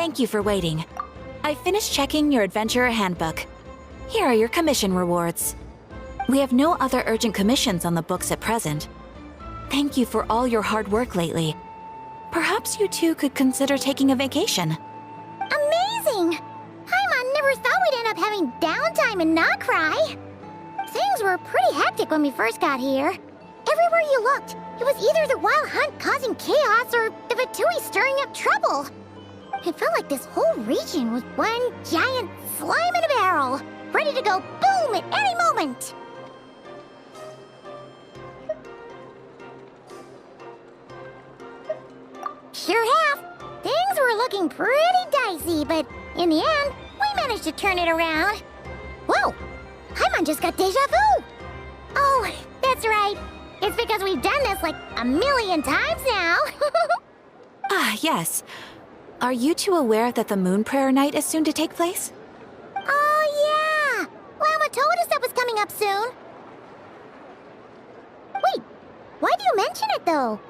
Thank you for waiting. I finished checking your adventurer handbook. Here are your commission rewards. We have no other urgent commissions on the books at present. Thank you for all your hard work lately. Perhaps you two could consider taking a vacation. Amazing! Paimon never thought we'd end up having downtime and not cry. Things were pretty hectic when we first got here. Everywhere you looked, it was either the Wild Hunt causing chaos or the Fatui stirring up trouble. It felt like this whole region was one giant slime in a barrel, ready to go boom at any moment. Sure have. Things were looking pretty dicey, but in the end, we managed to turn it around. Whoa! Paimon just got deja vu! Oh, that's right. It's because we've done this like a million times now. Ah, yes. Are you two aware that the Moon Prayer Night is soon to take place? Oh, yeah! Llama told us that was coming up soon. Wait, why do you mention it, though?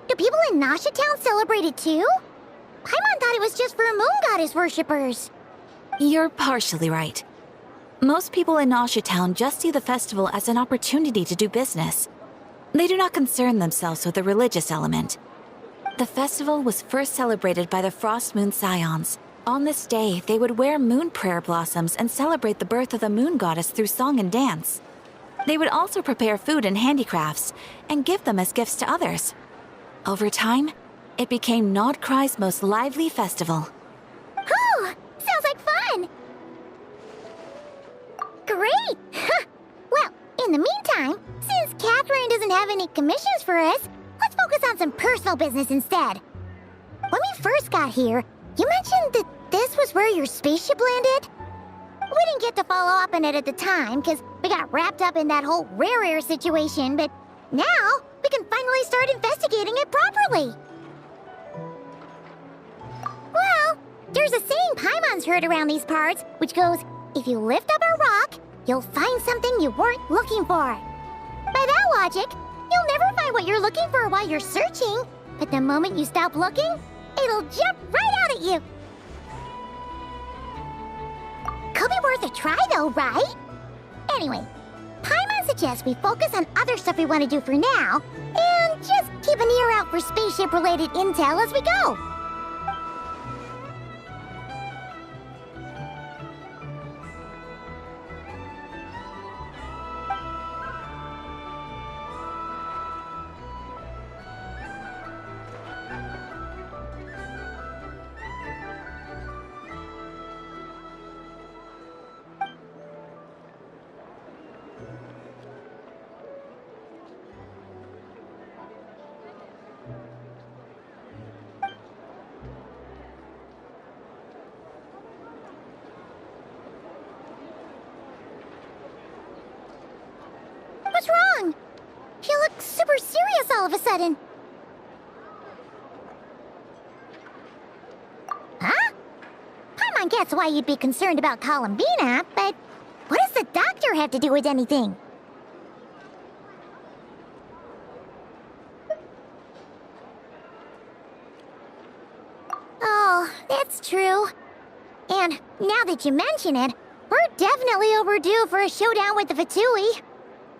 Do people in Nasha Town celebrate it, too? Paimon thought it was just for Moon Goddess worshippers. You're partially right. Most people in Nasha Town just see the festival as an opportunity to do business. They do not concern themselves with the religious element. The festival was first celebrated by the Frost Moon Scions. On this day, they would wear moon prayer blossoms and celebrate the birth of the moon goddess through song and dance. They would also prepare food and handicrafts and give them as gifts to others. Over time, it became Nodcry's most lively festival. Oh, sounds like fun! Great! Well, in the meantime, since Catherine doesn't have any commissions for us, let's focus on some personal business instead. When we first got here, you mentioned that this was where your spaceship landed? We didn't get to follow up on it at the time, because we got wrapped up in that whole rare air situation, but now we can finally start investigating it properly. Well, there's a saying Paimon's heard around these parts, which goes, if you lift up a rock, you'll find something you weren't looking for. By that logic, you'll never find what you're looking for while you're searching, but the moment you stop looking, it'll jump right out at you. Could be worth a try though, right? Anyway, Paimon suggests we focus on other stuff we want to do for now, and just keep an ear out for spaceship-related intel as we go. What's wrong? You look super serious all of a sudden. Huh? Paimon gets why you'd be concerned about Columbina, but what does the doctor have to do with anything? Oh, that's true. And now that you mention it, we're definitely overdue for a showdown with the Fatui.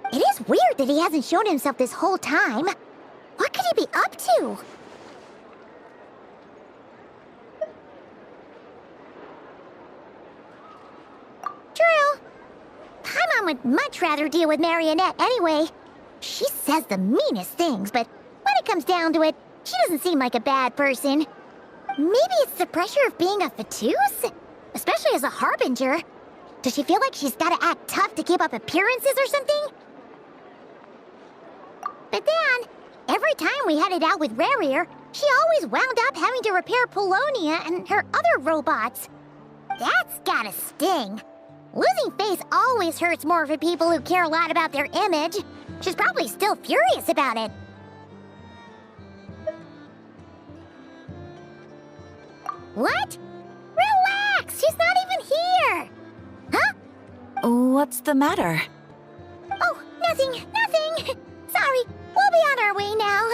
It is weird that he hasn't shown himself this whole time. What could he be up to? True. Paimon would much rather deal with Marionette anyway. She says the meanest things, but when it comes down to it, she doesn't seem like a bad person. Maybe it's the pressure of being a Fatus? Especially as a Harbinger. Does she feel like she's gotta act tough to keep up appearances or something? But then, every time we headed out with Rarier, she always wound up having to repair Polonia and her other robots. That's gotta sting. Losing face always hurts more for people who care a lot about their image. She's probably still furious about it. What? Relax! She's not even here! Huh? What's the matter? Oh, nothing. Sorry, we'll be on our way now.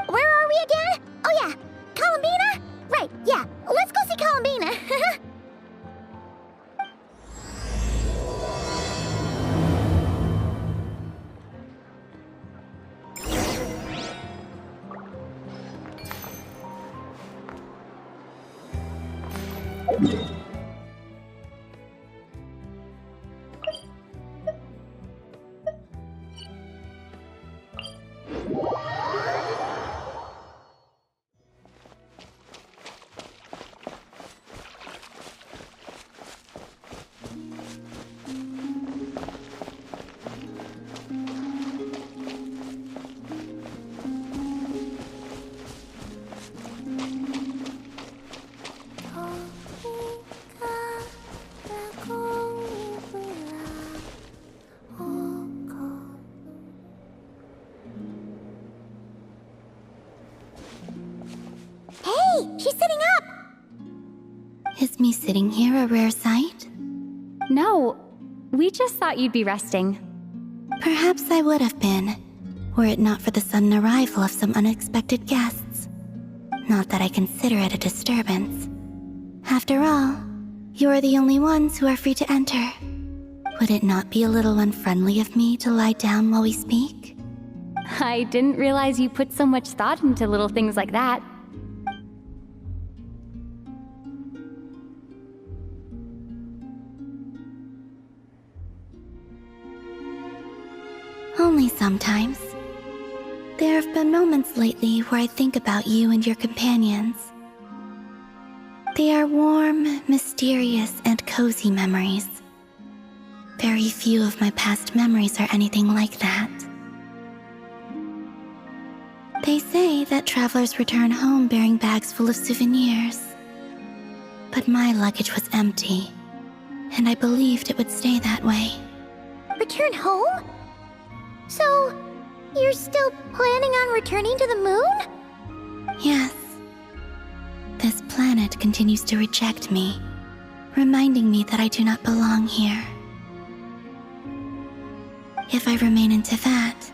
Where are we again? Oh yeah, Columbina? right, yeah. Let's go see Columbina. She's sitting up! Is me sitting here a rare sight? No, we just thought you'd be resting. Perhaps I would have been, were it not for the sudden arrival of some unexpected guests. Not that I consider it a disturbance. After all, you are the only ones who are free to enter. Would it not be a little unfriendly of me to lie down while we speak? I didn't realize you put so much thought into little things like that. Only sometimes. There have been moments lately where I think about you and your companions. They are warm, mysterious, and cozy memories. Very few of my past memories are anything like that. They say that travelers return home bearing bags full of souvenirs. But my luggage was empty, and I believed it would stay that way. Return home? So, you're still planning on returning to the moon? Yes. This planet continues to reject me, reminding me that I do not belong here. If I remain in Teyvat,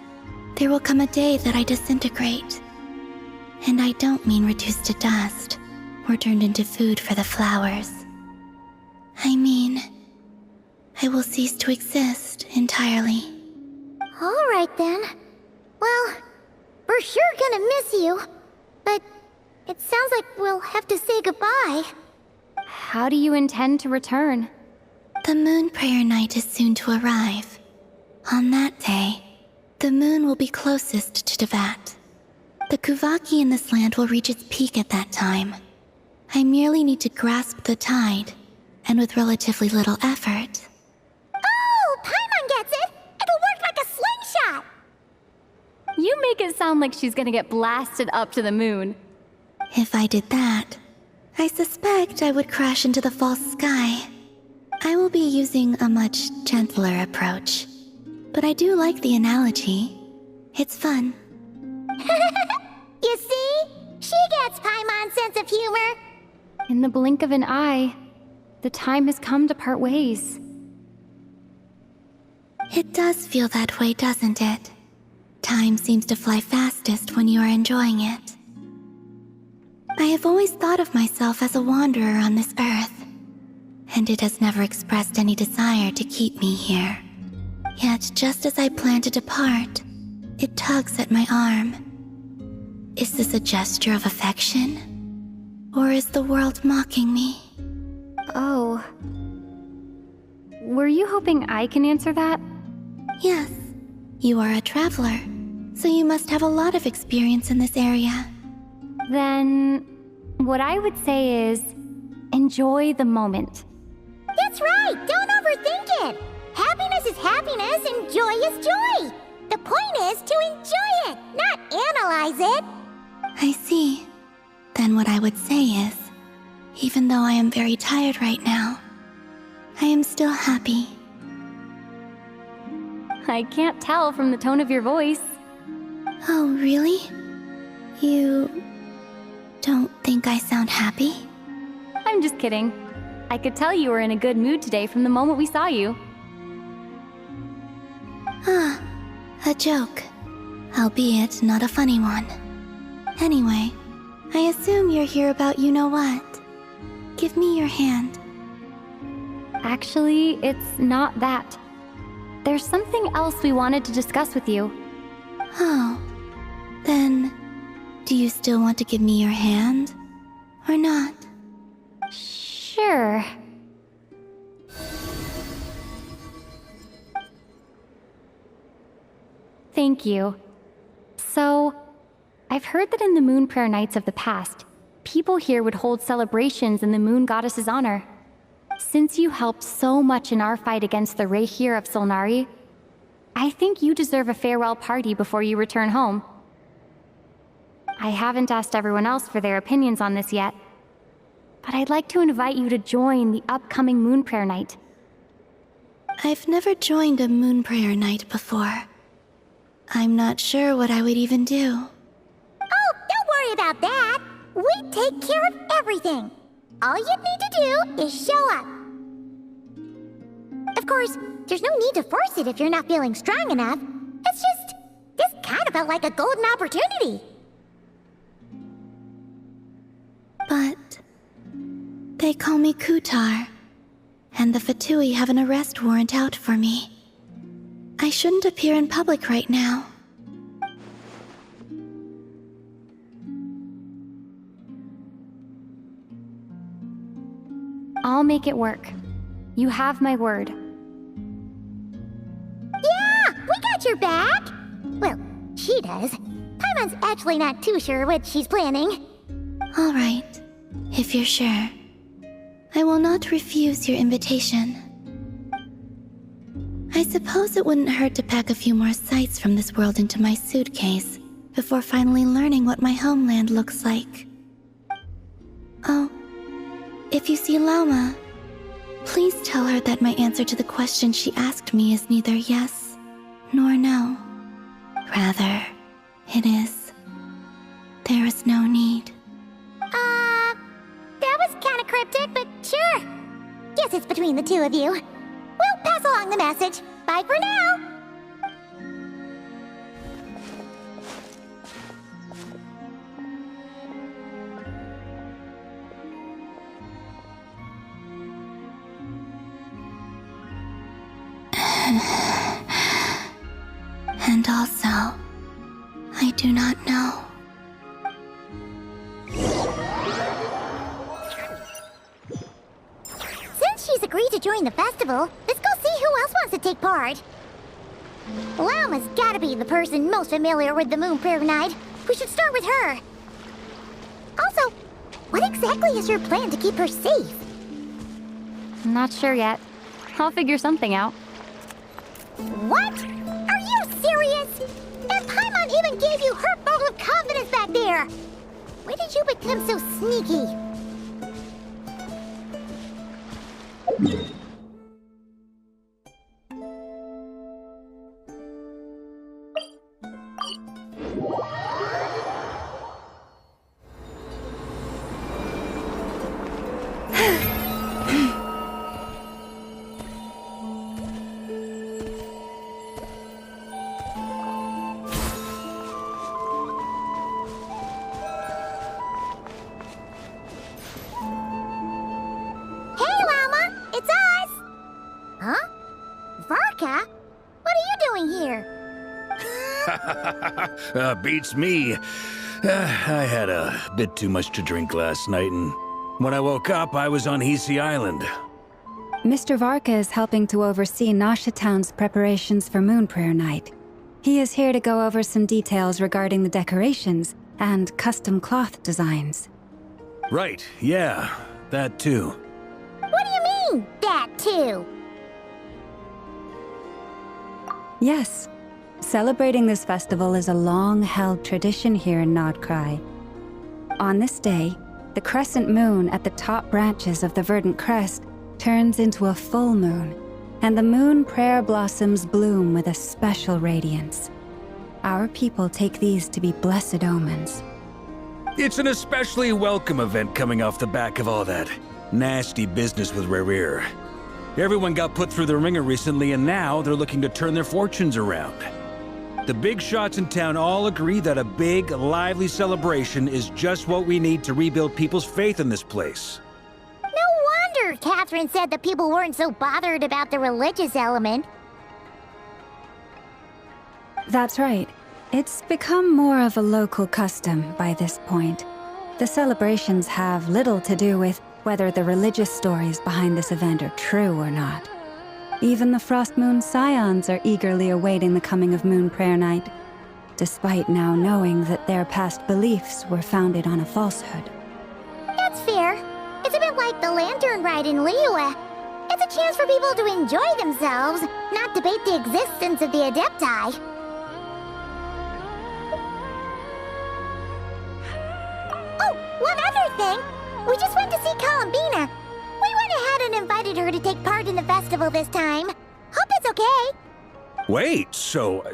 there will come a day that I disintegrate. And I don't mean reduced to dust, or turned into food for the flowers. I mean, I will cease to exist entirely. Alright then. Well, we're sure gonna miss you. But it sounds like we'll have to say goodbye. How do you intend to return? The moon prayer night is soon to arrive. On that day, the moon will be closest to Teyvat. The Kuvaki in this land will reach its peak at that time. I merely need to grasp the tide, and with relatively little effort. Oh, Paimon gets it! It'll work like a slingshot! You make it sound like she's gonna get blasted up to the moon. If I did that, I suspect I would crash into the false sky. I will be using a much gentler approach. But I do like the analogy. It's fun. You see? She gets Paimon's sense of humor. In the blink of an eye, the time has come to part ways. It does feel that way, doesn't it? Time seems to fly fastest when you are enjoying it. I have always thought of myself as a wanderer on this earth, and it has never expressed any desire to keep me here. Yet, just as I plan to depart, it tugs at my arm. Is this a gesture of affection? Or is the world mocking me? Oh. Were you hoping I can answer that? Yes. You are a traveler, so you must have a lot of experience in this area. Then, what I would say is, enjoy the moment. That's right! Don't overthink it! Happiness is happiness and joy is joy! The point is to enjoy it, not analyze it! I see. Then what I would say is, even though I am very tired right now, I am still happy. I can't tell from the tone of your voice. Oh, really? You don't think I sound happy? I'm just kidding. I could tell you were in a good mood today from the moment we saw you. Ah, a joke. Albeit not a funny one. Anyway, I assume you're here about you-know-what. Give me your hand. Actually, it's not that. There's something else we wanted to discuss with you. Oh. Then, do you still want to give me your hand? Or not? Sure. Thank you. So, I've heard that in the Moon Prayer Nights of the past, people here would hold celebrations in the Moon Goddess's honor. Since you helped so much in our fight against the Rehir of Solnari, I think you deserve a farewell party before you return home. I haven't asked everyone else for their opinions on this yet, but I'd like to invite you to join the upcoming Moon Prayer Night. I've never joined a Moon Prayer Night before. I'm not sure what I would even do. Oh, don't worry about that. We take care of everything. All you need to do is show up. Of course, there's no need to force it if you're not feeling strong enough. It's just, this kind of felt like a golden opportunity. But they call me Kutar, and the Fatui have an arrest warrant out for me. I shouldn't appear in public right now. I'll make it work. You have my word. Yeah, we got your back. Well, she does. Paimon's actually not too sure what she's planning. All right, if you're sure. I will not refuse your invitation. I suppose it wouldn't hurt to pack a few more sights from this world into my suitcase before finally learning what my homeland looks like. Oh, if you see Lauma, please tell her that my answer to the question she asked me is neither yes nor no. Rather, it is, there is no need. That was kind of cryptic, but sure. Guess it's between the two of you. We'll pass along the message. Bye for now. And also, I do not know. Since she's agreed to join the festival, let's go see who else wants to take part. Lauma's gotta be the person most familiar with the Moon Prayer Night. We should start with her. Also, what exactly is your plan to keep her safe? I'm not sure yet. I'll figure something out. What? Are you serious? And Paimon even gave you her vote of confidence back there. When did you become so sneaky? Beats me. I had a bit too much to drink last night, and when I woke up, I was on Hisi Island. Mr. Varka is helping to oversee Nasha Town's preparations for Moon Prayer Night. He is here to go over some details regarding the decorations and custom cloth designs. Right, yeah, that too. What do you mean, that too? Yes. Celebrating this festival is a long-held tradition here in Nodkrai. On this day, the crescent moon at the top branches of the verdant crest turns into a full moon, and the moon prayer blossoms bloom with a special radiance. Our people take these to be blessed omens. It's an especially welcome event coming off the back of all that nasty business with Rehir. Everyone got put through the ringer recently, and now they're looking to turn their fortunes around. The big shots in town all agree that a big, lively celebration is just what we need to rebuild people's faith in this place. No wonder Catherine said that people weren't so bothered about the religious element. That's right. It's become more of a local custom by this point. The celebrations have little to do with whether the religious stories behind this event are true or not. Even the Frost Moon Scions are eagerly awaiting the coming of Moon Prayer Night, despite now knowing that their past beliefs were founded on a falsehood. That's fair. It's a bit like the Lantern Ride in Liyue. It's a chance for people to enjoy themselves, not debate the existence of the Adepti. Oh, one other thing. We just went to see Columbina. We went ahead and invited her to take part in the festival this time. Hope it's okay. Wait, so...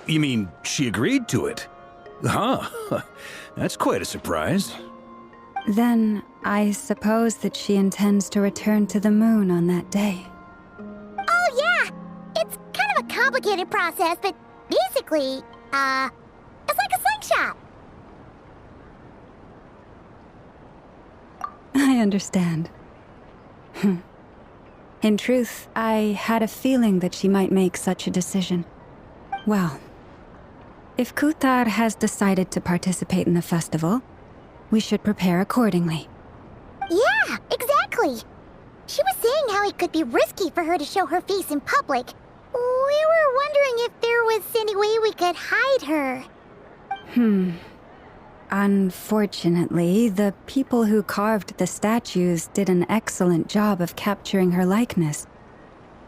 you mean she agreed to it? Huh. That's quite a surprise. Then, I suppose that she intends to return to the moon on that day. Oh, yeah. It's kind of a complicated process, but basically, it's like a slingshot. I understand. In truth, I had a feeling that she might make such a decision. Well, if Kuthar has decided to participate in the festival, we should prepare accordingly. Yeah, exactly. She was saying how it could be risky for her to show her face in public. We were wondering if there was any way we could hide her. Unfortunately, the people who carved the statues did an excellent job of capturing her likeness.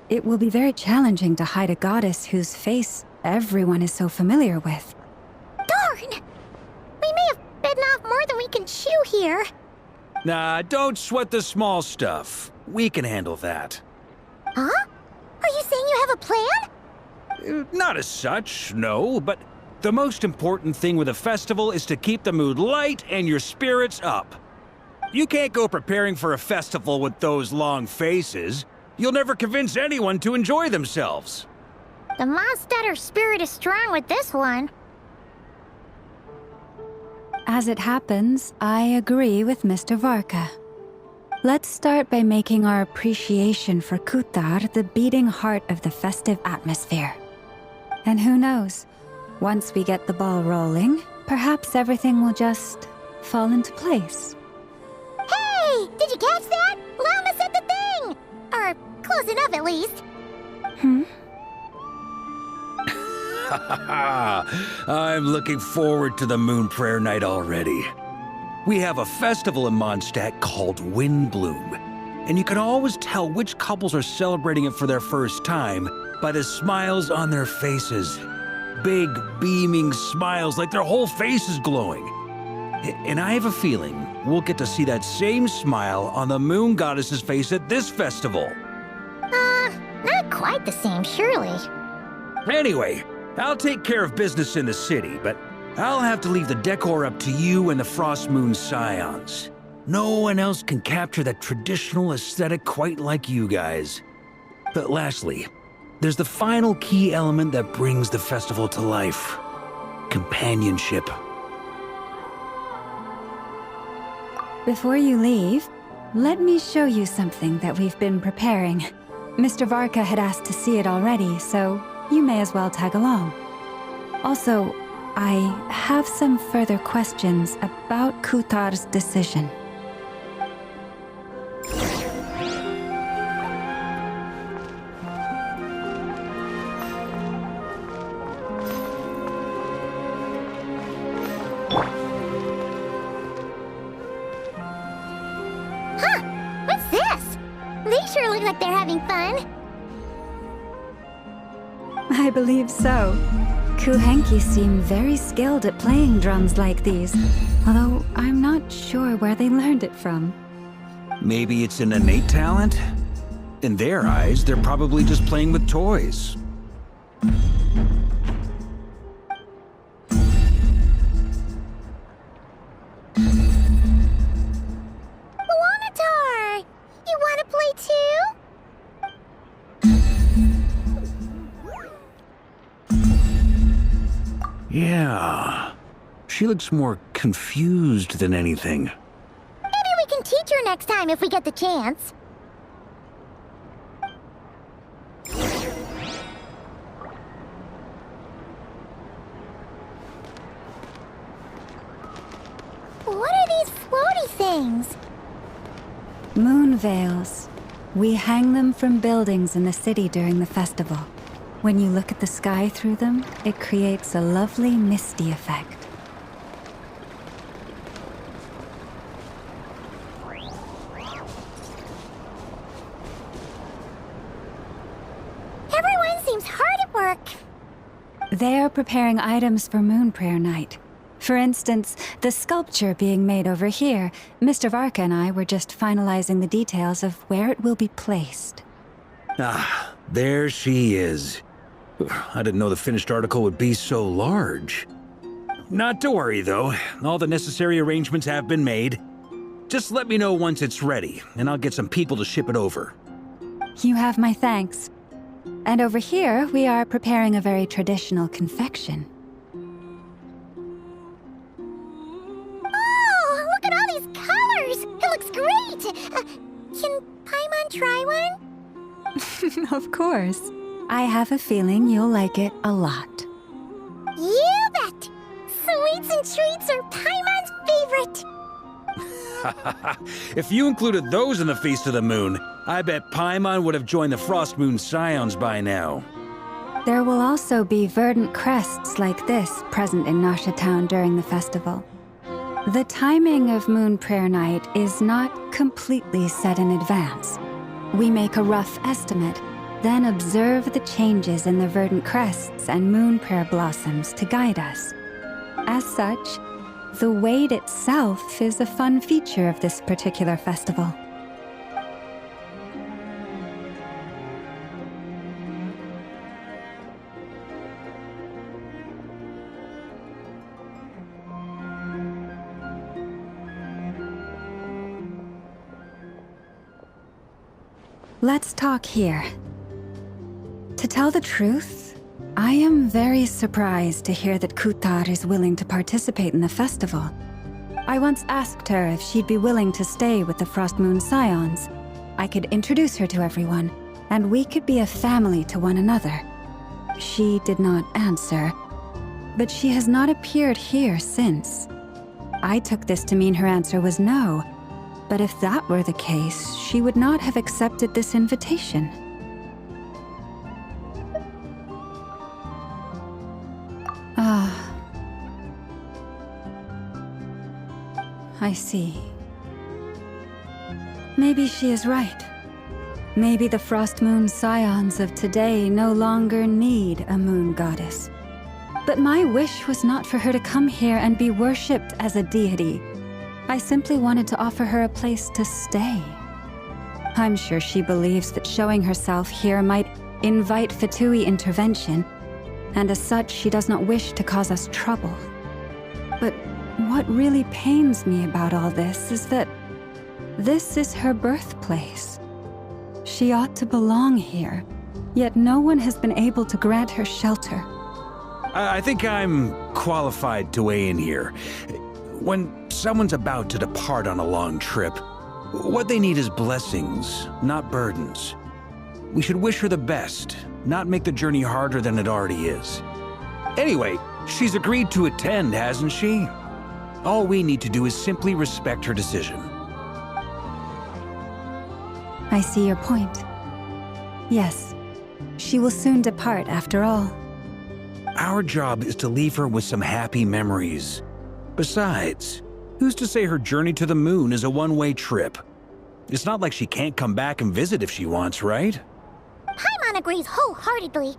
It will be very challenging to hide a goddess whose face everyone is so familiar with. Darn! We may have bitten off more than we can chew here. Nah, don't sweat the small stuff. We can handle that. Huh? Are you saying you have a plan? Not as such, no, but the most important thing with a festival is to keep the mood light and your spirits up. You can't go preparing for a festival with those long faces. You'll never convince anyone to enjoy themselves. The Mondstatter spirit is strong with this one. As it happens, I agree with Mr. Varka. Let's start by making our appreciation for Kuthar the beating heart of the festive atmosphere. And who knows? Once we get the ball rolling, perhaps everything will just fall into place. Hey! Did you catch that? Lama said the thing! Or close enough, at least. I'm looking forward to the Moon Prayer Night already. We have a festival in Mondstadt called Windbloom, and you can always tell which couples are celebrating it for their first time by the smiles on their faces. Big, beaming smiles like their whole face is glowing. And I have a feeling we'll get to see that same smile on the Moon Goddess's face at this festival. Not quite the same, surely. Anyway, I'll take care of business in the city, but I'll have to leave the decor up to you and the Frost Moon Scions. No one else can capture that traditional aesthetic quite like you guys. But lastly, there's the final key element that brings the festival to life. Companionship. Before you leave, let me show you something that we've been preparing. Mr. Varka had asked to see it already, so you may as well tag along. Also, I have some further questions about Kuthar's decision. What's this? They sure look like they're having fun. I believe so. Kuhenki seem very skilled at playing drums like these, although I'm not sure where they learned it from. Maybe it's an innate talent? In their eyes, they're probably just playing with toys. Wanatar! You want to play too? She looks more confused than anything. Maybe we can teach her next time if we get the chance. What are these floaty things? Moon veils. We hang them from buildings in the city during the festival. When you look at the sky through them, it creates a lovely misty effect. Everyone seems hard at work. They are preparing items for Moon Prayer Night. For instance, the sculpture being made over here, Mr. Varka and I were just finalizing the details of where it will be placed. Ah, there she is. I didn't know the finished article would be so large. Not to worry, though. All the necessary arrangements have been made. Just let me know once it's ready, and I'll get some people to ship it over. You have my thanks. And over here, we are preparing a very traditional confection. Oh, look at all these colors! It looks great! Can Paimon try one? Of course. I have a feeling you'll like it a lot. You bet! Sweets and treats are Paimon's favorite! If you included those in the Feast of the Moon, I bet Paimon would have joined the Frost Moon Scions by now. There will also be verdant crests like this present in Nasha Town during the festival. The timing of Moon Prayer Night is not completely set in advance. We make a rough estimate, then observe the changes in the verdant crests and moon prayer blossoms to guide us. As such, the wait itself is a fun feature of this particular festival. Let's talk here. To tell the truth, I am very surprised to hear that Kutar is willing to participate in the festival. I once asked her if she'd be willing to stay with the Frost Moon Scions. I could introduce her to everyone, and we could be a family to one another. She did not answer, but she has not appeared here since. I took this to mean her answer was no, but if that were the case, she would not have accepted this invitation. I see. Maybe she is right. Maybe the Frost Moon Scions of today no longer need a moon goddess. But my wish was not for her to come here and be worshipped as a deity. I simply wanted to offer her a place to stay. I'm sure she believes that showing herself here might invite Fatui intervention, and as such, she does not wish to cause us trouble. But what really pains me about all this is that this is her birthplace. She ought to belong here, yet no one has been able to grant her shelter. I think I'm qualified to weigh in here. When someone's about to depart on a long trip, what they need is blessings, not burdens. We should wish her the best, not make the journey harder than it already is. Anyway, she's agreed to attend, hasn't she? All we need to do is simply respect her decision. I see your point. Yes, she will soon depart after all. Our job is to leave her with some happy memories. Besides, who's to say her journey to the moon is a one-way trip? It's not like she can't come back and visit if she wants, right? Paimon agrees wholeheartedly.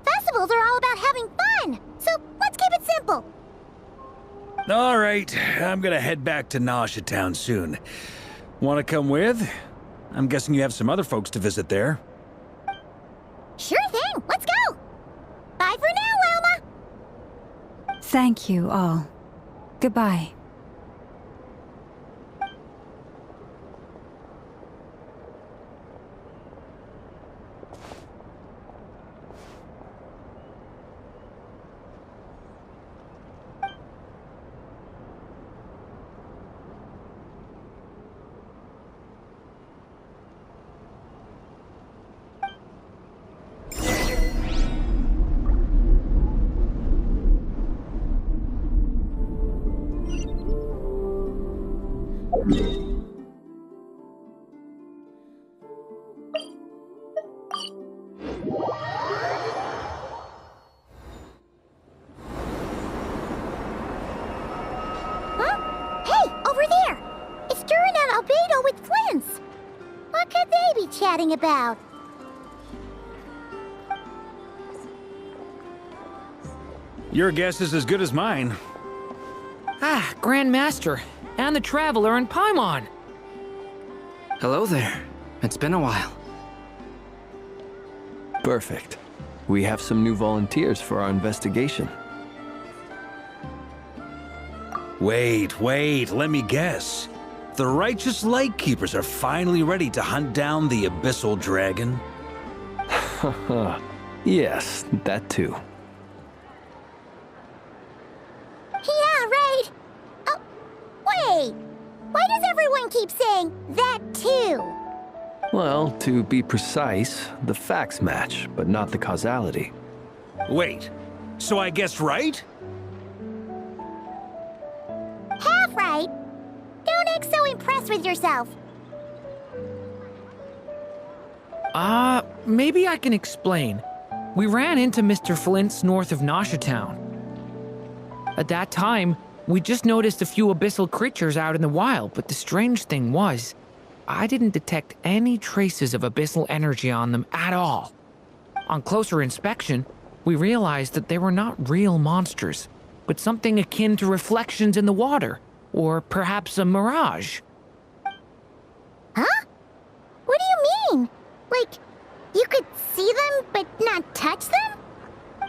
Festivals are all about having fun, so let's keep it simple. All right, I'm gonna head back to Nasha Town soon. Wanna come with? I'm guessing you have some other folks to visit there. Sure thing, let's go! Bye for now, Wilma! Thank you all. Goodbye. Huh? Hey, over there! It's Durin and Albedo with Flints! What could they be chatting about? Your guess is as good as mine. Ah, Grand Master, and the Traveler and Paimon. Hello there. It's been a while. Perfect. We have some new volunteers for our investigation. Wait, let me guess. The righteous Lightkeepers are finally ready to hunt down the Abyssal Dragon? Yes, that too. Yeah, right! Oh, wait! Why does everyone keep saying that too? Well, to be precise, the facts match, but not the causality. Wait, so I guessed right? Half right! Don't act so impressed with yourself. Maybe I can explain. We ran into Mr. Flint's north of Nosha Town. At that time, we just noticed a few abyssal creatures out in the wild, but the strange thing was, I didn't detect any traces of abyssal energy on them at all. On closer inspection, we realized that they were not real monsters, but something akin to reflections in the water, or perhaps a mirage. Huh? What do you mean? Like, you could see them but not touch them?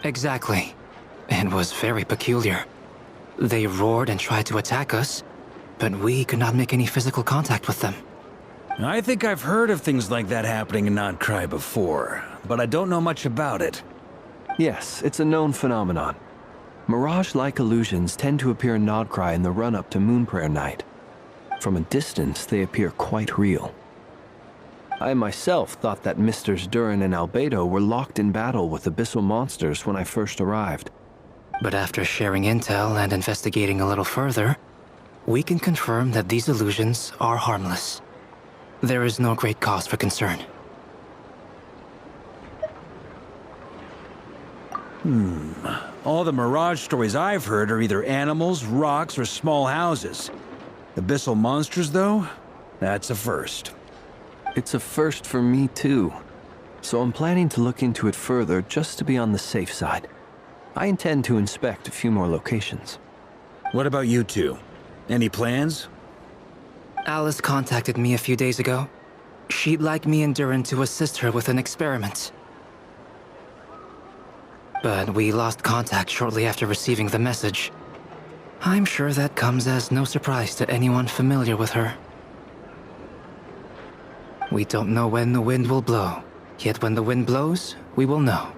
Exactly. It was very peculiar. They roared and tried to attack us, but we could not make any physical contact with them. I think I've heard of things like that happening in Nocturne before, but I don't know much about it. Yes, it's a known phenomenon. Mirage-like illusions tend to appear in Nocturne in the run-up to Moonprayer Night. From a distance, they appear quite real. I myself thought that Misters Durin and Albedo were locked in battle with abyssal monsters when I first arrived. But after sharing intel and investigating a little further, we can confirm that these illusions are harmless. There is no great cause for concern. All the Mirage stories I've heard are either animals, rocks, or small houses. Abyssal monsters, though? That's a first. It's a first for me, too. So I'm planning to look into it further just to be on the safe side. I intend to inspect a few more locations. What about you two? Any plans? Alice contacted me a few days ago. She'd like me and Durin to assist her with an experiment. But we lost contact shortly after receiving the message. I'm sure that comes as no surprise to anyone familiar with her. We don't know when the wind will blow, yet when the wind blows, we will know.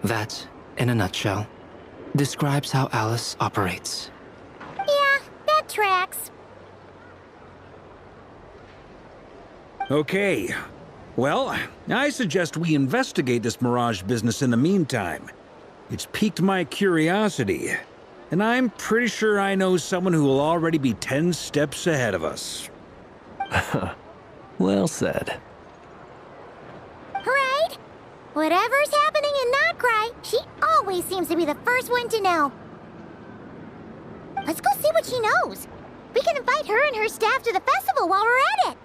That, in a nutshell, describes how Alice operates. Yeah, that tracks. Okay. Well, I suggest we investigate this Mirage business in the meantime. It's piqued my curiosity, and I'm pretty sure I know someone who will already be 10 steps ahead of us. Well said. Right? Whatever's happening in Nocturne, she always seems to be the first one to know. Let's go see what she knows. We can invite her and her staff to the festival while we're at it.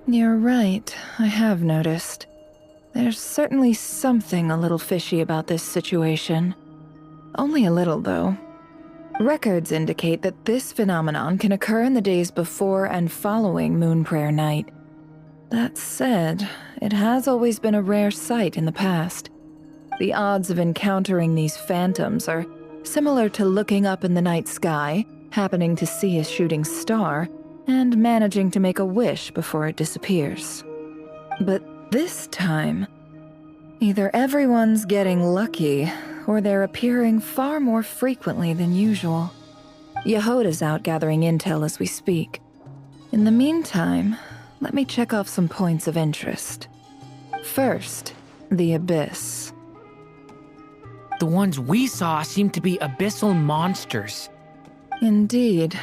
You're right, I have noticed. There's certainly something a little fishy about this situation. Only a little, though. Records indicate that this phenomenon can occur in the days before and following Moon Prayer Night. That said, it has always been a rare sight in the past. The odds of encountering these phantoms are similar to looking up in the night sky, happening to see a shooting star, and managing to make a wish before it disappears. But this time, either everyone's getting lucky, or they're appearing far more frequently than usual. Yehoda's out gathering intel as we speak. In the meantime, let me check off some points of interest. First, the Abyss. The ones we saw seem to be abyssal monsters. Indeed.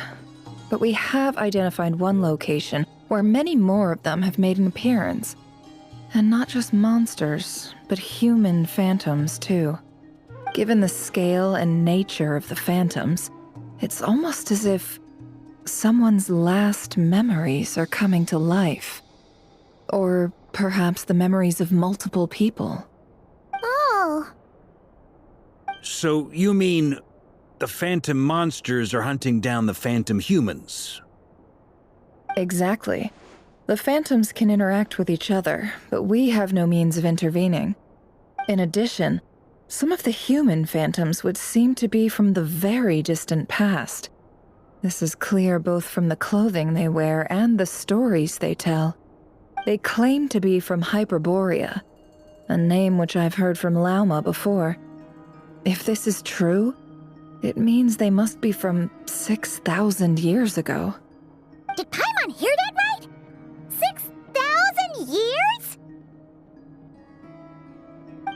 But we have identified one location where many more of them have made an appearance. And not just monsters, but human phantoms, too. Given the scale and nature of the phantoms, it's almost as if someone's last memories are coming to life. Or perhaps the memories of multiple people. Oh. So you mean the phantom monsters are hunting down the phantom humans? Exactly. The phantoms can interact with each other, but we have no means of intervening. In addition, some of the human phantoms would seem to be from the very distant past. This is clear both from the clothing they wear and the stories they tell. They claim to be from Hyperborea, a name which I've heard from Lauma before. If this is true, it means they must be from 6,000 years ago. Did Paimon hear that right? 6,000 years?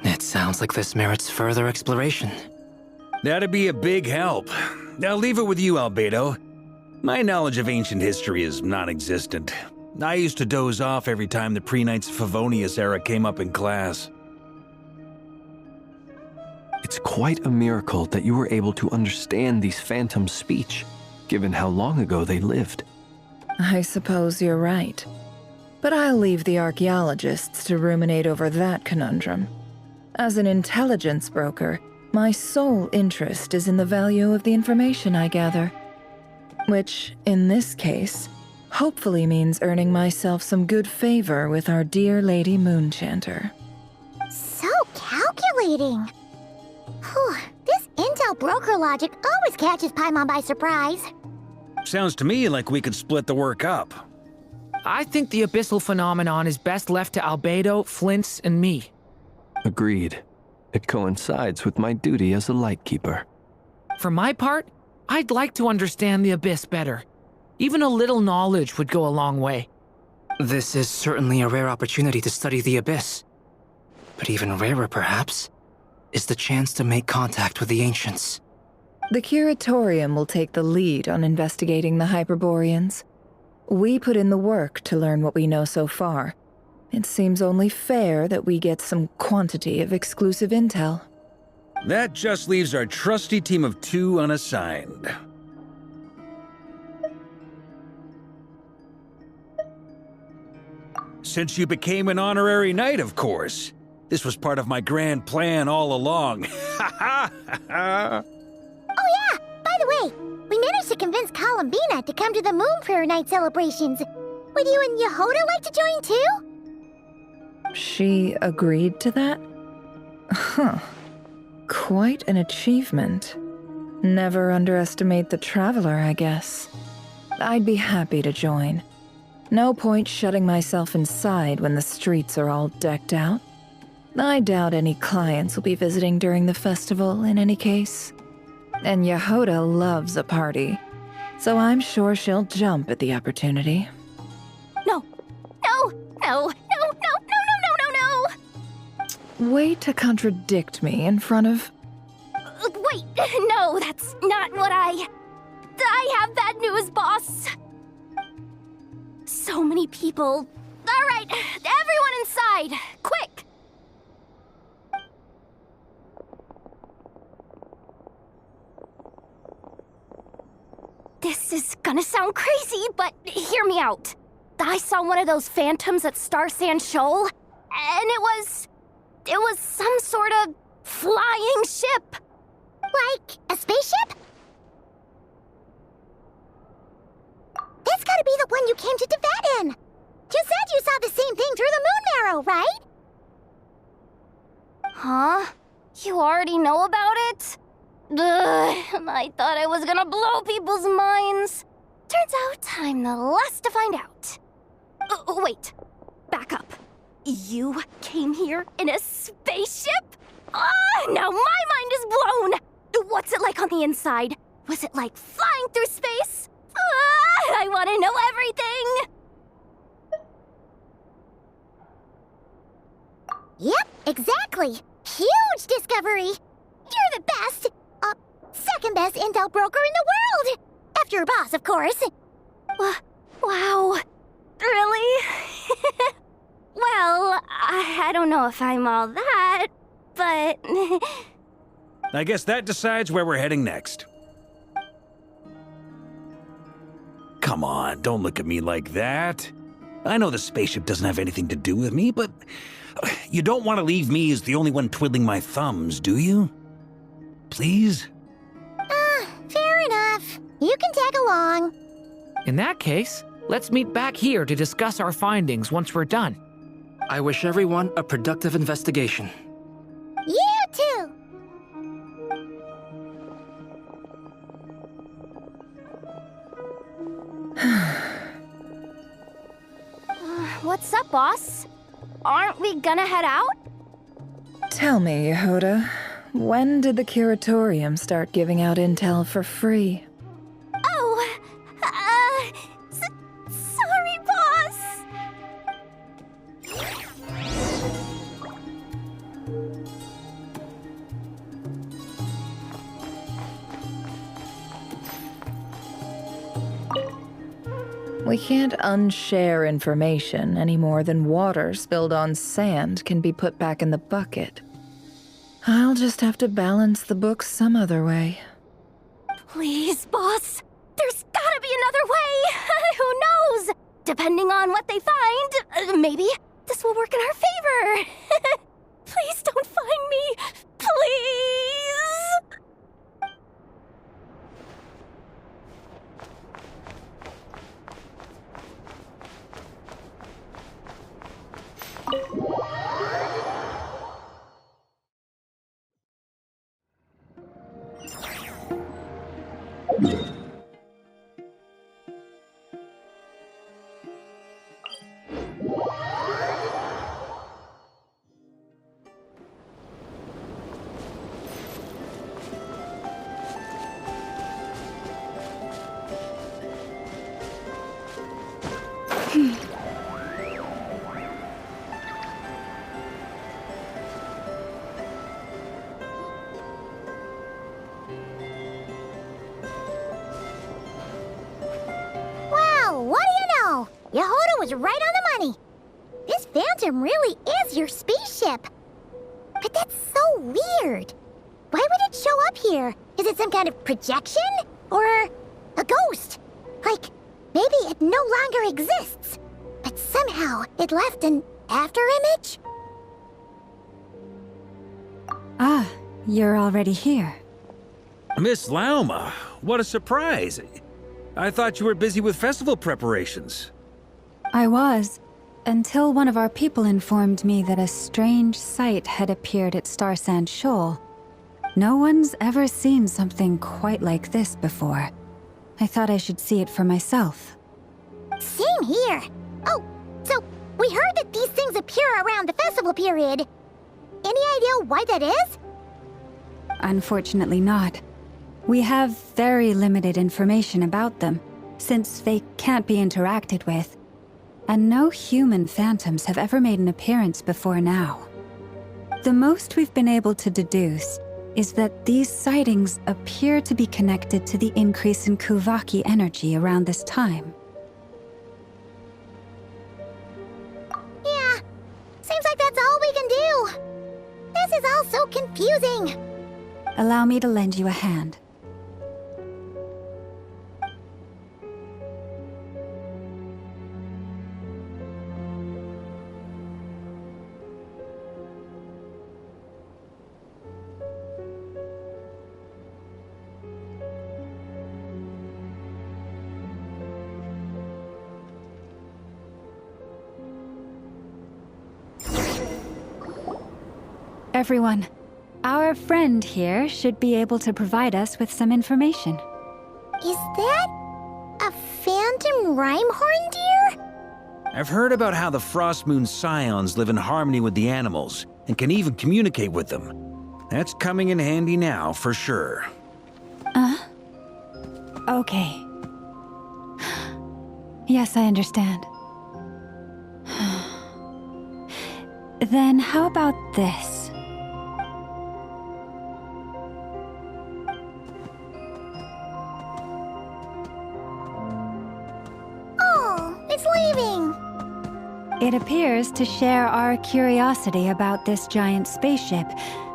It sounds like this merits further exploration. That'd be a big help. I'll leave it with you, Albedo. My knowledge of ancient history is non-existent. I used to doze off every time the pre-Knights of Favonius era came up in class. It's quite a miracle that you were able to understand these phantoms' speech, given how long ago they lived. I suppose you're right. But I'll leave the archaeologists to ruminate over that conundrum. As an intelligence broker, my sole interest is in the value of the information I gather. Which, in this case, hopefully means earning myself some good favor with our dear Lady Moonchanter. So calculating. Whew, this intel broker logic always catches Paimon by surprise. Sounds to me like we could split the work up. I think the abyssal phenomenon is best left to Albedo, Flint's, and me. Agreed. It coincides with my duty as a lightkeeper. For my part, I'd like to understand the abyss better. Even a little knowledge would go a long way. This is certainly a rare opportunity to study the Abyss. But even rarer, perhaps, is the chance to make contact with the Ancients. The Curatorium will take the lead on investigating the Hyperboreans. We put in the work to learn what we know so far. It seems only fair that we get some quantity of exclusive intel. That just leaves our trusty team of 2 unassigned. Since you became an honorary knight, of course. This was part of my grand plan all along. Ha ha ha! Oh yeah, by the way, we managed to convince Columbina to come to the Moon Prayer Night celebrations. Would you and Yehoda like to join too? She agreed to that? Huh. Quite an achievement. Never underestimate the traveler, I guess. I'd be happy to join. No point shutting myself inside when the streets are all decked out. I doubt any clients will be visiting during the festival in any case. And Yehoda loves a party, so I'm sure she'll jump at the opportunity. No, no, no, no, no, no, no, no, no, no! Way to contradict me in front of... Wait, no, that's not what I have bad news, boss! So many people. Alright, everyone inside, quick! This is gonna sound crazy, but hear me out. The I saw one of those phantoms at Star Sand Shoal, and it was some sort of flying ship. Like a spaceship? That's gotta be the one you came to Tibet in. You said you saw the same thing through the moon marrow, right? Huh? You already know about it? Ugh, I thought I was gonna blow people's minds. Turns out I'm the last to find out. Wait, back up. You came here in a spaceship? Now my mind is blown! What's it like on the inside? Was it like flying through space? I want to know everything! Yep, exactly. Huge discovery. You're the best. Second best intel broker in the world. After your boss, of course. Wow. Really? Well, I don't know if I'm all that, but... I guess that decides where we're heading next. Come on, don't look at me like that. I know the spaceship doesn't have anything to do with me, but you don't want to leave me as the only one twiddling my thumbs, do you? Please? Fair enough. You can tag along. In that case, let's meet back here to discuss our findings once we're done. I wish everyone a productive investigation. You too. What's up, boss? Aren't we gonna head out? Tell me, Yehoda, when did the curatorium start giving out intel for free? Oh, sorry, boss. We can't unshare information any more than water spilled on sand can be put back in the bucket. I'll just have to balance the books some other way. Please, boss. There's gotta be another way. Who knows? Depending on what they find, maybe this will work in our favor. Please don't find me. Please. Yehoda was right on the money. This phantom really is your spaceship. But that's so weird. Why would it show up here? Is it some kind of projection? Or a ghost? Like, maybe it no longer exists, but somehow it left an afterimage? Ah, you're already here. Miss Lauma, what a surprise. I thought you were busy with festival preparations. I was, until one of our people informed me that a strange sight had appeared at Star Sand Shoal. No one's ever seen something quite like this before. I thought I should see it for myself. Same here. Oh, so we heard that these things appear around the festival period. Any idea why that is? Unfortunately not. We have very limited information about them, since they can't be interacted with. And no human phantoms have ever made an appearance before now. The most we've been able to deduce is that these sightings appear to be connected to the increase in Kuvaki energy around this time. Yeah, seems like that's all we can do. This is all so confusing. Allow me to lend you a hand. everyone. Our friend here should be able to provide us with some information. Is that a phantom Rhymehorn deer? I've heard about how the Frost Moon Scions live in harmony with the animals and can even communicate with them. That's coming in handy now, for sure. Okay. Yes, I understand. Then how about this? Oh, it's leaving. It appears to share our curiosity about this giant spaceship,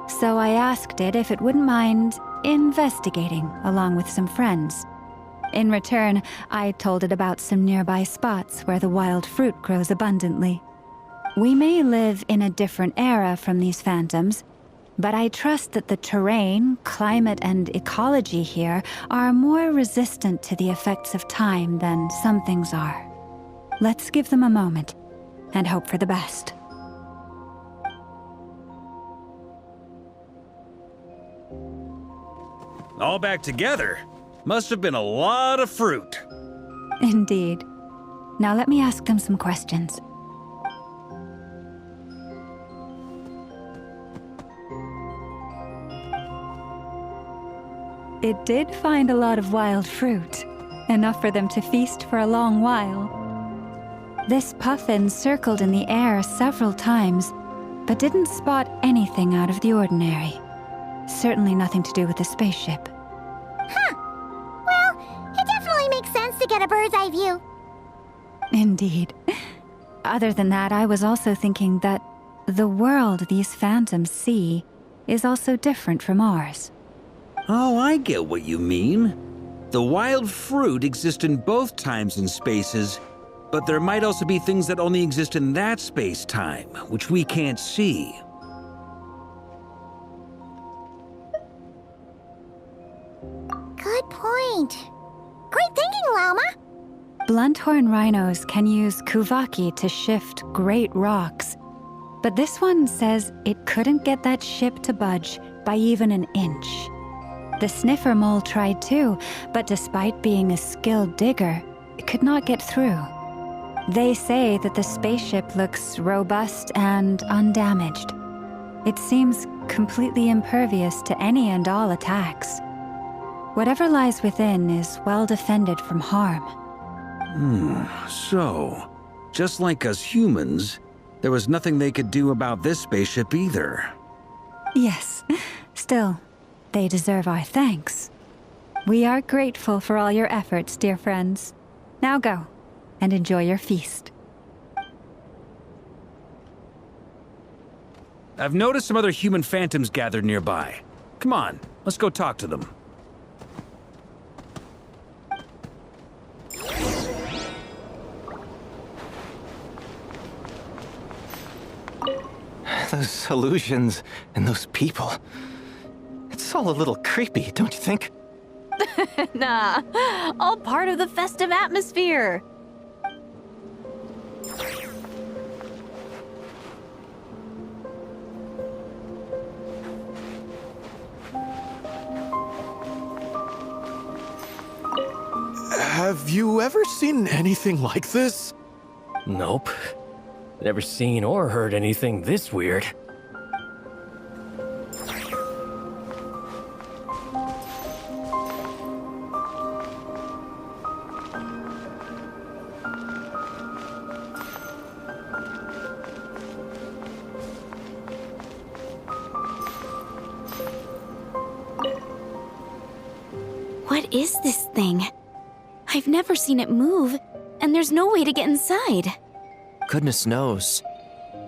so I asked it if it wouldn't mind investigating along with some friends. In return, I told it about some nearby spots where the wild fruit grows abundantly. We may live in a different era from these phantoms, but I trust that the terrain, climate, and ecology here are more resistant to the effects of time than some things are. Let's give them a moment and hope for the best. All back together? Must have been a lot of fruit. Indeed. Now let me ask them some questions. It did find a lot of wild fruit, enough for them to feast for a long while. This puffin circled in the air several times, but didn't spot anything out of the ordinary. Certainly nothing to do with the spaceship. Huh. Well, it definitely makes sense to get a bird's eye view. Indeed. Other than that, I was also thinking that the world these phantoms see is also different from ours. Oh, I get what you mean. The wild fruit exist in both times and spaces, but there might also be things that only exist in that space-time, which we can't see. Good point. Great thinking, Llama. Blunthorn rhinos can use kuvaki to shift great rocks, but this one says it couldn't get that ship to budge by even an inch. The sniffer mole tried too, but despite being a skilled digger, it could not get through. They say that the spaceship looks robust and undamaged. It seems completely impervious to any and all attacks. Whatever lies within is well defended from harm. So, just like us humans, there was nothing they could do about this spaceship either. Yes, still, they deserve our thanks. We are grateful for all your efforts, dear friends. Now go, and enjoy your feast. I've noticed some other human phantoms gathered nearby. Come on, let's go talk to them. Those illusions and those people. It's all a little creepy, don't you think? Nah, all part of the festive atmosphere. Have you ever seen anything like this? Nope. Never seen or heard anything this weird. What is this thing? I've never seen it move, and there's no way to get inside. Goodness knows.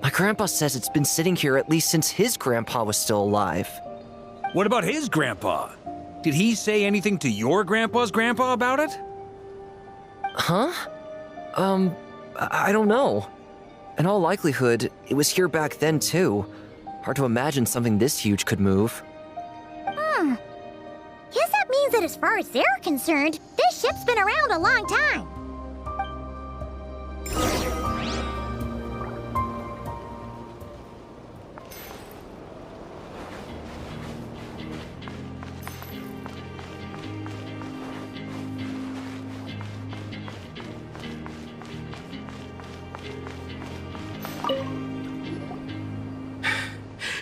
My grandpa says it's been sitting here at least since his grandpa was still alive. What about his grandpa? Did he say anything to your grandpa's grandpa about it? Huh? I don't know. In all likelihood, it was here back then too. Hard to imagine something this huge could move. Guess that means that as far as they're concerned, this ship's been around a long time.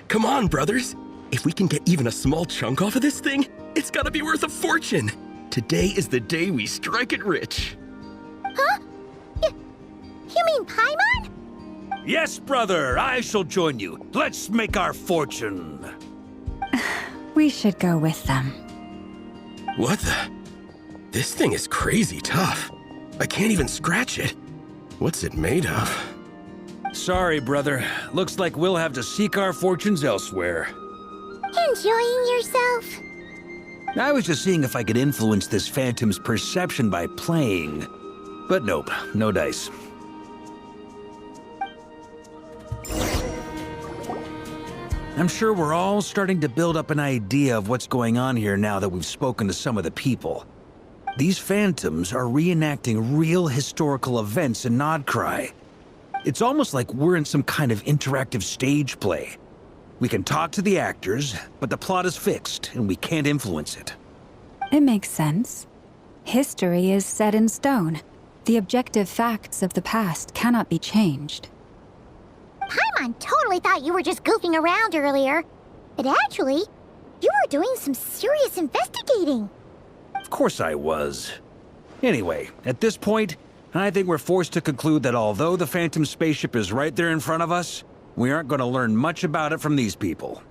Come on, brothers. If we can get even a small chunk off of this thing, it's gotta be worth a fortune. Today is the day we strike it rich. Huh? You mean Paimon? Yes, brother, I shall join you. Let's make our fortune. We should go with them. What the? This thing is crazy tough. I can't even scratch it. What's it made of? Sorry, brother. Looks like we'll have to seek our fortunes elsewhere. Enjoying yourself? I was just seeing if I could influence this phantom's perception by playing. But nope, no dice. I'm sure we're all starting to build up an idea of what's going on here now that we've spoken to some of the people. These phantoms are reenacting real historical events in Nodcry. It's almost like we're in some kind of interactive stage play. We can talk to the actors, but the plot is fixed, and we can't influence it. It makes sense. History is set in stone. The objective facts of the past cannot be changed. Paimon totally thought you were just goofing around earlier. But actually, you were doing some serious investigating. Of course I was. Anyway, at this point, I think we're forced to conclude that although the Phantom spaceship is right there in front of us, we aren't going to learn much about it from these people.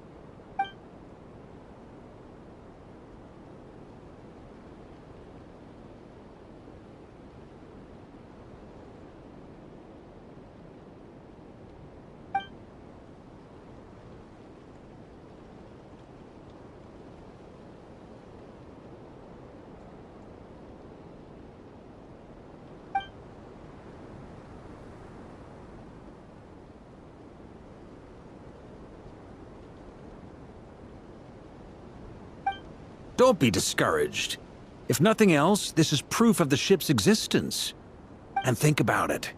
Don't be discouraged. If nothing else, this is proof of the ship's existence. And think about it.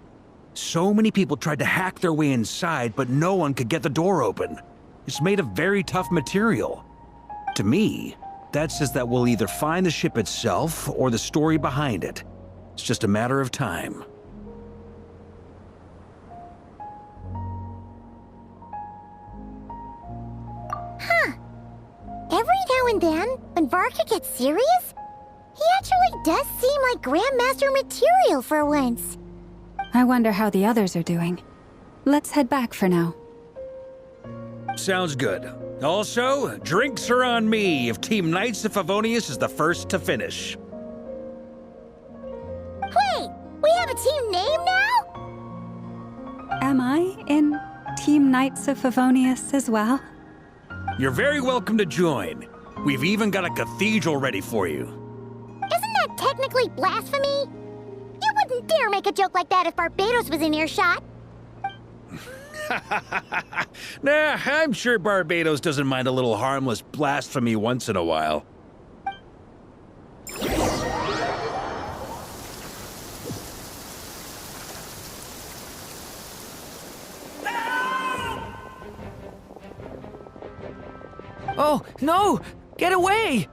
So many people tried to hack their way inside, but no one could get the door open. It's made of very tough material. To me, that says that we'll either find the ship itself or the story behind it. It's just a matter of time. Huh. Every now and then, when Varka gets serious, he actually does seem like Grandmaster material for once. I wonder how the others are doing. Let's head back for now. Sounds good. Also, drinks are on me if Team Knights of Favonius is the first to finish. Wait, we have a team name now? Am I in Team Knights of Favonius as well? You're very welcome to join. We've even got a cathedral ready for you. Isn't that technically blasphemy? You wouldn't dare make a joke like that if Barbados was in earshot. Nah, I'm sure Barbados doesn't mind a little harmless blasphemy once in a while. Oh, no! Get away!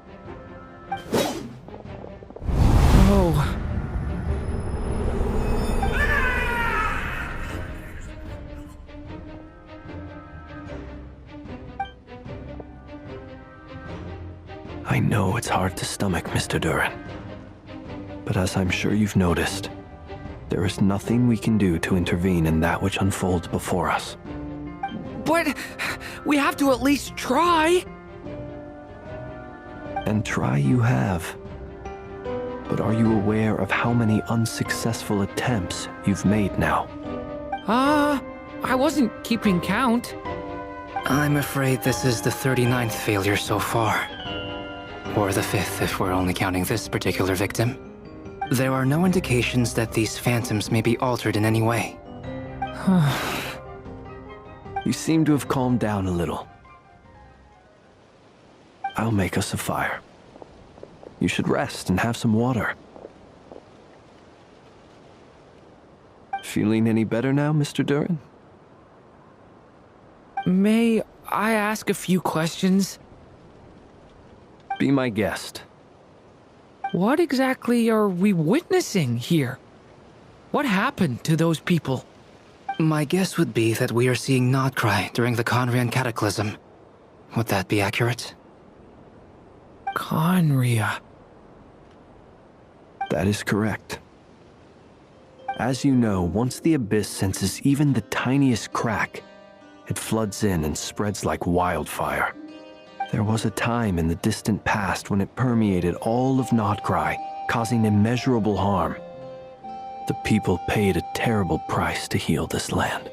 Oh. I know it's hard to stomach, Mr. Duran. But as I'm sure you've noticed, there is nothing we can do to intervene in that which unfolds before us. But we have to at least try. And try you have. But are you aware of how many unsuccessful attempts you've made now? I wasn't keeping count. I'm afraid this is the 39th failure so far. Or the 5th if we're only counting this particular victim. There are no indications that these phantoms may be altered in any way. You seem to have calmed down a little. I'll make us a fire. You should rest and have some water. Feeling any better now, Mr. Duran? May I ask a few questions? Be my guest. What exactly are we witnessing here? What happened to those people? My guess would be that we are seeing Nodcry during the Conrian Cataclysm. Would that be accurate? Conria. That is correct. As you know, once the Abyss senses even the tiniest crack, it floods in and spreads like wildfire. There was a time in the distant past when it permeated all of Nodcry, causing immeasurable harm. The people paid a terrible price to heal this land.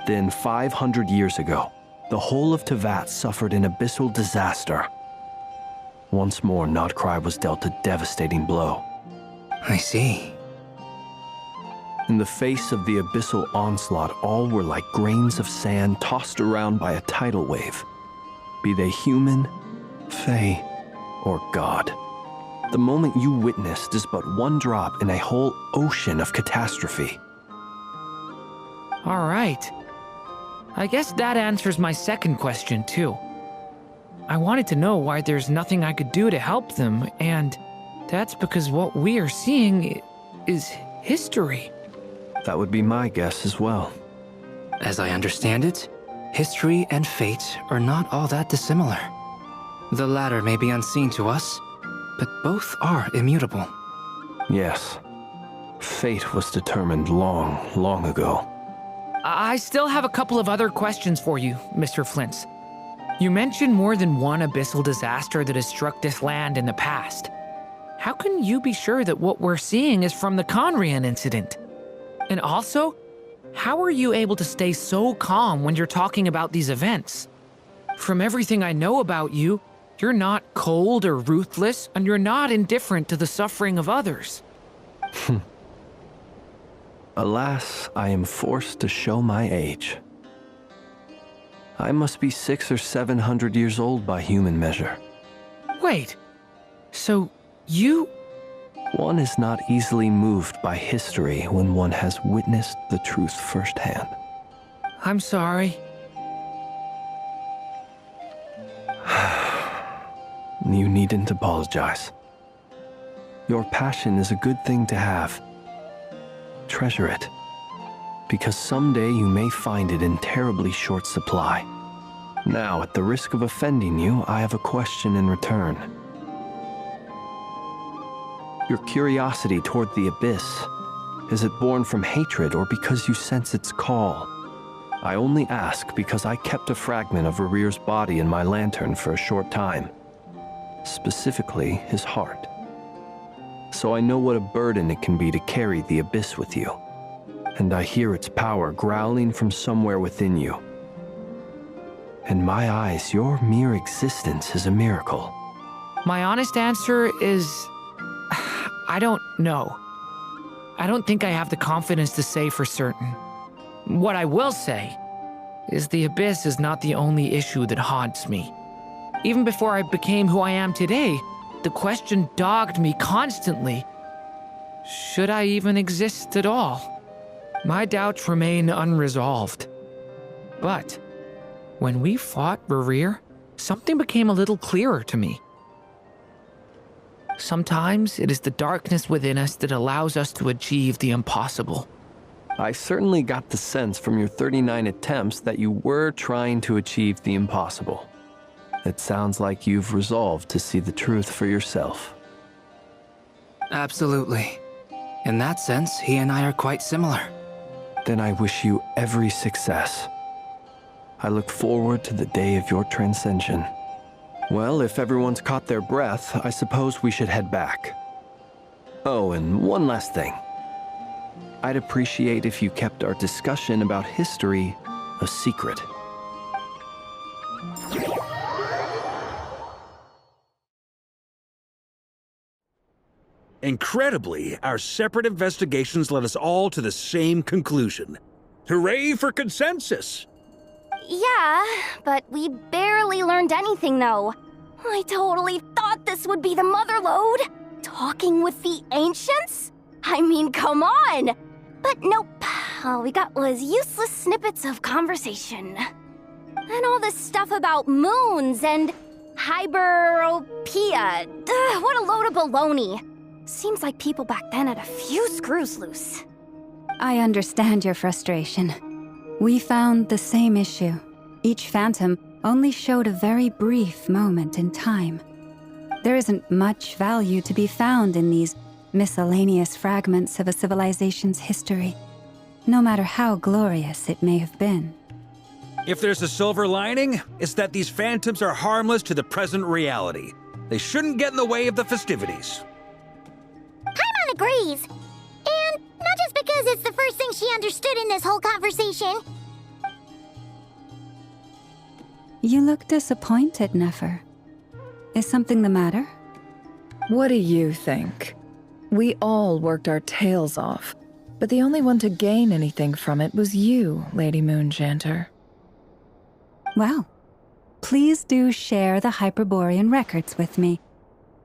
Then, 500 years ago, the whole of Tevat suffered an abyssal disaster. Once more, Nodcry was dealt a devastating blow. I see. In the face of the abyssal onslaught, all were like grains of sand tossed around by a tidal wave. Be they human, fae, or god. The moment you witnessed is but one drop in a whole ocean of catastrophe. All right. I guess that answers my second question, too. I wanted to know why there's nothing I could do to help them, and that's because what we are seeing is history. That would be my guess as well. As I understand it, history and fate are not all that dissimilar. The latter may be unseen to us, but both are immutable. Yes. Fate was determined long, long ago. I still have a couple of other questions for you, Mr. Flint's. You mentioned more than one abyssal disaster that has struck this land in the past. How can you be sure that what we're seeing is from the Conrian incident? And also, how are you able to stay so calm when you're talking about these events? From everything I know about you, you're not cold or ruthless, and you're not indifferent to the suffering of others. Alas, I am forced to show my age. I must be 600 or 700 years old by human measure. Wait, so you... One is not easily moved by history when one has witnessed the truth firsthand. I'm sorry. You needn't apologize. Your passion is a good thing to have. Treasure it, because someday you may find it in terribly short supply. Now, at the risk of offending you, I have a question in return. Your curiosity toward the Abyss, is it born from hatred or because you sense its call? I only ask because I kept a fragment of Rerear's body in my lantern for a short time. Specifically, his heart. So I know what a burden it can be to carry the Abyss with you. And I hear its power growling from somewhere within you. In my eyes, your mere existence is a miracle. My honest answer is... I don't know. I don't think I have the confidence to say for certain. What I will say is the Abyss is not the only issue that haunts me. Even before I became who I am today, the question dogged me constantly. Should I even exist at all? My doubts remain unresolved. But when we fought Rerear, something became a little clearer to me. Sometimes it is the darkness within us that allows us to achieve the impossible. I certainly got the sense from your 39 attempts that you were trying to achieve the impossible. It sounds like you've resolved to see the truth for yourself. Absolutely. In that sense, he and I are quite similar. Then I wish you every success. I look forward to the day of your transcension. Well, if everyone's caught their breath, I suppose we should head back. Oh, and one last thing. I'd appreciate if you kept our discussion about history a secret. Incredibly, our separate investigations led us all to the same conclusion. Hooray for consensus! Yeah, but we barely learned anything, though. I totally thought this would be the mother lode. Talking with the ancients? I mean, come on! But nope. All we got was useless snippets of conversation. And all this stuff about moons and hyperopia. What a load of baloney. Seems like people back then had a few screws loose. I understand your frustration. We found the same issue. Each phantom only showed a very brief moment in time. There isn't much value to be found in these miscellaneous fragments of a civilization's history, no matter how glorious it may have been. If there's a silver lining, it's that these phantoms are harmless to the present reality. They shouldn't get in the way of the festivities. Paimon agrees. And not just because it's the first thing she understood in this whole conversation. You look disappointed, Nefer. Is something the matter? What do you think? We all worked our tails off, but the only one to gain anything from it was you, Lady Moonjanter. Well, please do share the Hyperborean records with me.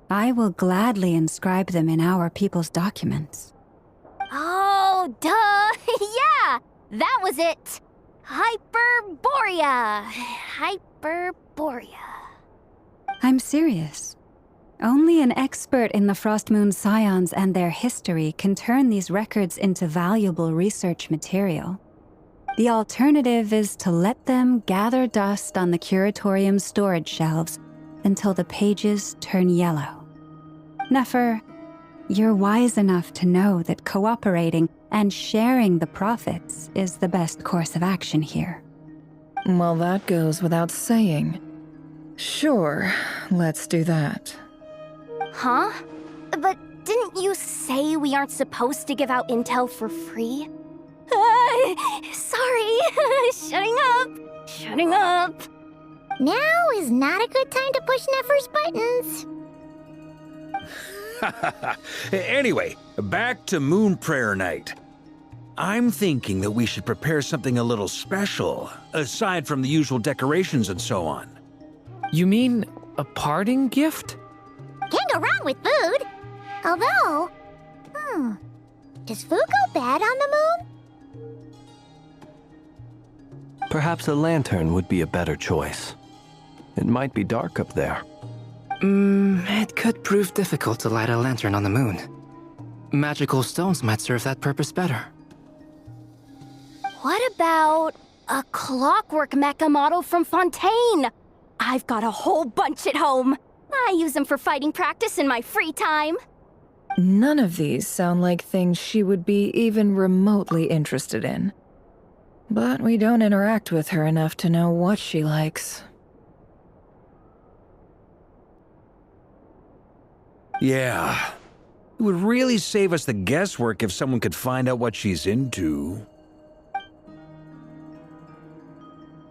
I will gladly inscribe them in our people's documents. Oh, duh! Yeah! That was it! Hyperborea! Hyperborea. I'm serious. Only an expert in the Frostmoon Scions and their history can turn these records into valuable research material. The alternative is to let them gather dust on the Curatorium's storage shelves until the pages turn yellow. Nefer, you're wise enough to know that cooperating and sharing the profits is the best course of action here. Well, that goes without saying. Sure, let's do that. Huh? But didn't you say we aren't supposed to give out intel for free? Sorry. Shutting up. Now is not a good time to push Nefer's buttons. Anyway, back to Moon Prayer Night. I'm thinking that we should prepare something a little special, aside from the usual decorations and so on. You mean a parting gift? Can't go wrong with food. Although, does food go bad on the moon? Perhaps a lantern would be a better choice. It might be dark up there. It could prove difficult to light a lantern on the moon. Magical stones might serve that purpose better. What about a clockwork mecha model from Fontaine? I've got a whole bunch at home. I use them for fighting practice in my free time. None of these sound like things she would be even remotely interested in. But we don't interact with her enough to know what she likes. Yeah. It would really save us the guesswork if someone could find out what she's into.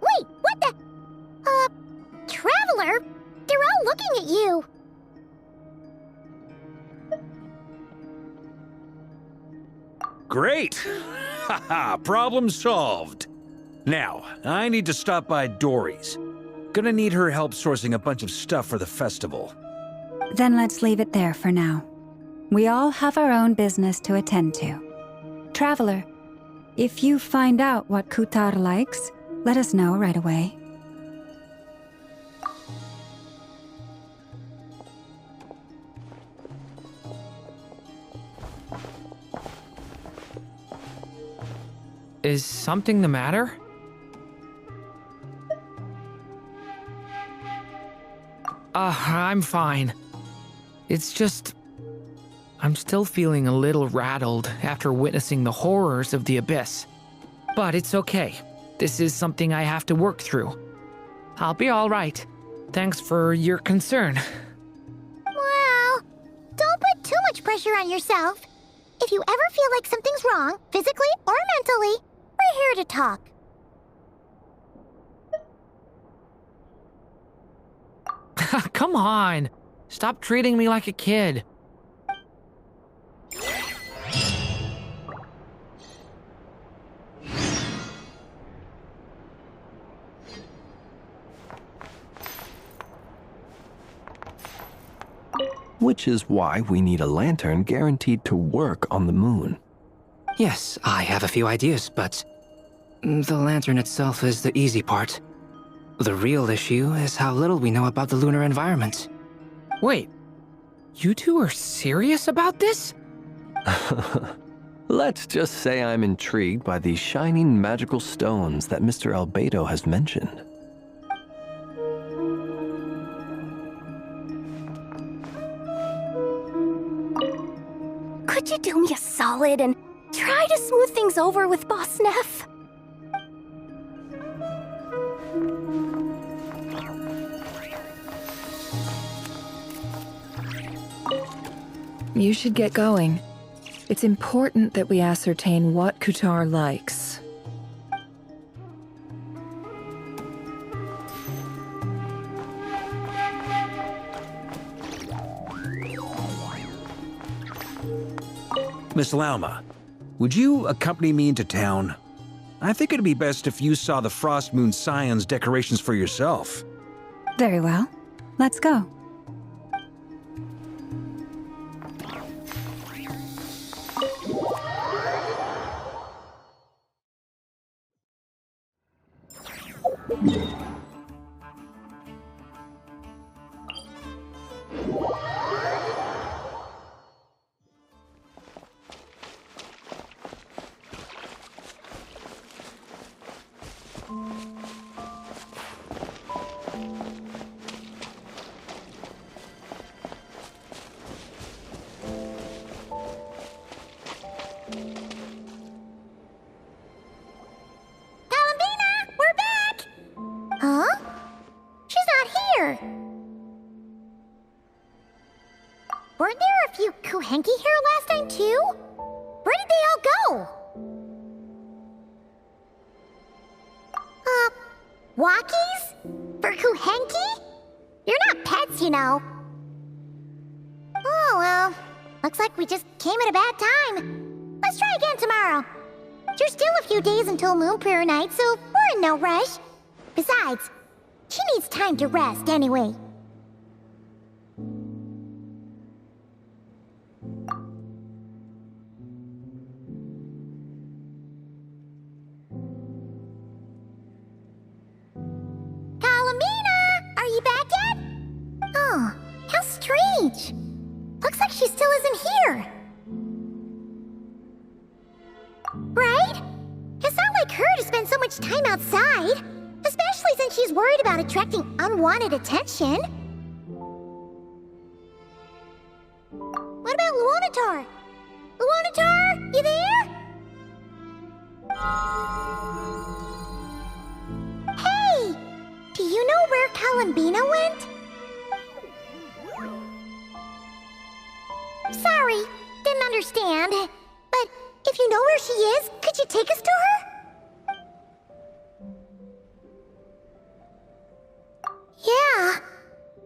Wait, what the? Traveler? They're all looking at you. Great! Haha, problem solved. Now, I need to stop by Dory's. Gonna need her help sourcing a bunch of stuff for the festival. Then let's leave it there for now. We all have our own business to attend to. Traveler, if you find out what Kutar likes, let us know right away. Is something the matter? I'm fine. It's just... I'm still feeling a little rattled after witnessing the horrors of the Abyss. But it's okay. This is something I have to work through. I'll be all right. Thanks for your concern. Well, don't put too much pressure on yourself. If you ever feel like something's wrong, physically or mentally, we're here to talk. Come on. Stop treating me like a kid. Which is why we need a lantern guaranteed to work on the moon. Yes, I have a few ideas, but the lantern itself is the easy part. The real issue is how little we know about the lunar environment. Wait, you two are serious about this? Let's just say I'm intrigued by the shining magical stones that Mr. Albedo has mentioned. Could you do me a solid and try to smooth things over with Boss Neff? You should get going. It's important that we ascertain what Kutar likes. Miss Lauma, would you accompany me into town? I think it'd be best if you saw the Frost Moon Scion's decorations for yourself. Very well. Let's go. Huh? She's not here. Weren't there a few Kuhenki here last time too? Where did they all go? Walkies? For Kuhenki? You're not pets, you know. Oh well, looks like we just came at a bad time. Let's try again tomorrow. There's still a few days until Moon Prayer Night, so we're in no rush. Besides, she needs time to rest anyway. Kalamina! Are you back yet? Oh, how strange. Looks like she still isn't here. Right? It's not like her to spend so much time outside. Especially since she's worried about attracting unwanted attention. What about Luonatar? Luonatar, you there? Hey! Do you know where Kalambina went? Sorry, didn't understand. But if you know where she is, could you take us to her? Yeah,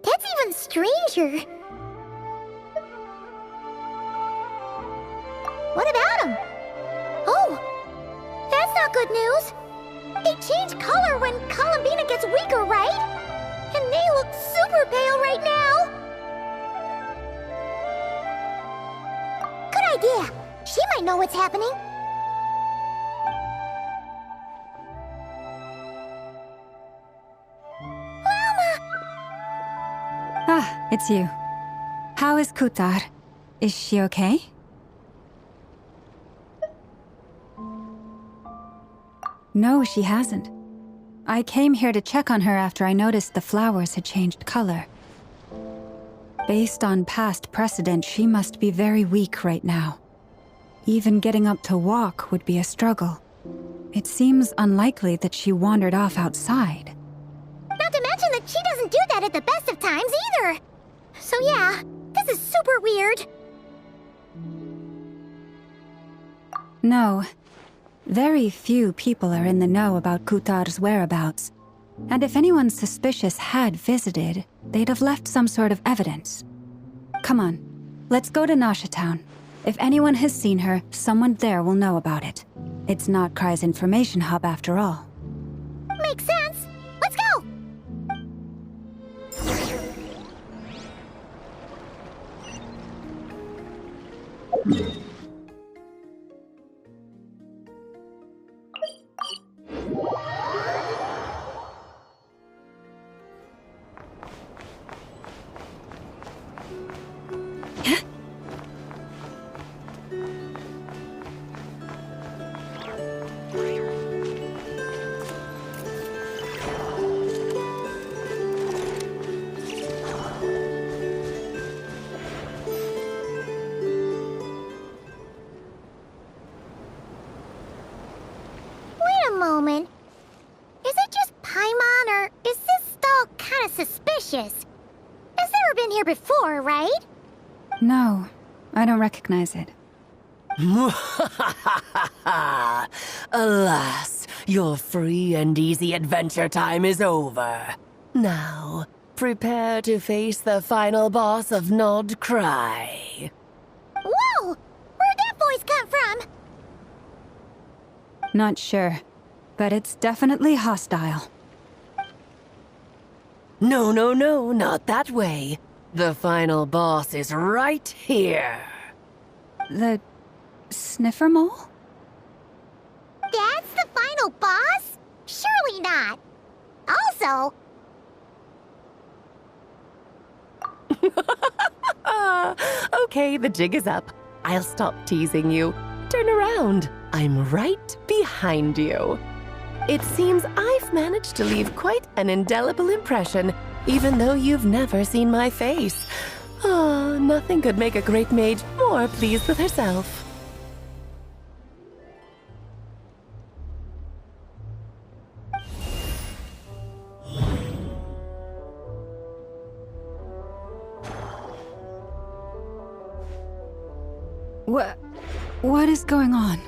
that's even stranger. What about him? Oh, that's not good news. They change color when Kalambina gets weaker, right? And they look super pale right now. Good idea. She might know what's happening. Ah, it's you. How is Kutar? Is she okay? No, she hasn't. I came here to check on her after I noticed the flowers had changed color. Based on past precedent, she must be very weak right now. Even getting up to walk would be a struggle. It seems unlikely that she wandered off outside. Not to mention that she doesn't do that at the best of times either. So yeah, this is super weird. No. Very few people are in the know about Kutar's whereabouts. And if anyone suspicious had visited, they'd have left some sort of evidence. Come on, let's go to Nasha Town. If anyone has seen her, someone there will know about it. It's Notcry's information hub after all. Makes sense. Let's go! suspicious. It's never been here before, right? No, I don't recognize it. Alas, your free and easy adventure time is over. Now, prepare to face the final boss of Nod Cry. Whoa! Where'd that voice come from? Not sure, but it's definitely hostile. No, not that way. The final boss is right here. The sniffer mole? That's the final boss? Surely not. Also... Okay, the jig is up. I'll stop teasing you. Turn around. I'm right behind you. It seems I've managed to leave quite an indelible impression, even though you've never seen my face. Ah, nothing could make a great mage more pleased with herself. What is going on?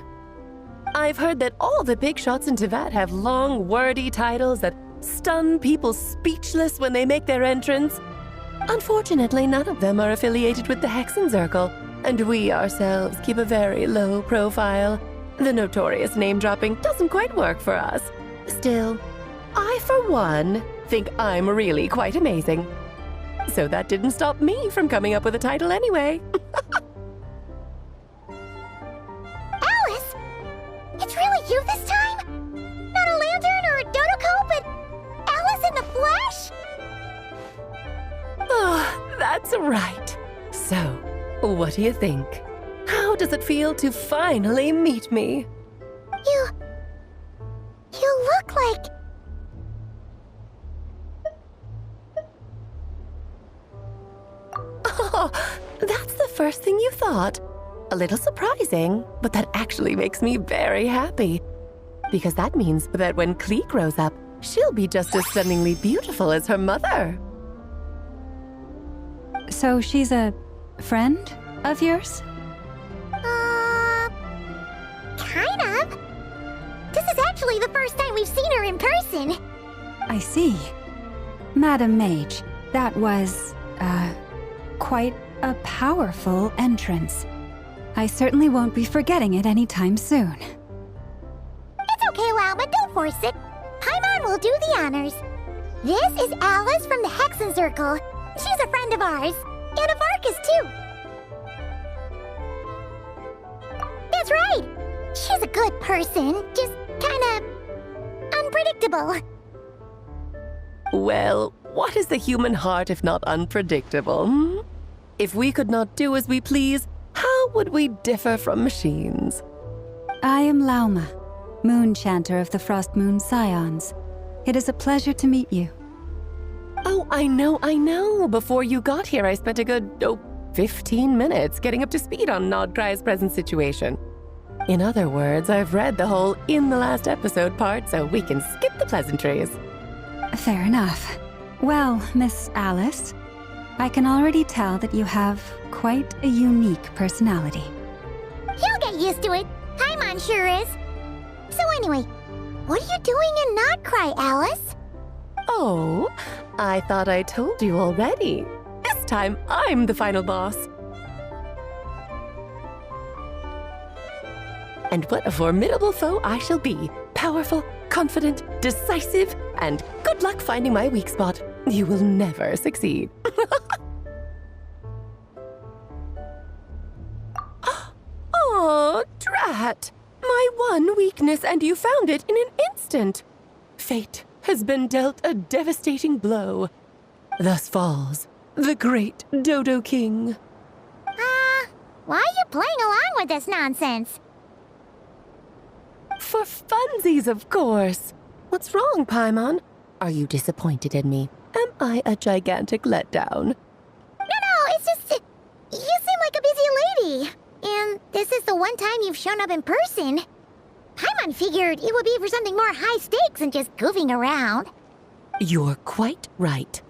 I've heard that all the big shots in Teyvat have long, wordy titles that stun people speechless when they make their entrance. Unfortunately, none of them are affiliated with the Hexen Circle, and we ourselves keep a very low profile. The notorious name-dropping doesn't quite work for us. Still, I, for one, think I'm really quite amazing. So that didn't stop me from coming up with a title anyway. Alice! It's really you this time? Not a lantern or a Dodoko, but Alice in the flesh? Oh, that's right. So, what do you think? How does it feel to finally meet me? You look like... Oh, that's the first thing you thought. A little surprising, but that actually makes me very happy. Because that means that when Klee grows up, she'll be just as stunningly beautiful as her mother. So she's a friend of yours? Kind of. This is actually the first time we've seen her in person. I see. Madam Mage, that was, quite a powerful entrance. I certainly won't be forgetting it anytime soon. It's okay, Lauma, don't force it. Paimon will do the honors. This is Alice from the Hexen Circle. She's a friend of ours, and of Arcus, too. That's right. She's a good person, just kinda unpredictable. Well, what is the human heart if not unpredictable? Hmm? If we could not do as we please, how would we differ from machines? I am Lauma, Moon Chanter of the Frost Moon Scions. It is a pleasure to meet you. Oh, I know. Before you got here, I spent a good, 15 minutes getting up to speed on Nodcry's present situation. In other words, I've read the whole in the last episode part, so we can skip the pleasantries. Fair enough. Well, Miss Alice, I can already tell that you have quite a unique personality. He'll get used to it. Paimon sure is. So anyway, what are you doing in Nodcry, Alice? Oh, I thought I told you already. This time, I'm the final boss. And what a formidable foe I shall be. Powerful, confident, decisive, and good luck finding my weak spot. You will never succeed. Oh, drat! My one weakness, and you found it in an instant. Fate has been dealt a devastating blow. Thus falls the great Dodo King. Why are you playing along with this nonsense? For funsies, of course. What's wrong, Paimon? Are you disappointed in me? Am I a gigantic letdown? No, it's just... you seem like a busy lady. And this is the one time you've shown up in person. Paimon figured it would be for something more high stakes than just goofing around. You're quite right.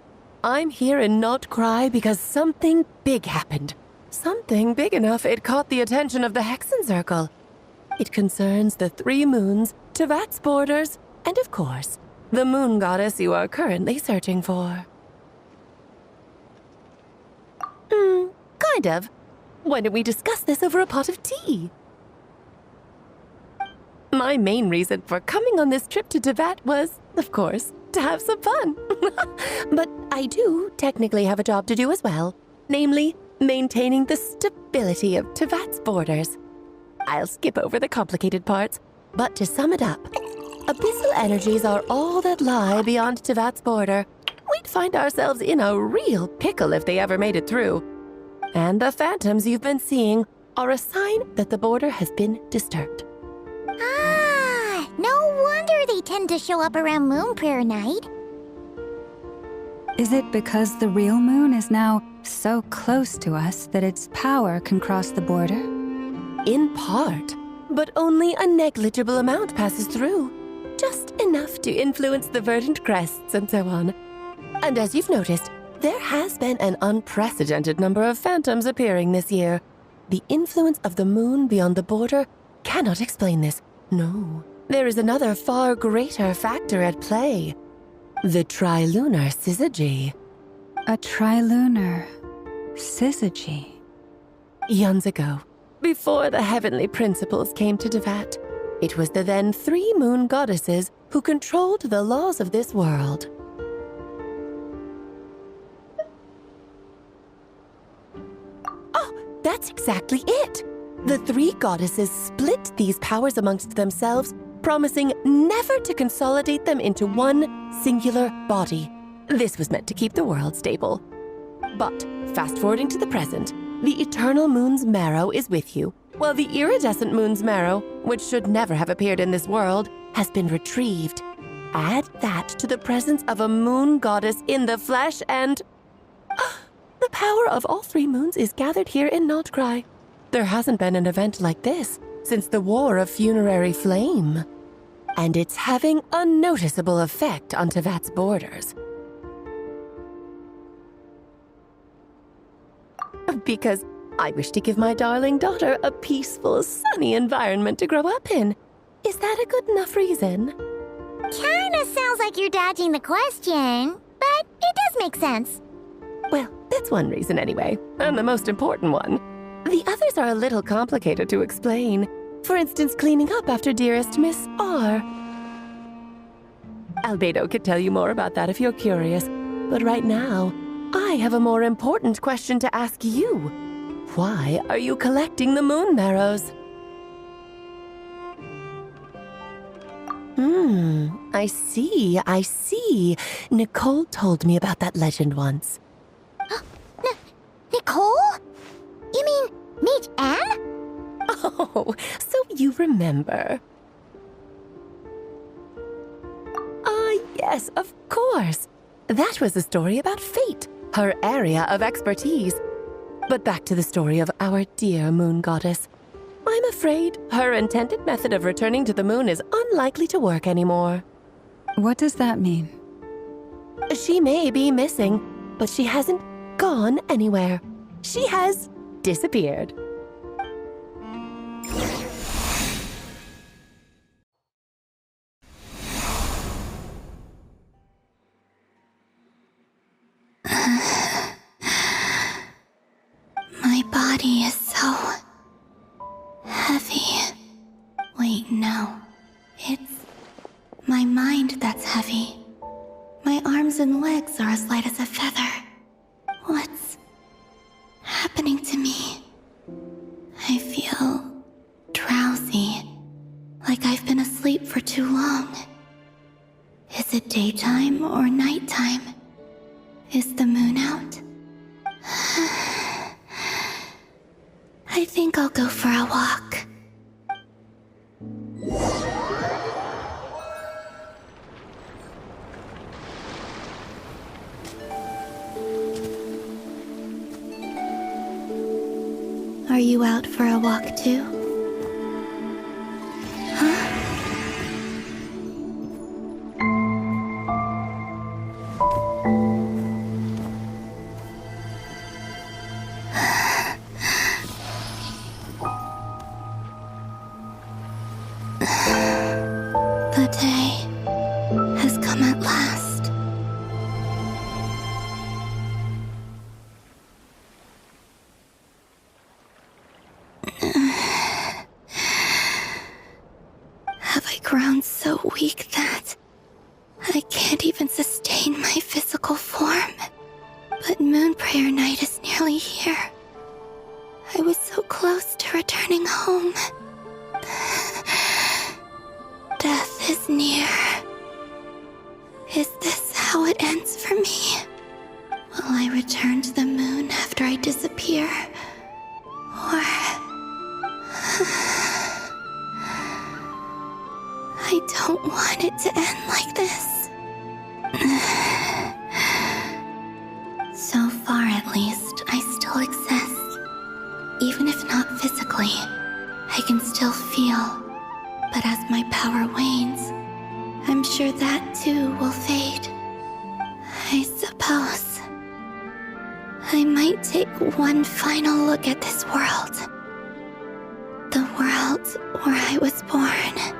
I'm here in Nocturne because something big happened. Something big enough it caught the attention of the Hexen Circle. It concerns the 3 moons, Tevat's borders, and of course, the moon goddess you are currently searching for. Kind of. Why don't we discuss this over a pot of tea? My main reason for coming on this trip to Tevat was, of course, to have some fun. But I do technically have a job to do as well, namely, maintaining the stability of Tevat's borders. I'll skip over the complicated parts, but to sum it up, abyssal energies are all that lie beyond Tevat's border. We'd find ourselves in a real pickle if they ever made it through. And the phantoms you've been seeing are a sign that the border has been disturbed. Ah, no wonder they tend to show up around Moon Prayer Night. Is it because the real moon is now so close to us that its power can cross the border? In part, but only a negligible amount passes through. Just enough to influence the verdant crests and so on. And as you've noticed, there has been an unprecedented number of phantoms appearing this year. The influence of the moon beyond the border cannot explain this. No, there is another far greater factor at play. The trilunar syzygy. A trilunar syzygy? Eons ago, before the heavenly principles came to Tevat, it was the then 3 moon goddesses who controlled the laws of this world. Oh, that's exactly it! The 3 goddesses split these powers amongst themselves, promising never to consolidate them into one singular body. This was meant to keep the world stable. But, fast-forwarding to the present, the eternal moon's marrow is with you, while the iridescent moon's marrow, which should never have appeared in this world, has been retrieved. Add that to the presence of a moon goddess in the flesh and... the power of all 3 moons is gathered here in Nocturne. There hasn't been an event like this since the War of Funerary Flame. And it's having a noticeable effect on Tevat's borders. Because I wish to give my darling daughter a peaceful, sunny environment to grow up in. Is that a good enough reason? Kinda sounds like you're dodging the question, but it does make sense. Well, that's one reason anyway, and the most important one. The others are a little complicated to explain. For instance, cleaning up after dearest Miss R. Albedo could tell you more about that if you're curious, but right now, I have a more important question to ask you. Why are you collecting the moon marrows? I see. Nicole told me about that legend once. Nicole? You mean Mage Anne? Oh, so you remember. Ah, yes, of course. That was a story about fate, her area of expertise. But back to the story of our dear moon goddess. I'm afraid her intended method of returning to the moon is unlikely to work anymore. What does that mean? She may be missing, but she hasn't gone anywhere. She has disappeared. My body is so heavy. Wait, no. It's my mind that's heavy. My arms and legs are as light as a feather. What's happening to me? I feel drowsy, like I've been asleep for too long. Is it daytime or nighttime? Is the moon out? I think I'll go for a walk. Are you out for a walk too? weak that I can't even sustain my physical form. But Moon Prayer Night is nearly here. I was so close to returning home. Death is near. Is this how it ends for me? Will I return to the moon after I disappear? Or... I don't want it to end like this. So far, at least, I still exist. Even if not physically, I can still feel. But as my power wanes, I'm sure that too will fade. I suppose I might take one final look at this world. The world where I was born.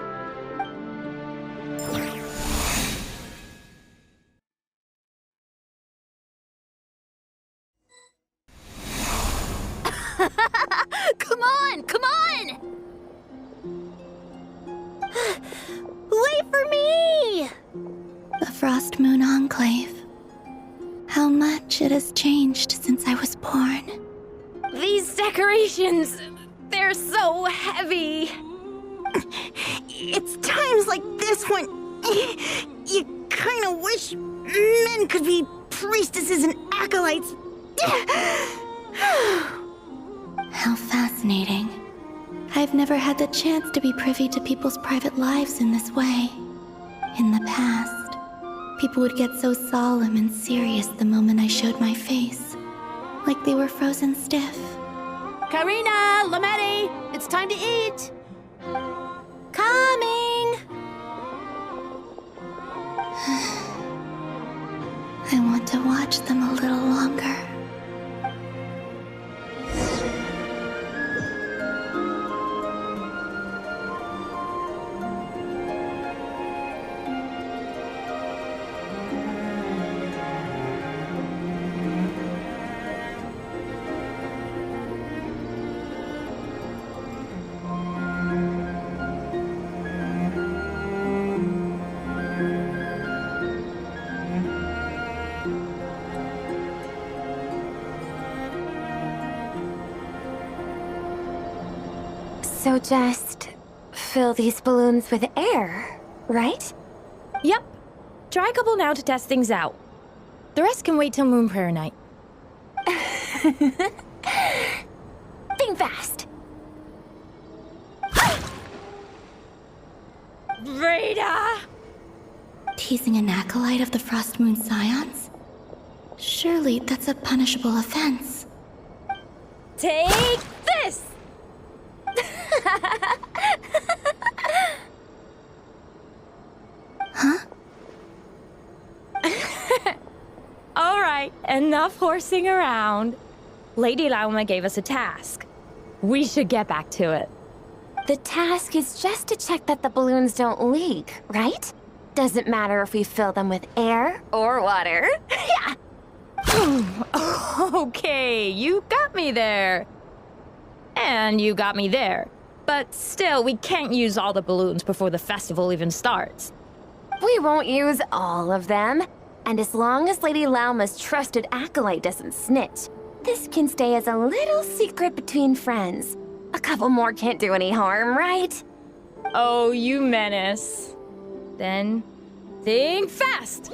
Come on! Come on! Wait for me! The Frost Moon Enclave. How much it has changed since I was born. These decorations, they're so heavy. It's times like this when you kind of wish men could be priestesses and acolytes. How fascinating. I've never had the chance to be privy to people's private lives in this way. In the past, people would get so solemn and serious the moment I showed my face. Like they were frozen stiff. Karina, Lametti, it's time to eat. Coming! I want to watch them a little longer. So just fill these balloons with air, right? Yep. Try a couple now to test things out. The rest can wait till Moon Prayer Night. Think fast. Rita! Teasing an acolyte of the Frost Moon Scions? Surely that's a punishable offense. Take this! Huh? Alright, enough horsing around. Lady Lauma gave us a task. We should get back to it. The task is just to check that the balloons don't leak, right? Doesn't matter if we fill them with air or water. Yeah. Okay, you got me there. And you got me there. But still, we can't use all the balloons before the festival even starts. We won't use all of them. And as long as Lady Lauma's trusted acolyte doesn't snitch, this can stay as a little secret between friends. A couple more can't do any harm, right? Oh, you menace. Then, think fast!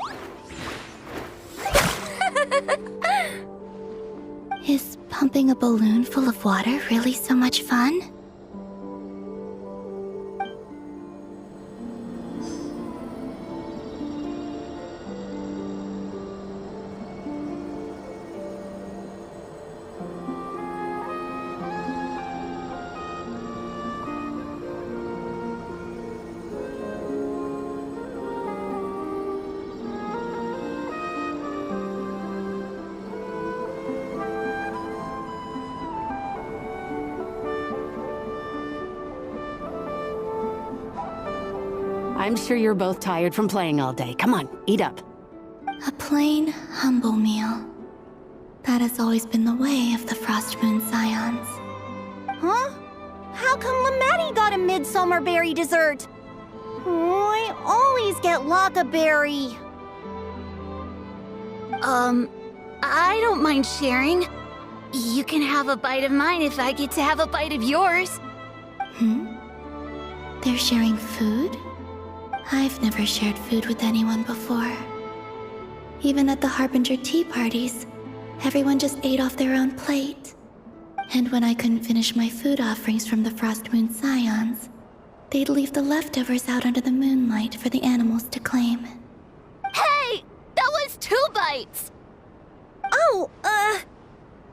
Is pumping a balloon full of water really so much fun? I'm sure you're both tired from playing all day. Come on, eat up. A plain, humble meal. That has always been the way of the Frost Moon Scions. Huh? How come Lametti got a midsummer berry dessert? Oh, I always get Lockaberry. I don't mind sharing. You can have a bite of mine if I get to have a bite of yours. They're sharing food? I've never shared food with anyone before. Even at the Harbinger tea parties, everyone just ate off their own plate. And when I couldn't finish my food offerings from the Frost Moon Scions, they'd leave the leftovers out under the moonlight for the animals to claim. Hey! That was 2 bites! Oh,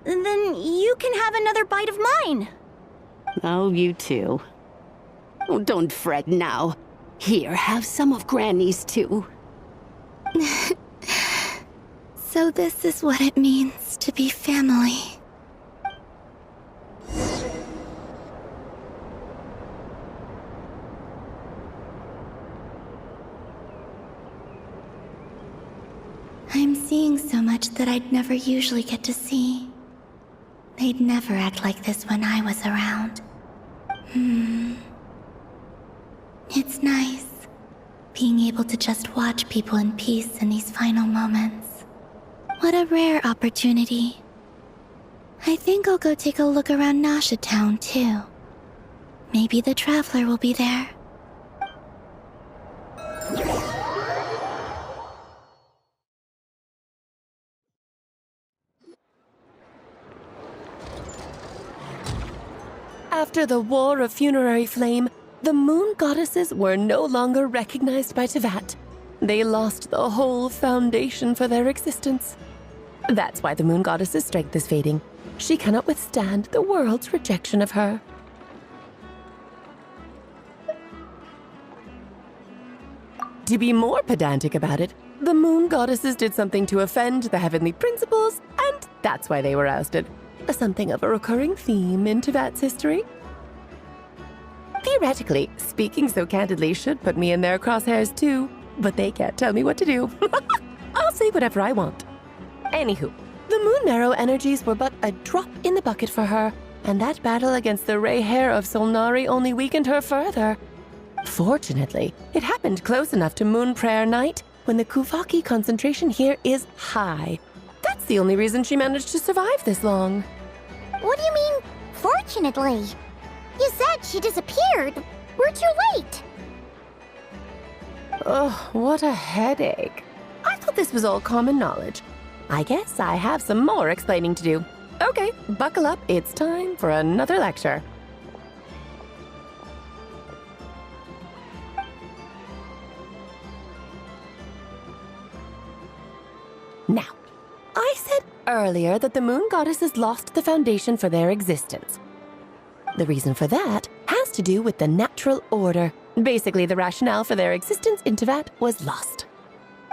then you can have another bite of mine. Oh, you too. Oh, don't fret now. Here, have some of Granny's too. So this is what it means to be family. I'm seeing so much that I'd never usually get to see. They'd never act like this when I was around. It's nice, being able to just watch people in peace in these final moments. What a rare opportunity. I think I'll go take a look around Nasha Town, too. Maybe the Traveler will be there. After the War of Funerary Flame, the Moon Goddesses were no longer recognized by Teyvat. They lost the whole foundation for their existence. That's why the Moon Goddess's strength is fading. She cannot withstand the world's rejection of her. To be more pedantic about it, the Moon Goddesses did something to offend the heavenly principles, and that's why they were ousted. Something of a recurring theme in Teyvat's history. Theoretically, speaking so candidly should put me in their crosshairs too, but they can't tell me what to do. I'll say whatever I want. Anywho, the Moon Marrow energies were but a drop in the bucket for her, and that battle against the Ray Hair of Solnari only weakened her further. Fortunately, it happened close enough to Moon Prayer Night when the Kuvaki concentration here is high. That's the only reason she managed to survive this long. What do you mean, fortunately? You said she disappeared. We're too late. Oh, what a headache. I thought this was all common knowledge. I guess I have some more explaining to do. Okay, buckle up. It's time for another lecture. Now, I said earlier that the Moon Goddesses lost the foundation for their existence. The reason for that has to do with the natural order. Basically, the rationale for their existence in Teyvat was lost.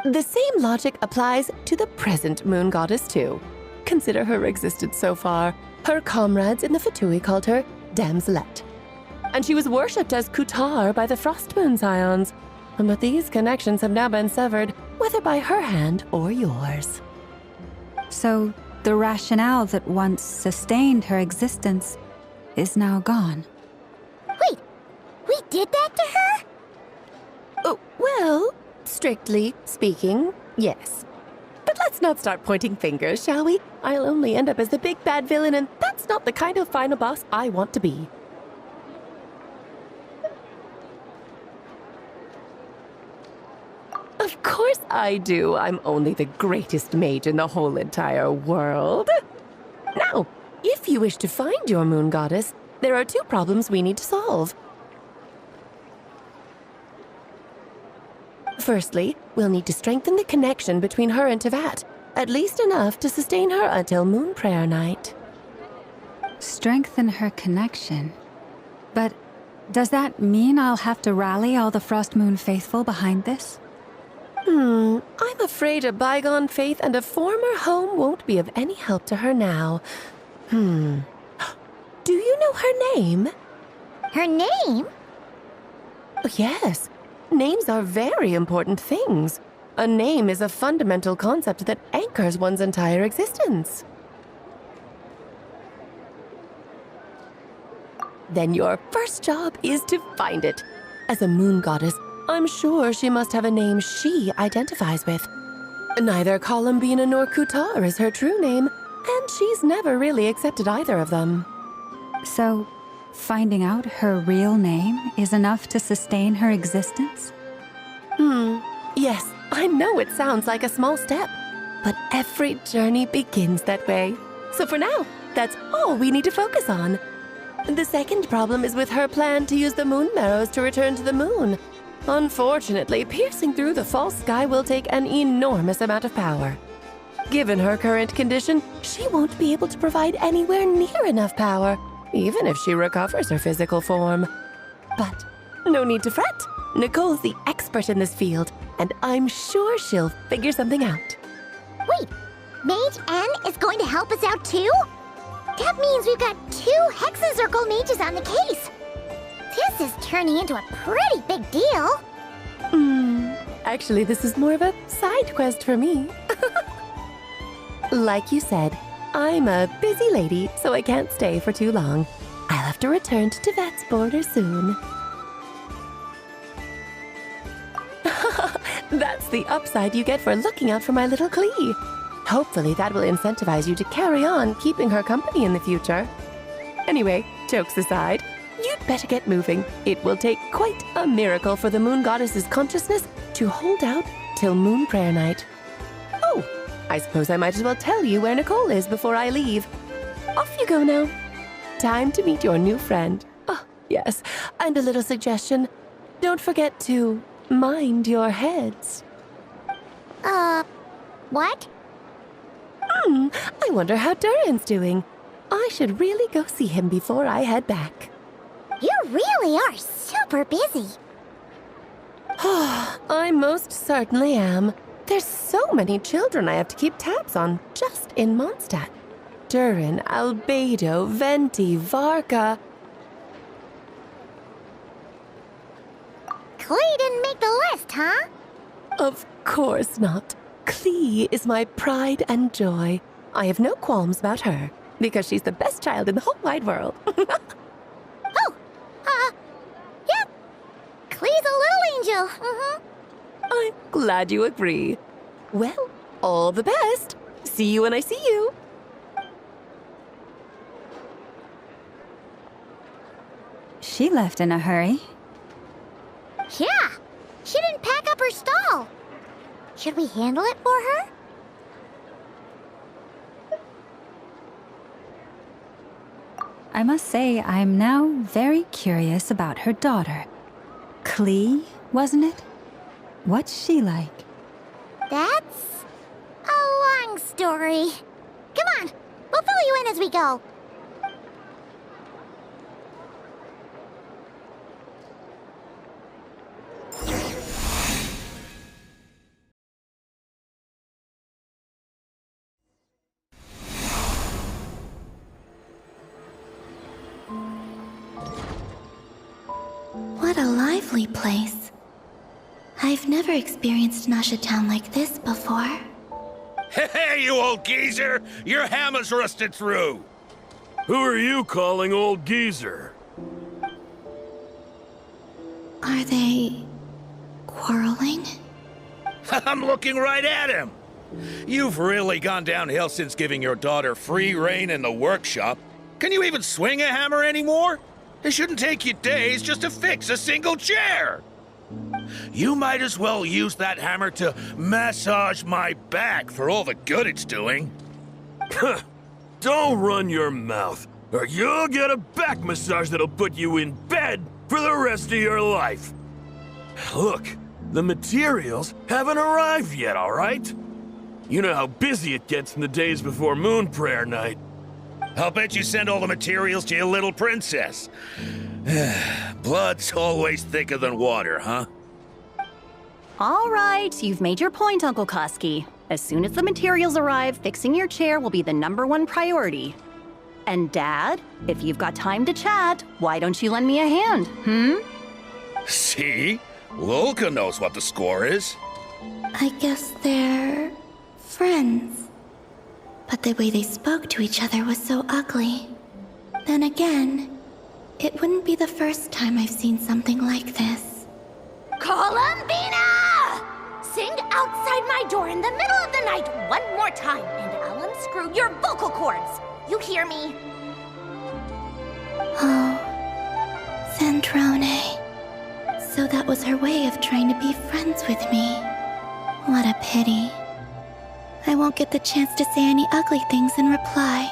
The same logic applies to the present Moon Goddess too. Consider her existence so far. Her comrades in the Fatui called her Damselette. And she was worshipped as Kutar by the Frost Moon Scions. But these connections have now been severed, whether by her hand or yours. So, the rationale that once sustained her existence is now gone. Wait, we did that to her? Oh, well, strictly speaking, yes. But let's not start pointing fingers, shall we? I'll only end up as the big bad villain, and that's not the kind of final boss I want to be. Of course I do. I'm only the greatest mage in the whole entire world. Now, if you wish to find your Moon Goddess, there are 2 problems we need to solve. Firstly, we'll need to strengthen the connection between her and Teyvat, at least enough to sustain her until Moon Prayer Night. Strengthen her connection? But does that mean I'll have to rally all the Frost Moon faithful behind this? I'm afraid a bygone faith and a former home won't be of any help to her now. Do you know her name? Her name? Oh, yes. Names are very important things. A name is a fundamental concept that anchors one's entire existence. Then your first job is to find it. As a moon goddess, I'm sure she must have a name she identifies with. Neither Columbina nor Kutar is her true name, and she's never really accepted either of them. So, finding out her real name is enough to sustain her existence? Yes, I know it sounds like a small step, but every journey begins that way. So for now, that's all we need to focus on. The second problem is with her plan to use the moon marrows to return to the moon. Unfortunately, piercing through the false sky will take an enormous amount of power. Given her current condition, she won't be able to provide anywhere near enough power, even if she recovers her physical form. But no need to fret. Nicole's the expert in this field, and I'm sure she'll figure something out. Wait, Mage N is going to help us out too? That means we've got 2 Hexencircle mages on the case. This is turning into a pretty big deal. Actually, this is more of a side quest for me. Like you said, I'm a busy lady, so I can't stay for too long. I'll have to return to Tibet's border soon. That's the upside you get for looking out for my little Klee. Hopefully that will incentivize you to carry on keeping her company in the future. Anyway, jokes aside, you'd better get moving. It will take quite a miracle for the Moon Goddess's consciousness to hold out till Moon Prayer Night. Oh, I suppose I might as well tell you where Nicole is before I leave. Off you go now. Time to meet your new friend. Oh, yes, and a little suggestion. Don't forget to mind your heads. What? I wonder how Durin's doing. I should really go see him before I head back. You really are super busy. I most certainly am. There's so many children I have to keep tabs on just in Mondstadt. Durin, Albedo, Venti, Varka. Klee didn't make the list, huh? Of course not. Klee is my pride and joy. I have no qualms about her, because she's the best child in the whole wide world. Yeah. Klee's a little angel. I'm glad you agree. Well, all the best. See you when I see you. She left in a hurry. Yeah. She didn't pack up her stall. Should we handle it for her? I must say, I'm now very curious about her daughter. Klee, wasn't it? What's she like? That's a long story. Come on, we'll fill you in as we go. What a lively place. I've never experienced Nasha Town like this before. Hey, you old geezer! Your hammer's rusted through! Who are you calling old geezer? Are they quarreling? I'm looking right at him! You've really gone downhill since giving your daughter free rein in the workshop. Can you even swing a hammer anymore? It shouldn't take you days just to fix a single chair! You might as well use that hammer to massage my back for all the good it's doing. Don't run your mouth, or you'll get a back massage that'll put you in bed for the rest of your life. Look, the materials haven't arrived yet, all right? You know how busy it gets in the days before Moon Prayer Night. I'll bet you send all the materials to your little princess. Blood's always thicker than water, huh? All right, you've made your point, Uncle Koski. As soon as the materials arrive, fixing your chair will be the #1 priority. And Dad, if you've got time to chat, why don't you lend me a hand, See? Lolka knows what the score is. I guess they're friends. But the way they spoke to each other was so ugly. Then again, it wouldn't be the first time I've seen something like this. Columbina! Sing outside my door in the middle of the night one more time, and I'll unscrew your vocal cords. You hear me? Oh, Zandrone. So that was her way of trying to be friends with me. What a pity. I won't get the chance to say any ugly things in reply.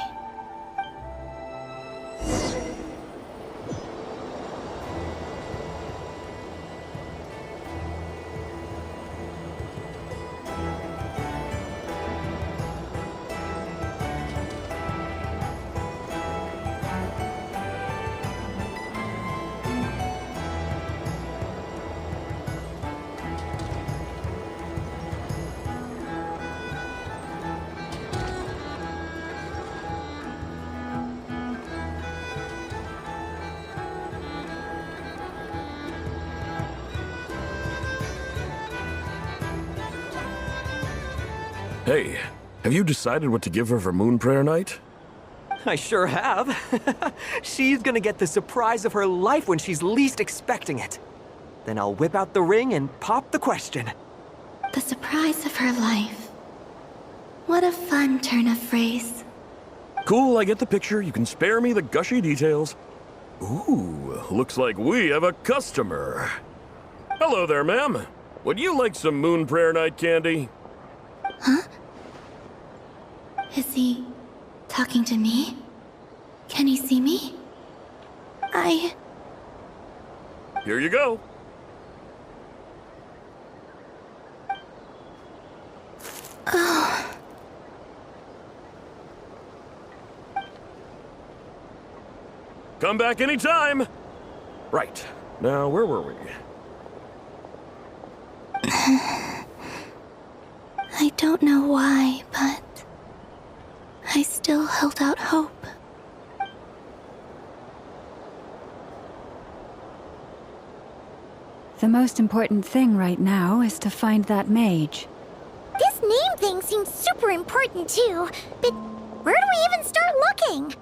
Hey, have you decided what to give her for Moon Prayer Night? I sure have. She's gonna get the surprise of her life when she's least expecting it. Then I'll whip out the ring and pop the question. The surprise of her life. What a fun turn of phrase. Cool, I get the picture. You can spare me the gushy details. Ooh, looks like we have a customer. Hello there, ma'am. Would you like some Moon Prayer Night candy? Huh? Is he talking to me? Can he see me? Here you go. Oh. Come back anytime. Right. Now, where were we? I don't know why, but I still held out hope. The most important thing right now is to find that mage. This name thing seems super important too, but where do we even start looking?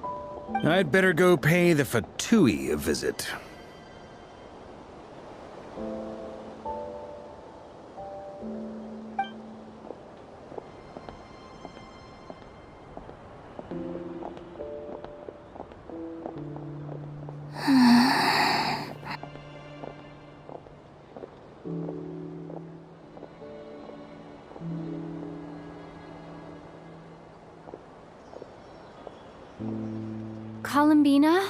I'd better go pay the Fatui a visit. Columbina?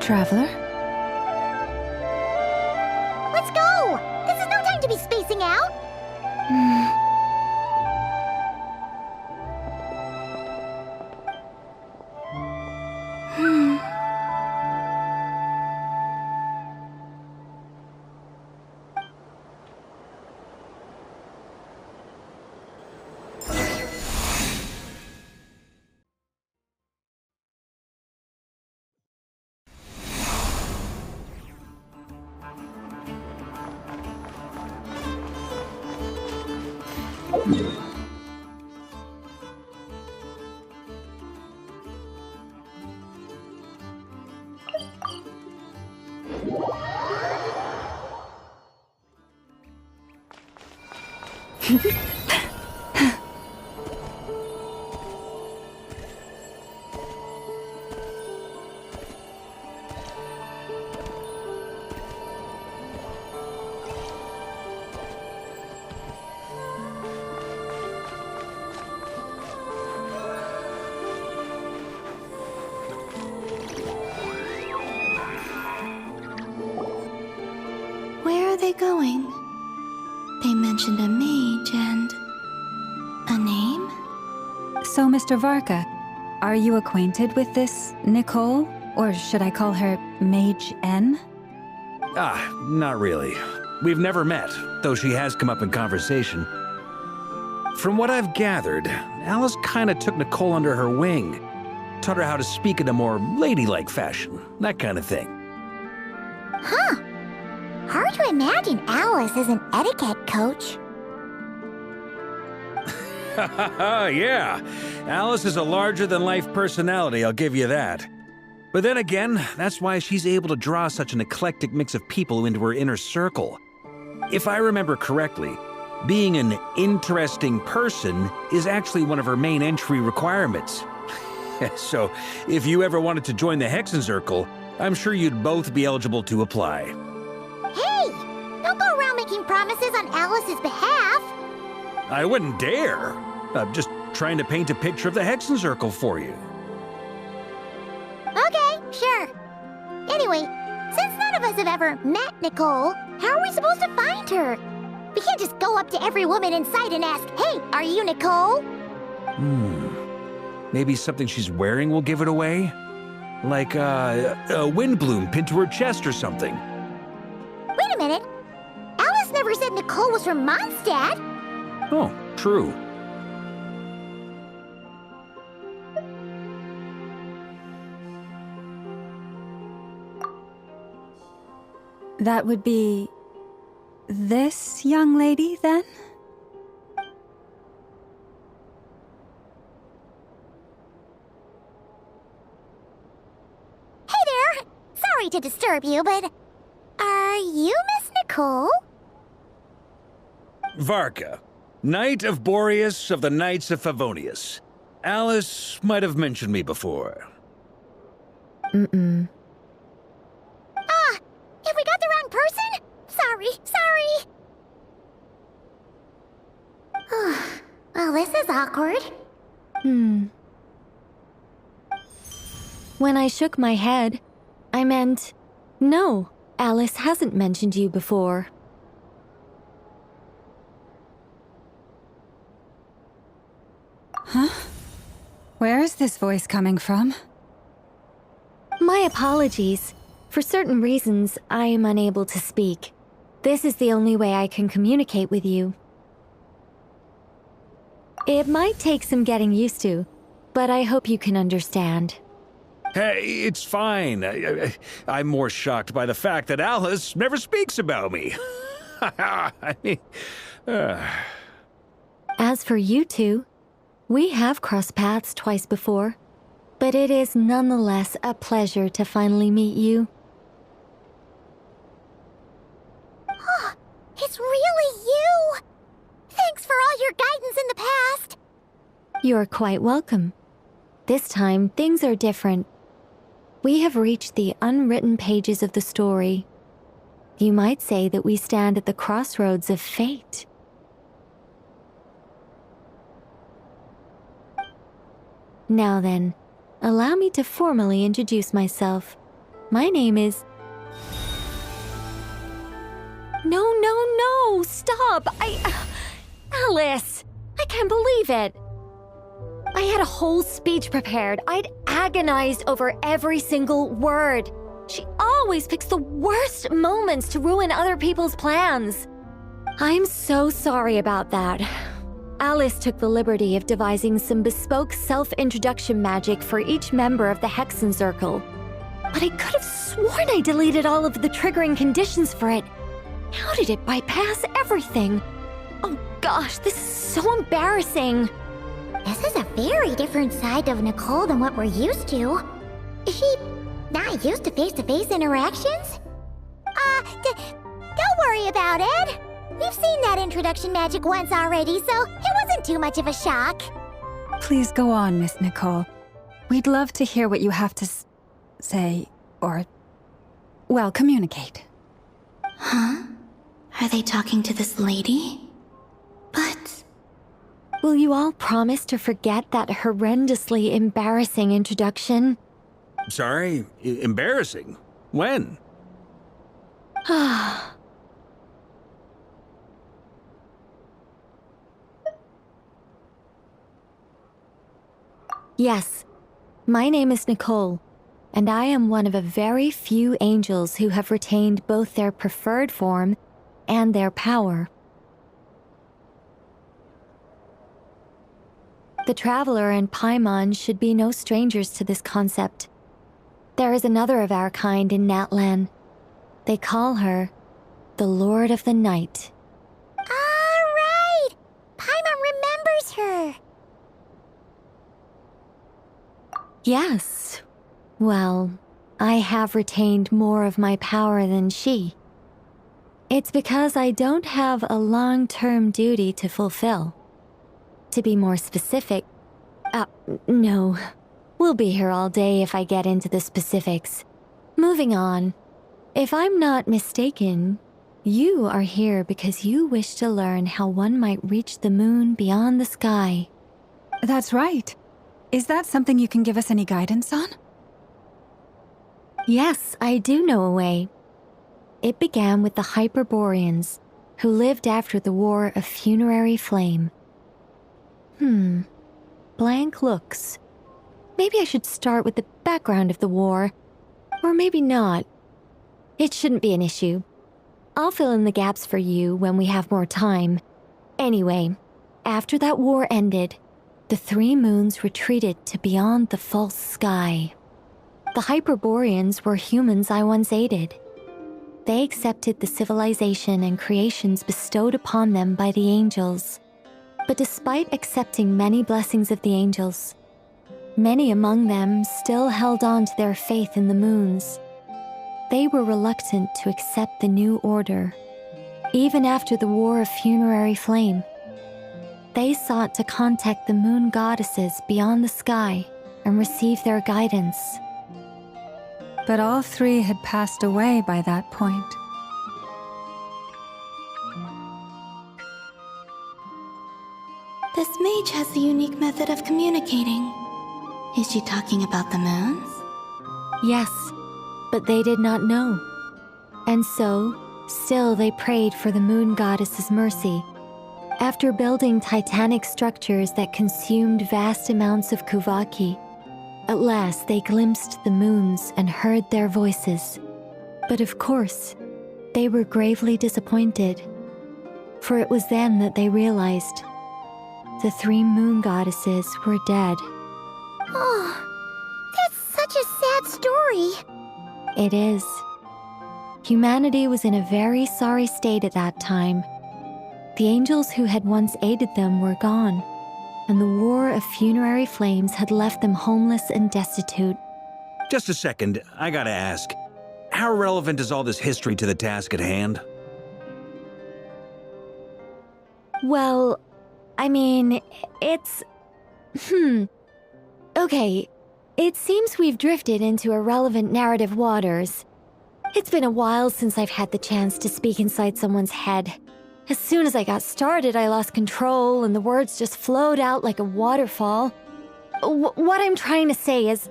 Traveler? Let's go! This is no time to be spacing out! Where are they going? They mentioned a mage and... a name? So, Mr. Varka, are you acquainted with this Nicole? Or should I call her Mage N? Not really. We've never met, though she has come up in conversation. From what I've gathered, Alice kinda took Nicole under her wing. Taught her how to speak in a more ladylike fashion, that kind of thing. Huh. Hard to imagine Alice as an etiquette coach. Yeah, Alice is a larger-than-life personality, I'll give you that. But then again, that's why she's able to draw such an eclectic mix of people into her inner circle. If I remember correctly, being an interesting person is actually one of her main entry requirements. So, if you ever wanted to join the Hexenzirkel, I'm sure you'd both be eligible to apply. Hey! Don't go around making promises on Alice's behalf! I wouldn't dare. I'm just trying to paint a picture of the Hexenzirkel for you. Okay, sure. Anyway, since none of us have ever met Nicole, how are we supposed to find her? We can't just go up to every woman in sight and ask, "Hey, are you Nicole?" Maybe something she's wearing will give it away? Like, a wind bloom pinned to her chest or something. Wait a minute. Alice never said Nicole was from Mondstadt. Oh, true. That would be this young lady, then? Hey there! Sorry to disturb you, but are you Miss Nicole? Varka, Knight of Boreas of the Knights of Favonius. Alice might have mentioned me before. Ah! Have we got the wrong person? Sorry. Well, this is awkward. When I shook my head, I meant, no, Alice hasn't mentioned you before. Huh? Where is this voice coming from? My apologies. For certain reasons, I am unable to speak. This is the only way I can communicate with you. It might take some getting used to, but I hope you can understand. Hey, it's fine. I'm more shocked by the fact that Alice never speaks about me. I mean, As for you two, we have crossed paths twice before, but it is nonetheless a pleasure to finally meet you. It's really you! Thanks for all your guidance in the past! You're quite welcome. This time, things are different. We have reached the unwritten pages of the story. You might say that we stand at the crossroads of fate. Now then, allow me to formally introduce myself. My name is... No, stop! Alice! I can't believe it! I had a whole speech prepared. I'd agonized over every single word. She always picks the worst moments to ruin other people's plans. I'm so sorry about that. Alice took the liberty of devising some bespoke self-introduction magic for each member of the Hexenzirkel. But I could have sworn I deleted all of the triggering conditions for it. How did it bypass everything? Oh gosh, this is so embarrassing. This is a very different side of Nicole than what we're used to. Is she not used to face-to-face interactions? Don't worry about it. We've seen that introduction magic once already, so it wasn't too much of a shock. Please go on, Miss Nicole. We'd love to hear what you have to say, or, well, communicate. Huh? Are they talking to this lady? But... Will you all promise to forget that horrendously embarrassing introduction? sorry, embarrassing. When? Yes, my name is Nicole, and I am one of a very few angels who have retained both their preferred form and their power. The Traveler and Paimon should be no strangers to this concept. There is another of our kind in Natlan. They call her the Lord of the Night. All right! Paimon remembers her. Yes. Well, I have retained more of my power than she. It's because I don't have a long-term duty to fulfill. To be more specific, no. We'll be here all day if I get into the specifics. Moving on. If I'm not mistaken, you are here because you wish to learn how one might reach the moon beyond the sky. That's right. Is that something you can give us any guidance on? Yes, I do know a way. It began with the Hyperboreans, who lived after the War of Funerary Flame. Blank looks. Maybe I should start with the background of the war. Or maybe not. It shouldn't be an issue. I'll fill in the gaps for you when we have more time. Anyway, after that war ended, the 3 moons retreated to beyond the false sky. The Hyperboreans were humans I once aided. They accepted the civilization and creations bestowed upon them by the angels. But despite accepting many blessings of the angels, many among them still held on to their faith in the moons. They were reluctant to accept the new order, even after the War of Funerary Flame. They sought to contact the moon goddesses beyond the sky and receive their guidance. But all 3 had passed away by that point. This mage has a unique method of communicating. Is she talking about the moons? Yes, but they did not know. And so, still they prayed for the moon goddess's mercy. After building titanic structures that consumed vast amounts of Kuvaki, at last they glimpsed the moons and heard their voices. But of course, they were gravely disappointed. For it was then that they realized the 3 moon goddesses were dead. Oh, that's such a sad story. It is. Humanity was in a very sorry state at that time. The angels who had once aided them were gone, and the War of Funerary Flames had left them homeless and destitute. Just a second, I gotta ask. How relevant is all this history to the task at hand? Well, I mean, it's... Okay, it seems we've drifted into irrelevant narrative waters. It's been a while since I've had the chance to speak inside someone's head. As soon as I got started, I lost control and the words just flowed out like a waterfall. What I'm trying to say is...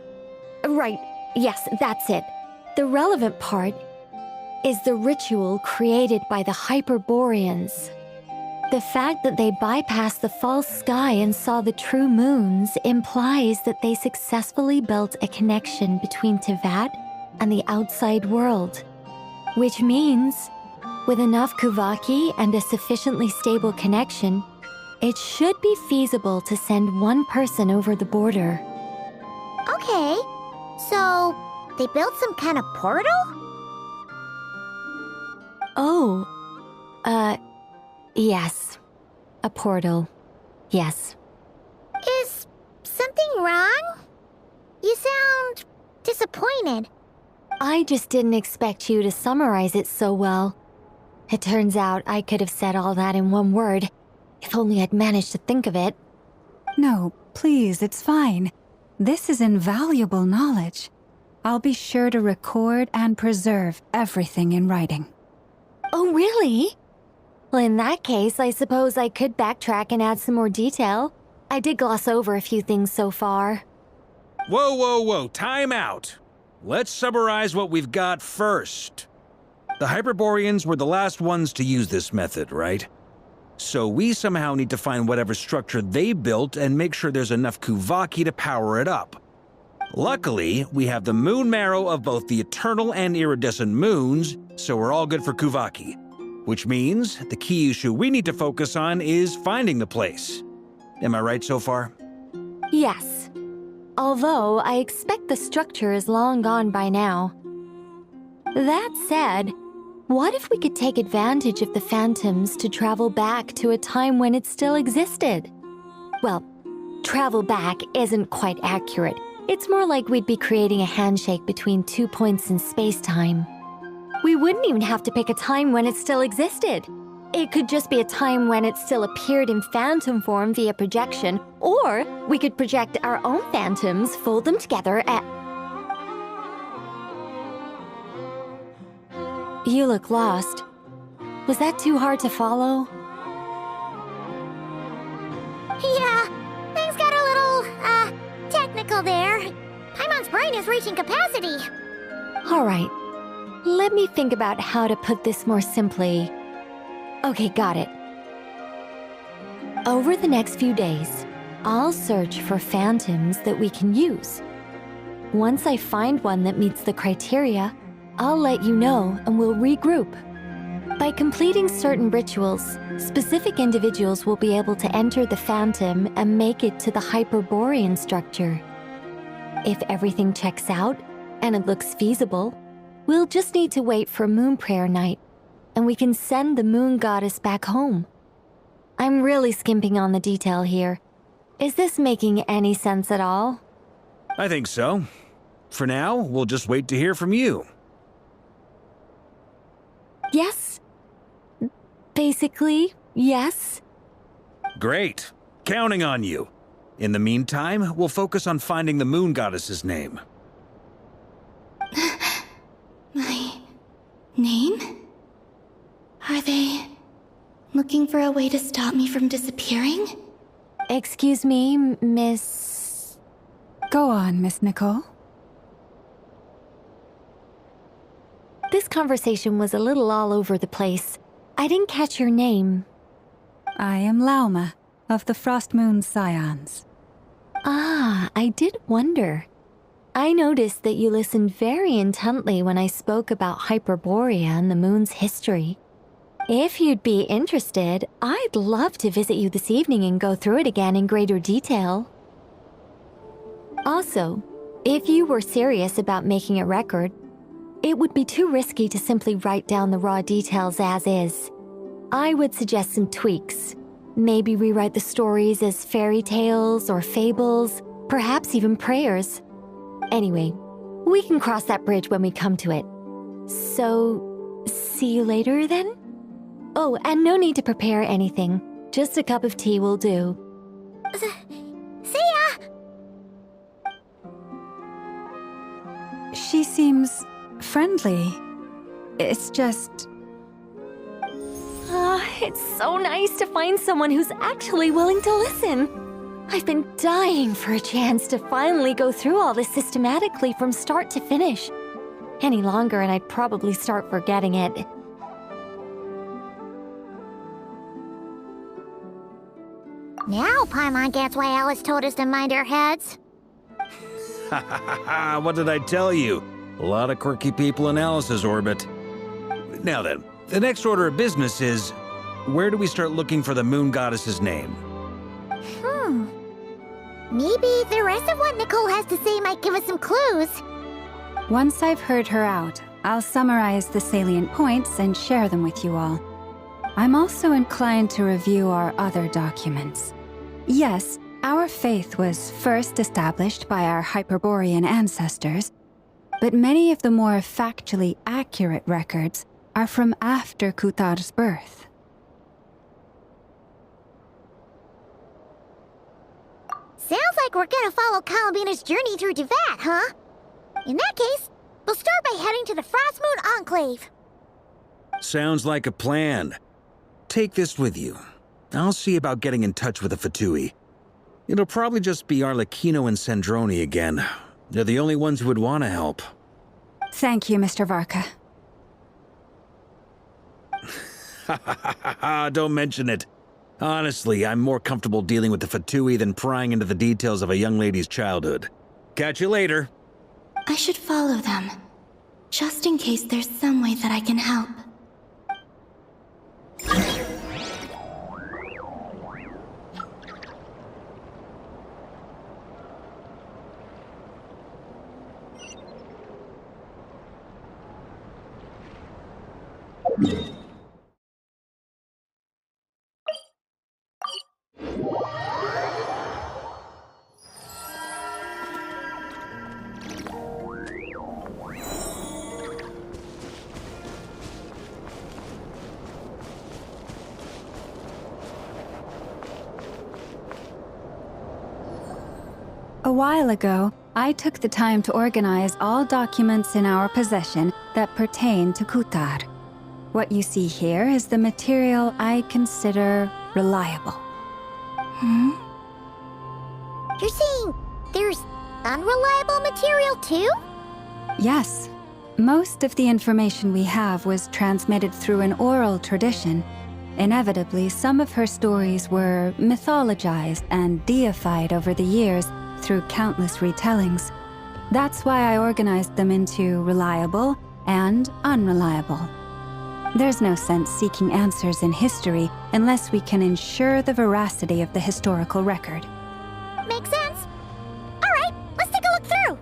Right, yes, that's it. The relevant part is the ritual created by the Hyperboreans. The fact that they bypassed the false sky and saw the true moons implies that they successfully built a connection between Tevat and the outside world. Which means, with enough Kuvaki and a sufficiently stable connection, it should be feasible to send one person over the border. Okay, so they built some kind of portal? Oh, yes. A portal. Yes. Is something wrong? You sound disappointed. I just didn't expect you to summarize it so well. It turns out I could have said all that in one word, if only I'd managed to think of it. No, please, it's fine. This is invaluable knowledge. I'll be sure to record and preserve everything in writing. Oh, really? Well, in that case, I suppose I could backtrack and add some more detail. I did gloss over a few things so far. Whoa, time out. Let's summarize what we've got first. The Hyperboreans were the last ones to use this method, right? So we somehow need to find whatever structure they built and make sure there's enough Kuvaki to power it up. Luckily, we have the moon marrow of both the eternal and iridescent moons, so we're all good for Kuvaki. Which means the key issue we need to focus on is finding the place. Am I right so far? Yes. Although I expect the structure is long gone by now. That said, What if we could take advantage of the phantoms to travel back to a time when it still existed? Well, travel back isn't quite accurate. It's more like we'd be creating a handshake between 2 points in space-time. We wouldn't even have to pick a time when it still existed. It could just be a time when it still appeared in phantom form via projection, or we could project our own phantoms, fold them together, and... You look lost. Was that too hard to follow? Yeah, things got a little, technical there. Paimon's brain is reaching capacity. All right. Let me think about how to put this more simply. Okay, got it. Over the next few days, I'll search for phantoms that we can use. Once I find one that meets the criteria, I'll let you know and we'll regroup. By completing certain rituals, specific individuals will be able to enter the phantom and make it to the Hyperborean structure. If everything checks out and it looks feasible, we'll just need to wait for Moon Prayer Night, and we can send the Moon Goddess back home. I'm really skimping on the detail here. Is this making any sense at all? I think so. For now, we'll just wait to hear from you. Yes. Basically, yes. Great. Counting on you. In the meantime, we'll focus on finding the Moon Goddess's name. My name? Are they looking for a way to stop me from disappearing? Excuse me, Miss... Go on, Miss Nicole. This conversation was a little all over the place. I didn't catch your name. I am Lauma, of the Frost Moon Scions. Ah, I did wonder. I noticed that you listened very intently when I spoke about Hyperborea and the moon's history. If you'd be interested, I'd love to visit you this evening and go through it again in greater detail. Also, if you were serious about making a record, it would be too risky to simply write down the raw details as is. I would suggest some tweaks. Maybe rewrite the stories as fairy tales or fables, perhaps even prayers. Anyway, we can cross that bridge when we come to it. So, see you later then? Oh, and no need to prepare anything. Just a cup of tea will do. See ya! She seems friendly. It's just... It's so nice to find someone who's actually willing to listen. I've been dying for a chance to finally go through all this systematically from start to finish. Any longer and I'd probably start forgetting it. Now Paimon gets why Alice told us to mind our heads. Ha ha ha ha! What did I tell you? A lot of quirky people in Alice's orbit. Now then, the next order of business is... where do we start looking for the Moon Goddess's name? Maybe the rest of what Nicole has to say might give us some clues. Once I've heard her out, I'll summarize the salient points and share them with you all. I'm also inclined to review our other documents. Yes, our faith was first established by our Hyperborean ancestors, but many of the more factually accurate records are from after Kutar's birth. Sounds like we're gonna follow Columbina's journey through Devat, huh? In that case, we'll start by heading to the Frost Moon Enclave. Sounds like a plan. Take this with you. I'll see about getting in touch with the Fatui. It'll probably just be Arlecchino and Sandroni again. They're the only ones who would want to help. Thank you, Mr. Varka. Ha ha ha ha ha! Don't mention it. Honestly, I'm more comfortable dealing with the Fatui than prying into the details of a young lady's childhood. Catch you later. I should follow them, just in case there's some way that I can help. while ago, I took the time to organize all documents in our possession that pertain to Kutar. What you see here is the material I consider reliable. You're saying there's unreliable material too? Yes. Most of the information we have was transmitted through an oral tradition. Inevitably, some of her stories were mythologized and deified over the years through countless retellings. That's why I organized them into reliable and unreliable. There's no sense seeking answers in history unless we can ensure the veracity of the historical record. Makes sense. All right, let's take a look through.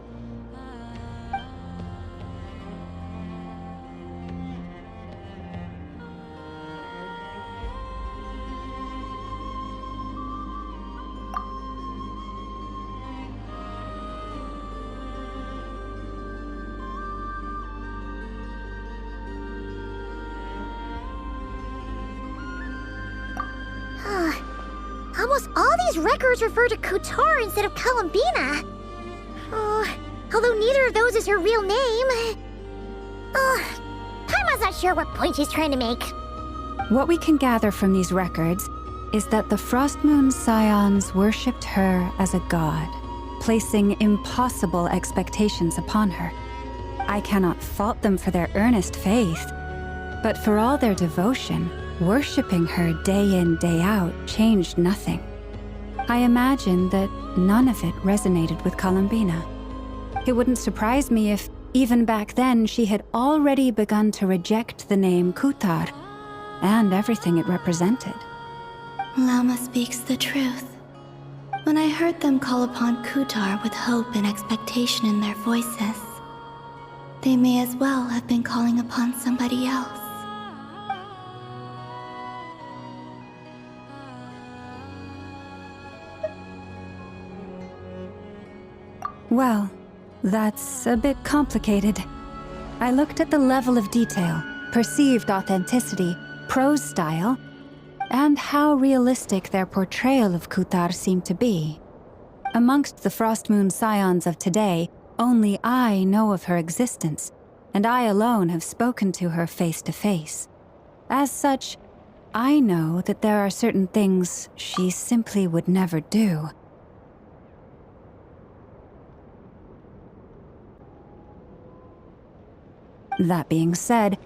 Almost all these records refer to Kutar instead of Columbina. Although neither of those is her real name. Paimon's not sure what point she's trying to make. What we can gather from these records is that the Frostmoon Scions worshipped her as a god, placing impossible expectations upon her. I cannot fault them for their earnest faith, but for all their devotion, worshipping her day in, day out changed nothing. I imagine that none of it resonated with Columbina. It wouldn't surprise me if, even back then, she had already begun to reject the name Kutar and everything it represented. Lama speaks the truth. When I heard them call upon Kutar with hope and expectation in their voices, they may as well have been calling upon somebody else. Well, that's a bit complicated. I looked at the level of detail, perceived authenticity, prose style, and how realistic their portrayal of Kutar seemed to be. Amongst the Frostmoon Scions of today, only I know of her existence, and I alone have spoken to her face to face. As such, I know that there are certain things she simply would never do. That being said,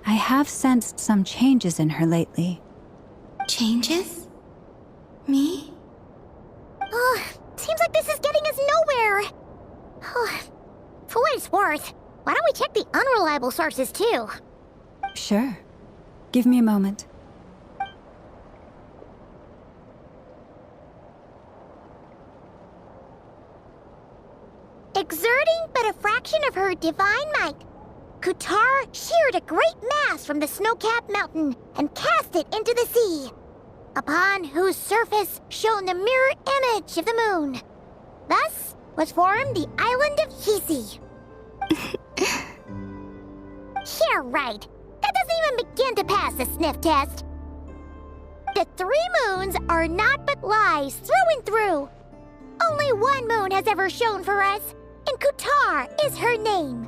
I have sensed some changes in her lately. Changes? Me? Seems like this is getting us nowhere. For what it's worth, why don't we check the unreliable sources too? Sure. Give me a moment. Exerting but a fraction of her divine might, Kutar sheared a great mass from the snow-capped mountain and cast it into the sea, upon whose surface shone the mirror image of the moon. Thus was formed the island of Hisi. Yeah, right. That doesn't even begin to pass the sniff test. The 3 moons are naught but lies through and through. Only one moon has ever shone for us, and Kutar is her name.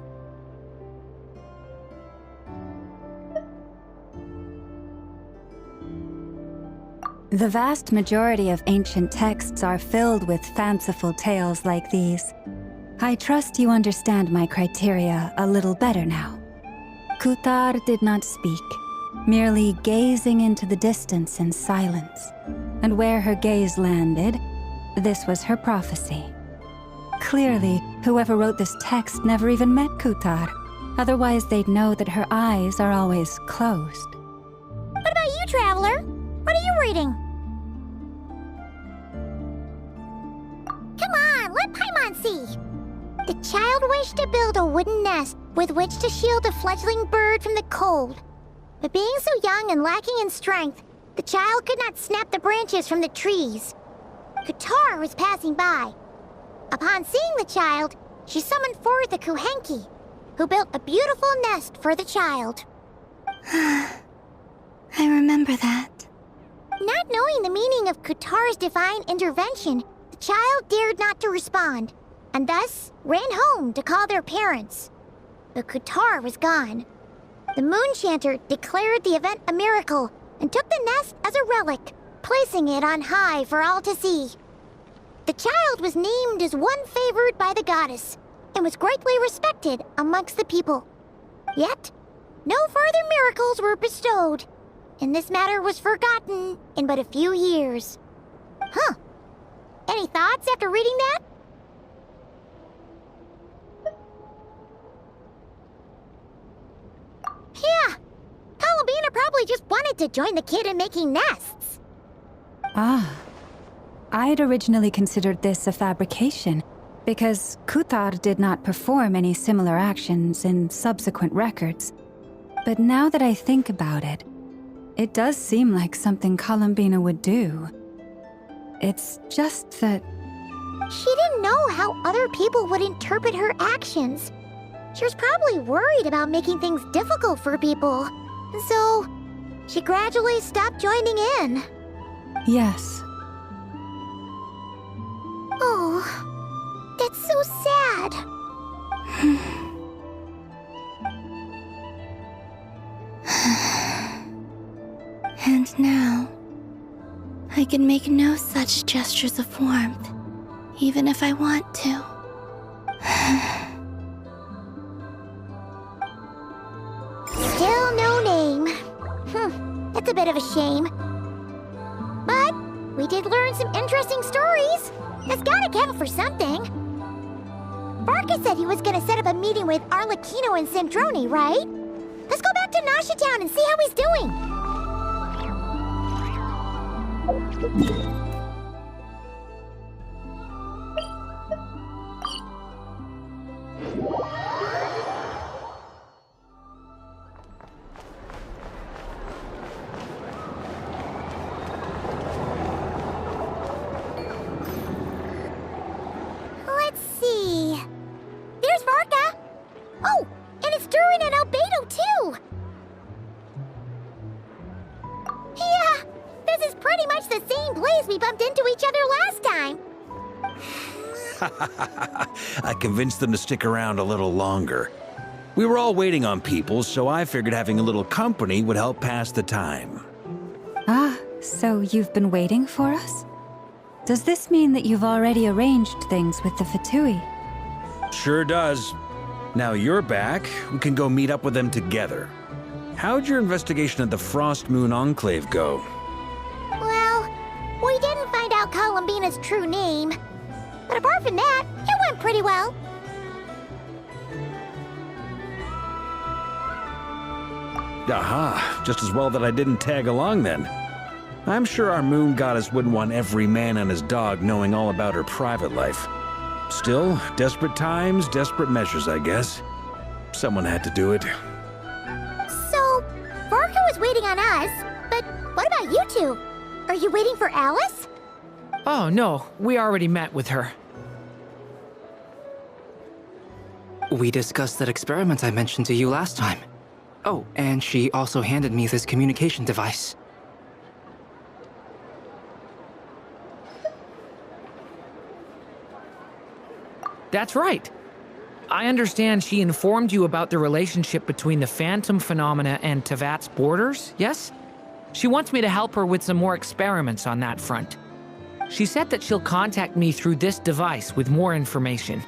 The vast majority of ancient texts are filled with fanciful tales like these. I trust you understand my criteria a little better now. Kutar did not speak, merely gazing into the distance in silence. And where her gaze landed, this was her prophecy. Clearly, whoever wrote this text never even met Kutar. Otherwise, they'd know that her eyes are always closed. What about you, Traveler? What are you reading? Come on, let Paimon see. The child wished to build a wooden nest with which to shield a fledgling bird from the cold. But being so young and lacking in strength, the child could not snap the branches from the trees. Kutar was passing by. Upon seeing the child, she summoned forth a Kuhenki, who built a beautiful nest for the child. I remember that. Not knowing the meaning of Kutar's divine intervention, the child dared not to respond, and thus ran home to call their parents. The Kutar was gone. The Moonshanter declared the event a miracle and took the nest as a relic, placing it on high for all to see. The child was named as one favored by the goddess and was greatly respected amongst the people. Yet, no further miracles were bestowed, and this matter was forgotten in but a few years. Huh. Any thoughts after reading that? Yeah. Columbina probably just wanted to join the kid in making nests. Ah. I'd originally considered this a fabrication, because Kutar did not perform any similar actions in subsequent records. But now that I think about it, it does seem like something Columbina would do. It's just that... She didn't know how other people would interpret her actions. She was probably worried about making things difficult for people. So, she gradually stopped joining in. Yes. Oh, that's so sad. And now, I can make no such gestures of warmth, even if I want to. Still no name. That's a bit of a shame. But we did learn some interesting stories. That's gotta count for something. Varka said he was gonna set up a meeting with Arlecchino and Sandrone, right? Let's go back to Nasha Town and see how he's doing. Let's see. There's Varka. Oh, and it's Durin and Albedo too. Yeah, this is pretty much the same place we bumped into each other last time. I convinced them to stick around a little longer. We were all waiting on people, so I figured having a little company would help pass the time. Ah, so you've been waiting for us? Does this mean that you've already arranged things with the Fatui? Sure does. Now you're back, we can go meet up with them together. How'd your investigation of the Frost Moon Enclave go? Well, we didn't find out Columbina's true name. But apart from that, it went pretty well. Aha, just as well that I didn't tag along then. I'm sure our moon goddess wouldn't want every man and his dog knowing all about her private life. Still, desperate times, desperate measures, I guess. Someone had to do it. So, Varka was waiting on us, but what about you two? Are you waiting for Alice? Oh, no. We already met with her. We discussed that experiment I mentioned to you last time. Oh, and she also handed me this communication device. That's right. I understand she informed you about the relationship between the phantom phenomena and Tevat's borders, yes? She wants me to help her with some more experiments on that front. She said that she'll contact me through this device with more information.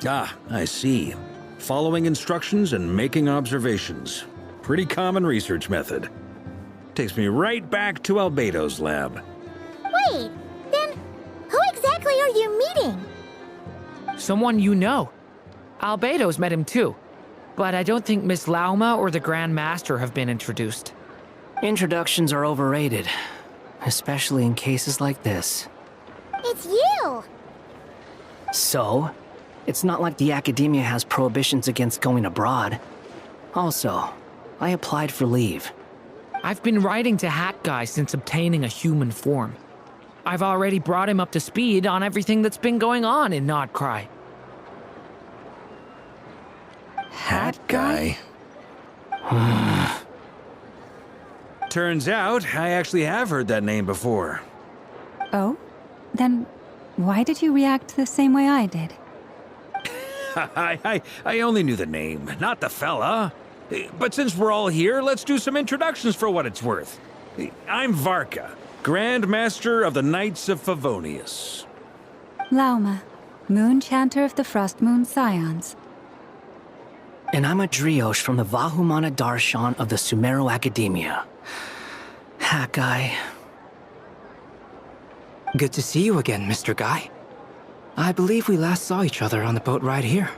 Ah, I see. Following instructions and making observations. Pretty common research method. Takes me right back to Albedo's lab. Wait, then who exactly are you meeting? Someone you know. Albedo's met him too. But I don't think Miss Lauma or the Grand Master have been introduced. Introductions are overrated, especially in cases like this. It's you! So, it's not like the academia has prohibitions against going abroad. Also, I applied for leave. I've been writing to Hat Guy since obtaining a human form. I've already brought him up to speed on everything that's been going on in Nodcry. Hat Guy? Guy? Turns out, I actually have heard that name before. Oh? Then why did you react the same way I did? I only knew the name, not the fella. But since we're all here, let's do some introductions for what it's worth. I'm Varka, Grand Master of the Knights of Favonius. Lauma, Moon Chanter of the Frost Moon Scions. And I'm a Driosh from the Vahumana Darshan of the Sumeru Academia. Hat guy. Good to see you again, Mr. Guy. I believe we last saw each other on the boat ride here.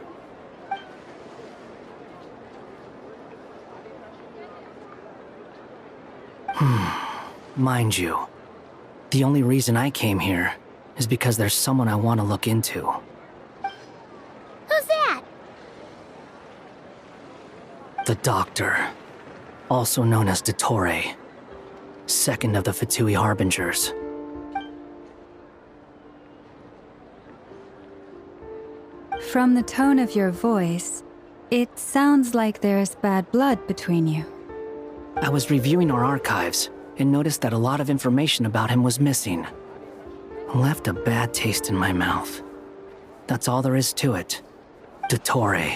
Mind you, the only reason I came here is because there's someone I want to look into. Who's that? The Doctor, also known as Dottore, second of the Fatui Harbingers. From the tone of your voice, it sounds like there's bad blood between you. I was reviewing our archives and noticed that a lot of information about him was missing. Left a bad taste in my mouth. That's all there is to it. Dottore,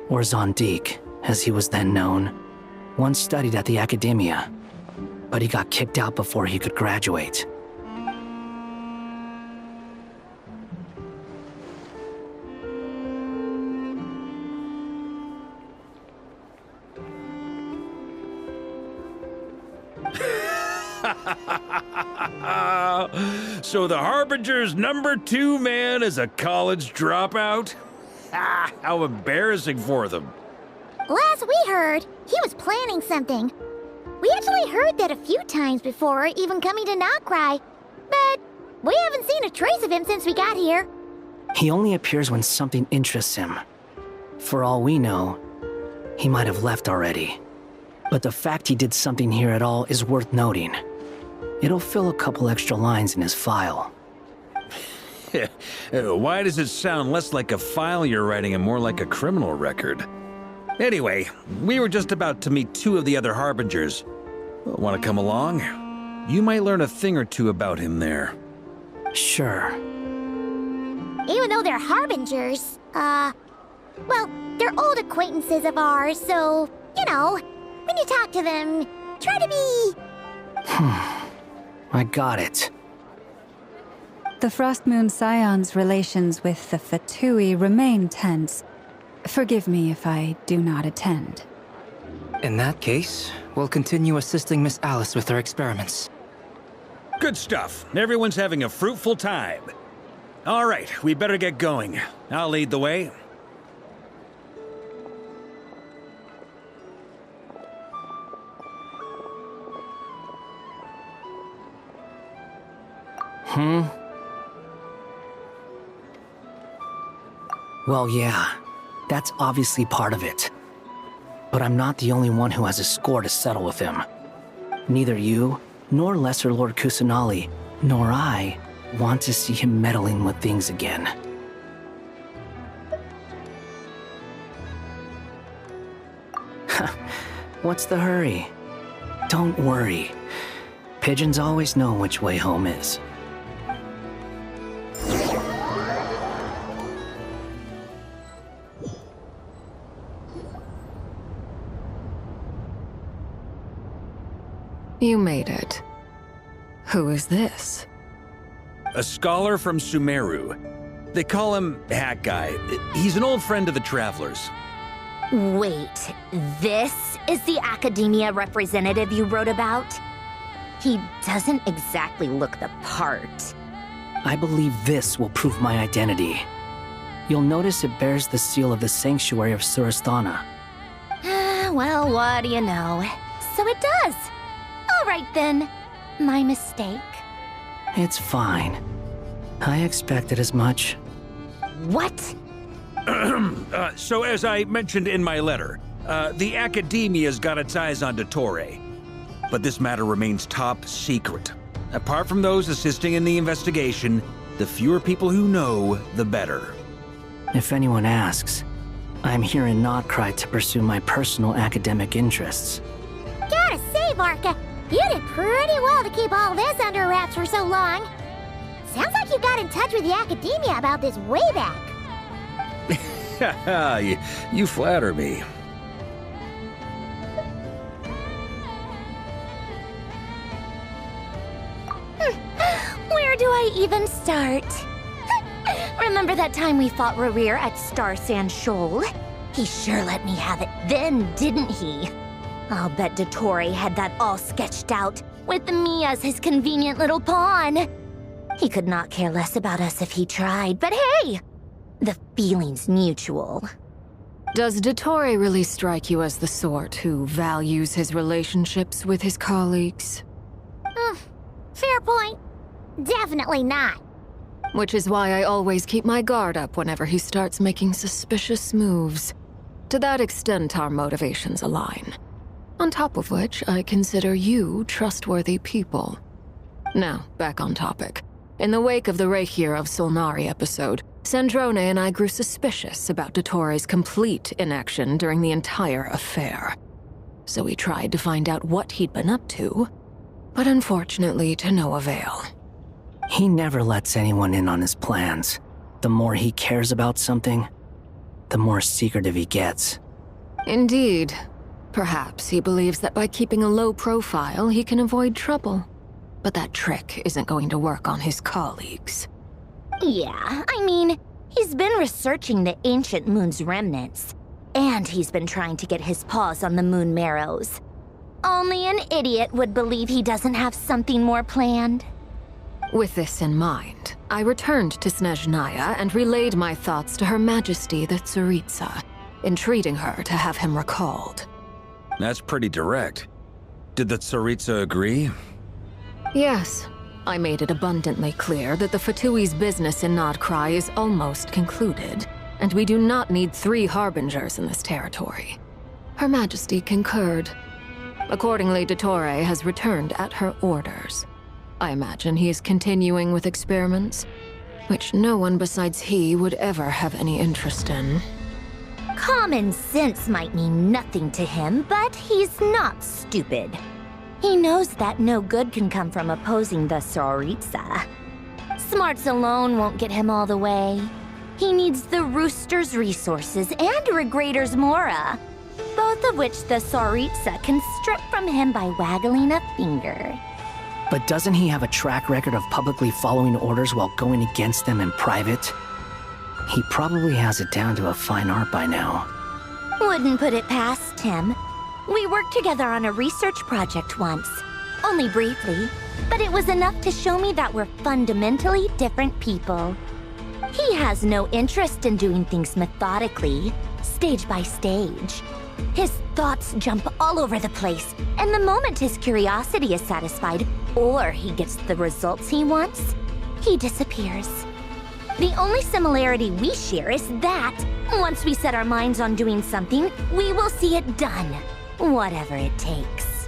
or Zondique, as he was then known, once studied at the Academia, but he got kicked out before he could graduate. So the Harbinger's #2 man is a college dropout? How embarrassing for them. Last we heard, he was planning something. We actually heard that a few times before, even coming to Nocturne, but we haven't seen a trace of him since we got here. He only appears when something interests him. For all we know, he might have left already. But the fact he did something here at all is worth noting. It'll fill a couple extra lines in his file. Why does it sound less like a file you're writing and more like a criminal record? Anyway, we were just about to meet 2 of the other Harbingers. Want to come along? You might learn a thing or two about him there. Sure. Even though they're Harbingers, well, they're old acquaintances of ours, so, you know, when you talk to them, try to be... I got it. The Frost Moon Scions' relations with the Fatui remain tense. Forgive me if I do not attend. In that case, we'll continue assisting Miss Alice with her experiments. Good stuff. Everyone's having a fruitful time. All right, we better get going. I'll lead the way. Well, yeah, that's obviously part of it. But I'm not the only one who has a score to settle with him. Neither you, nor Lesser Lord Kusanali, nor I want to see him meddling with things again. What's the hurry? Don't worry. Pigeons always know which way home is. You made it. Who is this? A scholar from Sumeru. They call him Hat Guy. He's an old friend of the Travelers. Wait, this is the Academia representative you wrote about? He doesn't exactly look the part. I believe this will prove my identity. You'll notice it bears the seal of the Sanctuary of Surasthana. Well, what do you know? So it does. All right then. My mistake. It's fine. I expected as much. What? So as I mentioned in my letter, the Academia's got its eyes on Dottore. But this matter remains top secret. Apart from those assisting in the investigation, the fewer people who know, the better. If anyone asks, I'm here in Nocturne to pursue my personal academic interests. Gotta say, Varka, you did pretty well to keep all this under wraps for so long. Sounds like you got in touch with the academia about this way back. you flatter me. Where do I even start? Remember that time we fought Rerir at Star Sand Shoal? He sure let me have it then, didn't he? I'll bet Dottore had that all sketched out, with me as his convenient little pawn. He could not care less about us if he tried, but hey! The feeling's mutual. Does Dottore really strike you as the sort who values his relationships with his colleagues? Fair point. Definitely not. Which is why I always keep my guard up whenever he starts making suspicious moves. To that extent, our motivations align. On top of which, I consider you trustworthy people. Now, back on topic. In the wake of the Reikir of Solnari episode, Sandrone and I grew suspicious about Dottore's complete inaction during the entire affair. So we tried to find out what he'd been up to, but unfortunately to no avail. He never lets anyone in on his plans. The more he cares about something, the more secretive he gets. Indeed. Perhaps he believes that by keeping a low profile, he can avoid trouble. But that trick isn't going to work on his colleagues. Yeah, I mean, he's been researching the ancient moon's remnants. And he's been trying to get his paws on the moon marrows. Only an idiot would believe he doesn't have something more planned. With this in mind, I returned to Snezhnaya and relayed my thoughts to Her Majesty the Tsaritsa, entreating her to have him recalled. That's pretty direct. Did the Tsaritsa agree? Yes. I made it abundantly clear that the Fatui's business in Nodcry is almost concluded, and we do not need 3 harbingers in this territory. Her Majesty concurred. Accordingly, Dottore has returned at her orders. I imagine he is continuing with experiments, which no one besides he would ever have any interest in. Common sense might mean nothing to him, but he's not stupid. He knows that no good can come from opposing the Tsaritsa. Smarts alone won't get him all the way. He needs the Rooster's resources and Regrator's Mora, both of which the Tsaritsa can strip from him by waggling a finger. But doesn't he have a track record of publicly following orders while going against them in private? He probably has it down to a fine art by now. Wouldn't put it past him. We worked together on a research project once. Only briefly, but it was enough to show me that we're fundamentally different people. He has no interest in doing things methodically, stage by stage. His thoughts jump all over the place, and the moment his curiosity is satisfied, or he gets the results he wants, he disappears. The only similarity we share is that, once we set our minds on doing something, we will see it done, whatever it takes.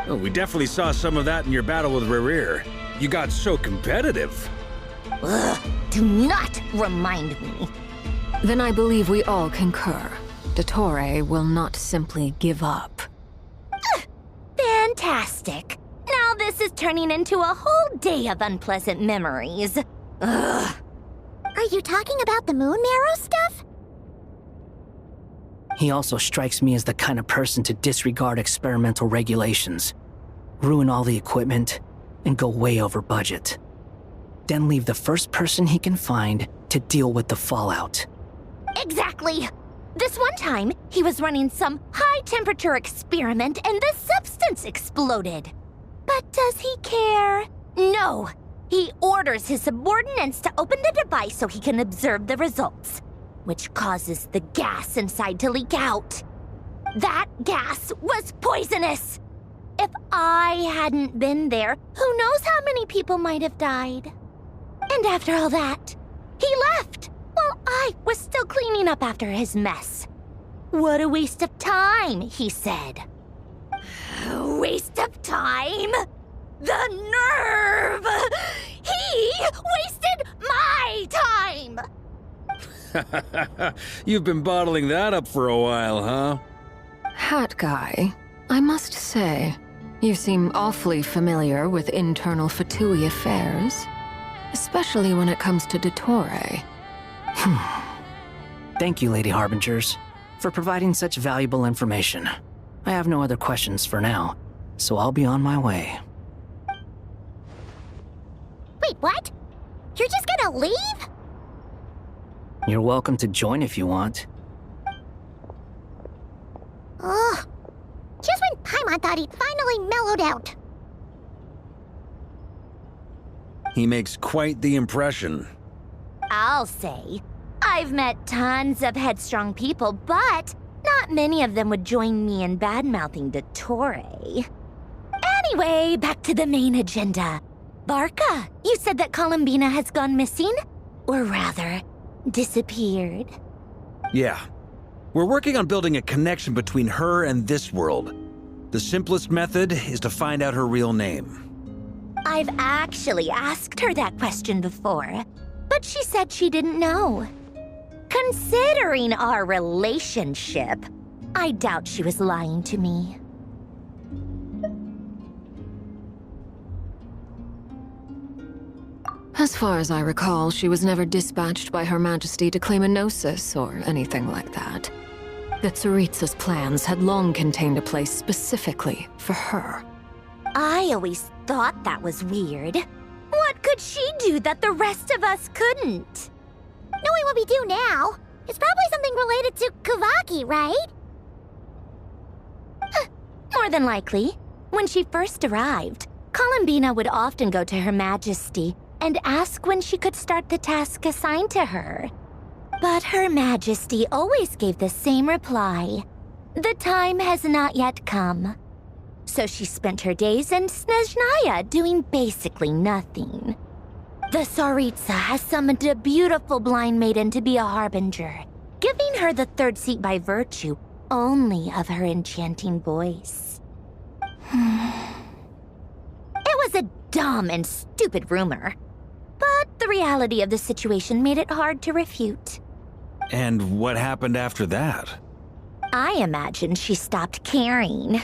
Oh, we definitely saw some of that in your battle with Rerir. You got so competitive. Ugh, do not remind me. Then I believe we all concur. Dottore will not simply give up. Fantastic. Now this is turning into a whole day of unpleasant memories. Ugh. Are you talking about the moon marrow stuff? He also strikes me as the kind of person to disregard experimental regulations, ruin all the equipment, and go way over budget. Then leave the first person he can find to deal with the fallout. Exactly. This one time, he was running some high-temperature experiment and the substance exploded. But does he care? No. He orders his subordinates to open the device so he can observe the results, which causes the gas inside to leak out. That gas was poisonous. If I hadn't been there, who knows how many people might have died. And after all that, he left while I was still cleaning up after his mess. What a waste of time, he said. Waste of time? The nerve! He wasted my time! You've been bottling that up for a while, huh? Hat guy, I must say, you seem awfully familiar with internal Fatui affairs. especially when it comes to Dottore. Thank you, Lady Harbingers, for providing such valuable information. I have no other questions for now, so I'll be on my way. Wait, what? You're just gonna leave? You're welcome to join if you want. Ugh. Just when Paimon thought he'd finally mellowed out. He makes quite the impression. I'll say. I've met tons of headstrong people, but not many of them would join me in bad-mouthing Dottore. Anyway, back to the main agenda. Barca, you said that Columbina has gone missing? Or rather, disappeared. Yeah. We're working on building a connection between her and this world. The simplest method is to find out her real name. I've actually asked her that question before, but she said she didn't know. Considering our relationship, I doubt she was lying to me. As far as I recall, she was never dispatched by Her Majesty to claim a gnosis or anything like that. The Tsaritsa's plans had long contained a place specifically for her. I always thought that was weird. What could she do that the rest of us couldn't? Knowing what we do now, it's probably something related to Kavaki, right? More than likely. When she first arrived, Columbina would often go to Her Majesty and ask when she could start the task assigned to her. But Her Majesty always gave the same reply. The time has not yet come. So she spent her days in Snezhnaya doing basically nothing. The Tsaritsa has summoned a beautiful blind maiden to be a harbinger, giving her the third seat by virtue only of her enchanting voice. It was a dumb and stupid rumor, but the reality of the situation made it hard to refute. And what happened after that? I imagine she stopped caring.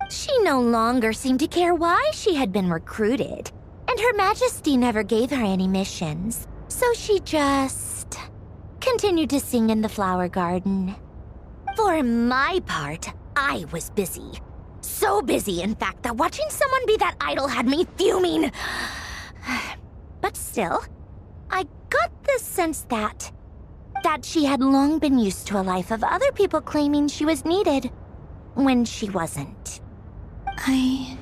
She no longer seemed to care why she had been recruited, and Her Majesty never gave her any missions, so she just continued to sing in the flower garden. For my part, I was busy. So busy, in fact, that watching someone be that idol had me fuming. But still, I got the sense that she had long been used to a life of other people claiming she was needed when she wasn't. I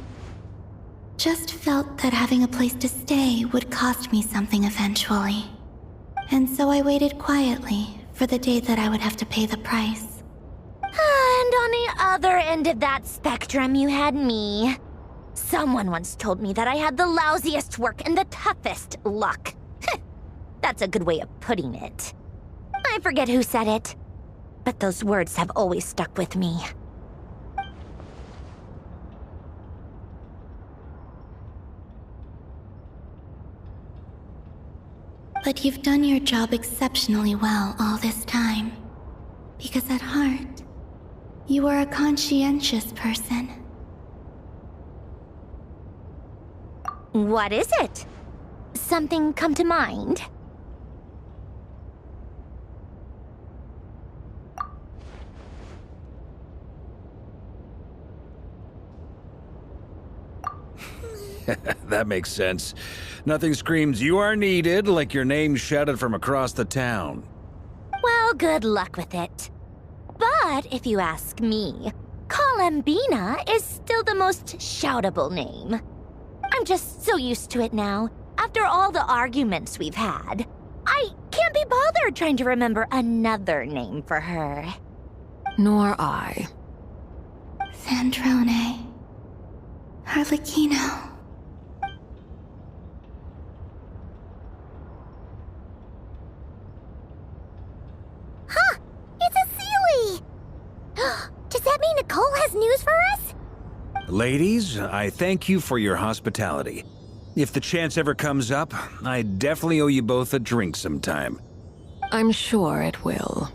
just felt that having a place to stay would cost me something eventually. And so I waited quietly for the day that I would have to pay the price. And on the other end of that spectrum, you had me. Someone once told me that I had the lousiest work and the toughest luck. That's a good way of putting it. I forget who said it, but those words have always stuck with me. But you've done your job exceptionally well all this time. Because at heart, you are a conscientious person. What is it? Something come to mind? That makes sense. Nothing screams you are needed like your name shouted from across the town. Well, good luck with it. But if you ask me, Columbina is still the most shoutable name. I'm just so used to it now, after all the arguments we've had. I can't be bothered trying to remember another name for her. Nor I. Sandrone. Harlequino. Huh! It's a Sealy! Does that mean Nicole has news for us? Ladies, I thank you for your hospitality. If the chance ever comes up, I definitely owe you both a drink sometime. I'm sure it will.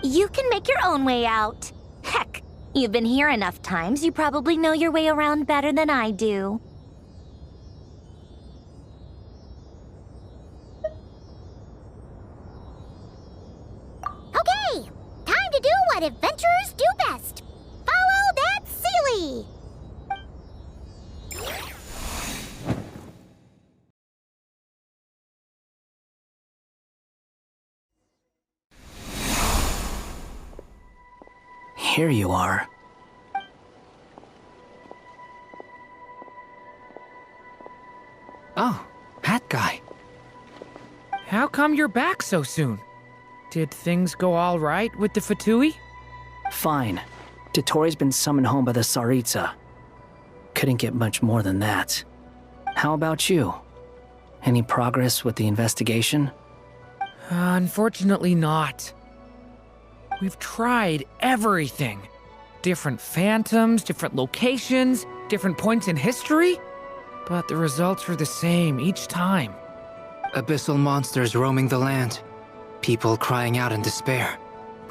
You can make your own way out. Heck, you've been here enough times, you probably know your way around better than I do. what adventurers do best. Follow that Sealy! Here you are. Oh, that guy. How come you're back so soon? Did things go all right with the Fatui? Fine. Dotori's been summoned home by the Tsaritsa. Couldn't get much more than that. How about you? Any progress with the investigation? Unfortunately not. We've tried everything. Different phantoms, different locations, different points in history. But the results are the same each time. Abyssal monsters roaming the land. People crying out in despair,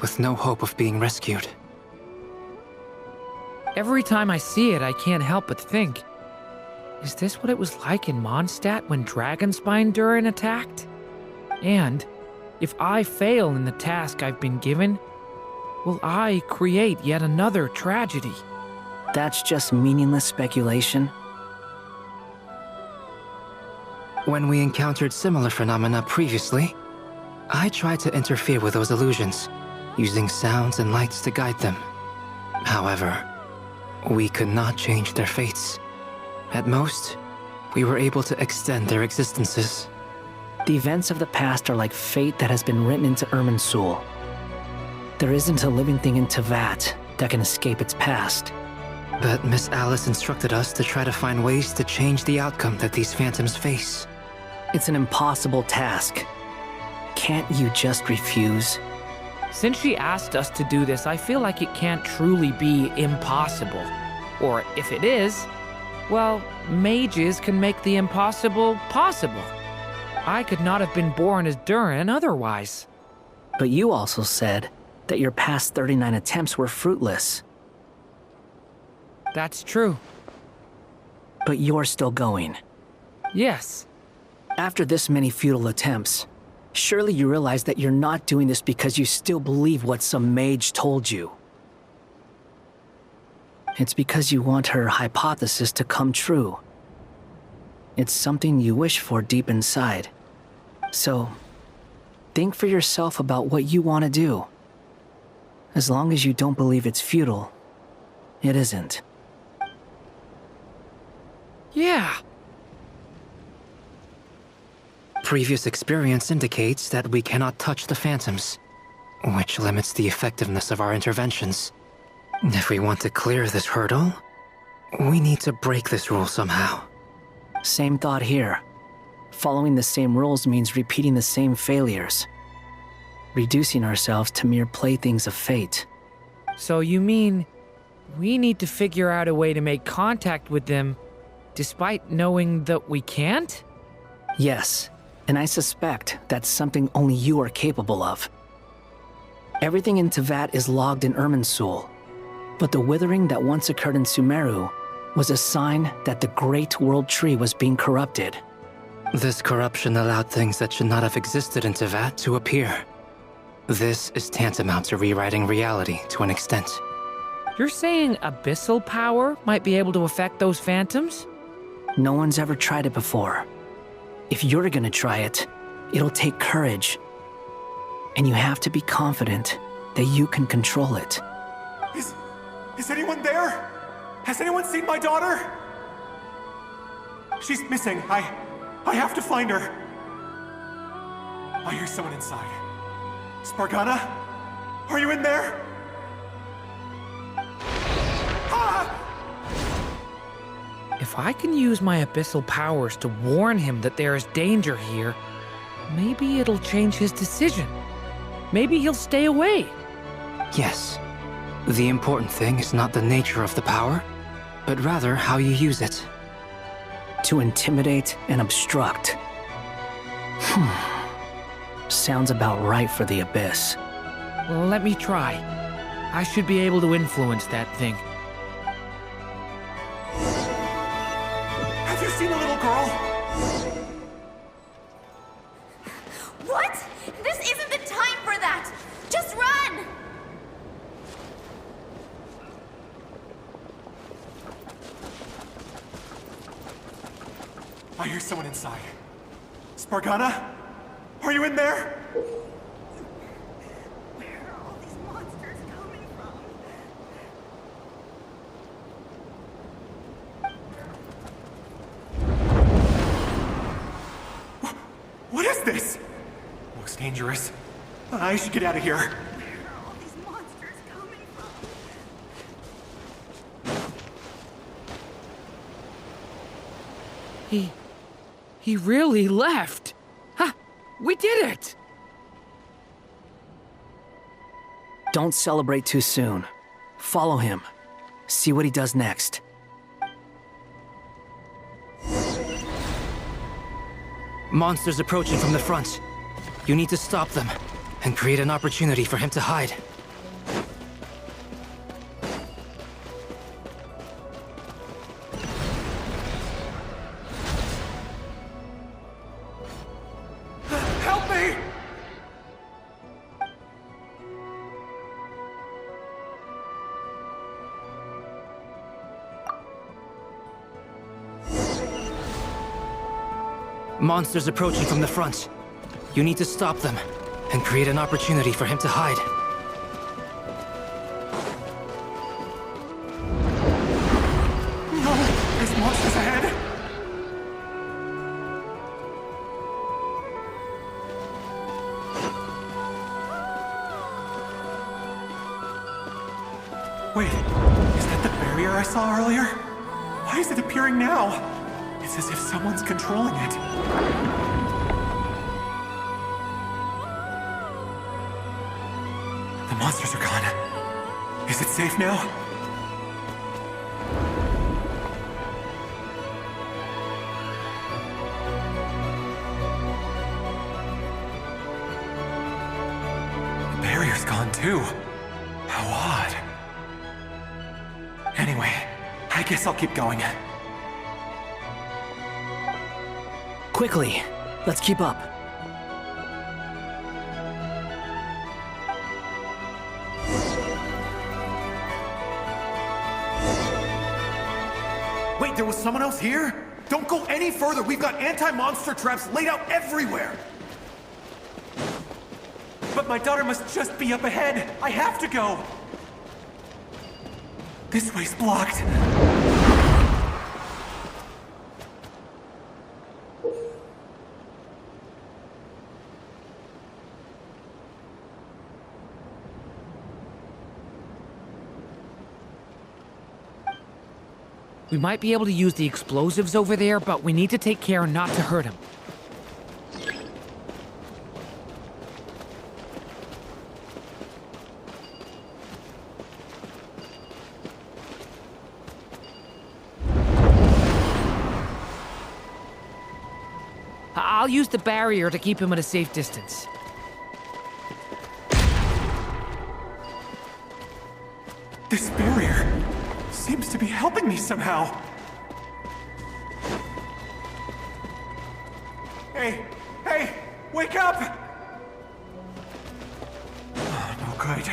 with no hope of being rescued. Every time I see it, I can't help but think, is this what it was like in Mondstadt when Dragonspine Durin attacked? And if I fail in the task I've been given, will I create yet another tragedy? That's just meaningless speculation. When we encountered similar phenomena previously, I tried to interfere with those illusions, using sounds and lights to guide them. However, we could not change their fates. At most, we were able to extend their existences. The events of the past are like fate that has been written into Irminsul. There isn't a living thing in Teyvat that can escape its past. But Miss Alice instructed us to try to find ways to change the outcome that these phantoms face. It's an impossible task. Can't you just refuse? Since she asked us to do this, I feel like it can't truly be impossible. Or if it is, well, mages can make the impossible possible. I could not have been born as Durin otherwise. But you also said that your past 39 attempts were fruitless. That's true. But you're still going. Yes. After this many futile attempts, surely you realize that you're not doing this because you still believe what some mage told you. It's because you want her hypothesis to come true. It's something you wish for deep inside. So, think for yourself about what you want to do. As long as you don't believe it's futile, it isn't. Yeah. Previous experience indicates that we cannot touch the phantoms, which limits the effectiveness of our interventions. If we want to clear this hurdle, we need to break this rule somehow. Same thought here. Following the same rules means repeating the same failures. Reducing ourselves to mere playthings of fate. So you mean we need to figure out a way to make contact with them despite knowing that we can't? Yes, and I suspect that's something only you are capable of. Everything in Teyvat is logged in Irminsul, but the withering that once occurred in Sumeru was a sign that the Great World Tree was being corrupted. This corruption allowed things that should not have existed in Teyvat to appear. This is tantamount to rewriting reality to an extent. You're saying abyssal power might be able to affect those phantoms? No one's ever tried it before. If you're gonna try it, it'll take courage. And you have to be confident that you can control it. Is anyone there? Has anyone seen my daughter? She's missing. I have to find her. I hear someone inside. Spargana? Are you in there? If I can use my abyssal powers to warn him that there is danger here, maybe it'll change his decision. Maybe he'll stay away. Yes. The important thing is not the nature of the power, but rather how you use it. To intimidate and obstruct. Sounds about right for the Abyss. Well, let me try. I should be able to influence that thing. Have you seen a little girl? What? This isn't the time for that! Just run! I hear someone inside. Spargana? Are you in there? Where are all these monsters coming from? What is this? Looks dangerous. I should get out of here. He really left. Ha! We did it! Don't celebrate too soon. Follow him. See what he does next. Monsters approaching from the front. You need to stop them and create an opportunity for him to hide. Help me! Monsters approaching from the front. You need to stop them and create an opportunity for him to hide. No! There's monsters ahead! Wait, is that the barrier I saw earlier? Why is it appearing now? It's as if someone's controlling it. The monsters are gone. Is it safe now? The barrier's gone too. How odd. Anyway, I guess I'll keep going. Quickly, let's keep up. Wait, there was someone else here? Don't go any further. We've got anti-monster traps laid out everywhere. But my daughter must just be up ahead. I have to go. This way's blocked. We might be able to use the explosives over there, but we need to take care not to hurt him. I'll use the barrier to keep him at a safe distance. This barrier seems to be helping me somehow. Hey! Hey! Wake up! Oh, no good.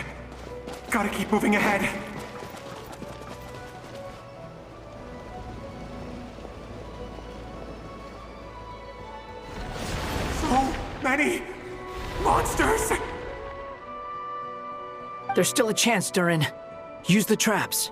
Gotta keep moving ahead. So many monsters! There's still a chance, Durin. Use the traps.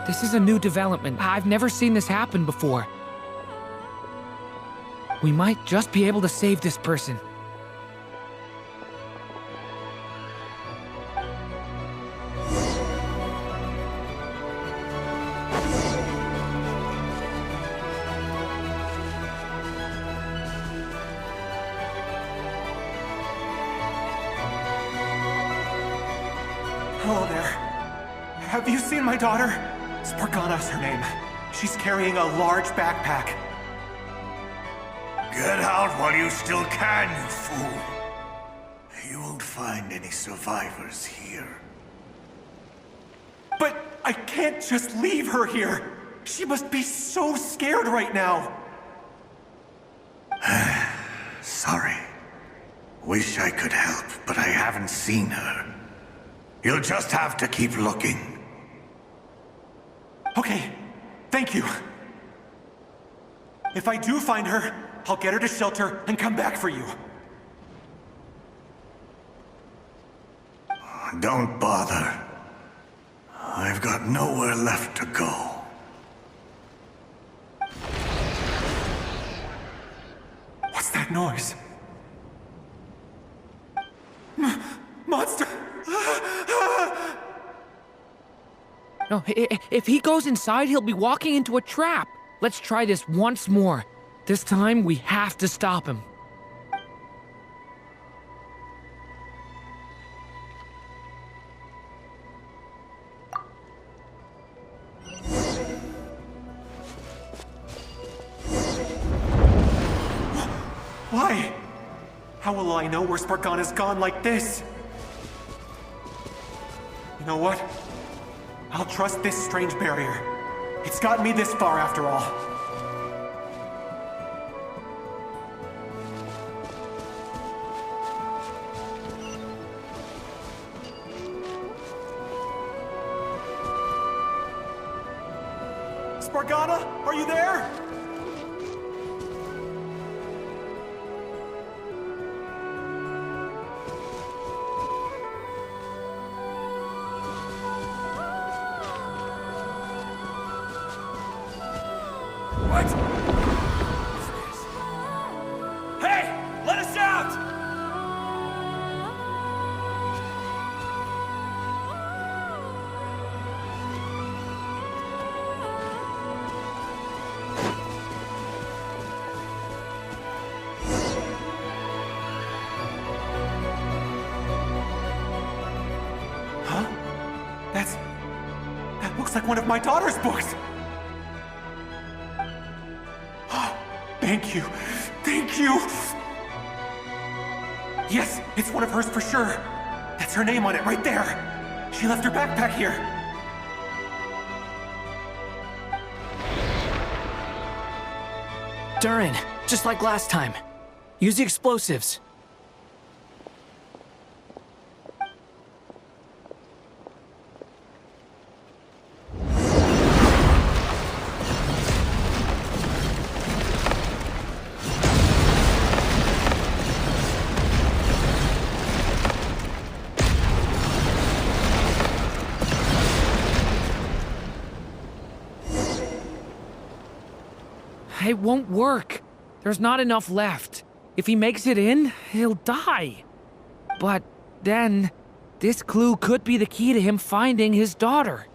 This is a new development. I've never seen this happen before. We might just be able to save this person. Hello there. Have you seen my daughter? Spargana's her name. She's carrying a large backpack. Get out while you still can, you fool. You won't find any survivors here. But I can't just leave her here. She must be so scared right now. Sorry. Wish I could help, but I haven't seen her. You'll just have to keep looking. Okay, thank you. If I do find her, I'll get her to shelter and come back for you. Don't bother. I've got nowhere left to go. What's that noise? Monster! No, if he goes inside, he'll be walking into a trap. Let's try this once more. This time, we have to stop him. Why? How will I know where Spargana's gone like this? You know what? I'll trust this strange barrier. It's gotten me this far after all. Spargana, are you there? What? Hey! Let us out! Huh? That looks like one of my daughter's books! Thank you. Thank you! Yes, it's one of hers for sure. That's her name on it right there. She left her backpack here. Durin, just like last time. Use the explosives. It won't work. There's not enough left. If he makes it in, he'll die. But then, this clue could be the key to him finding his daughter.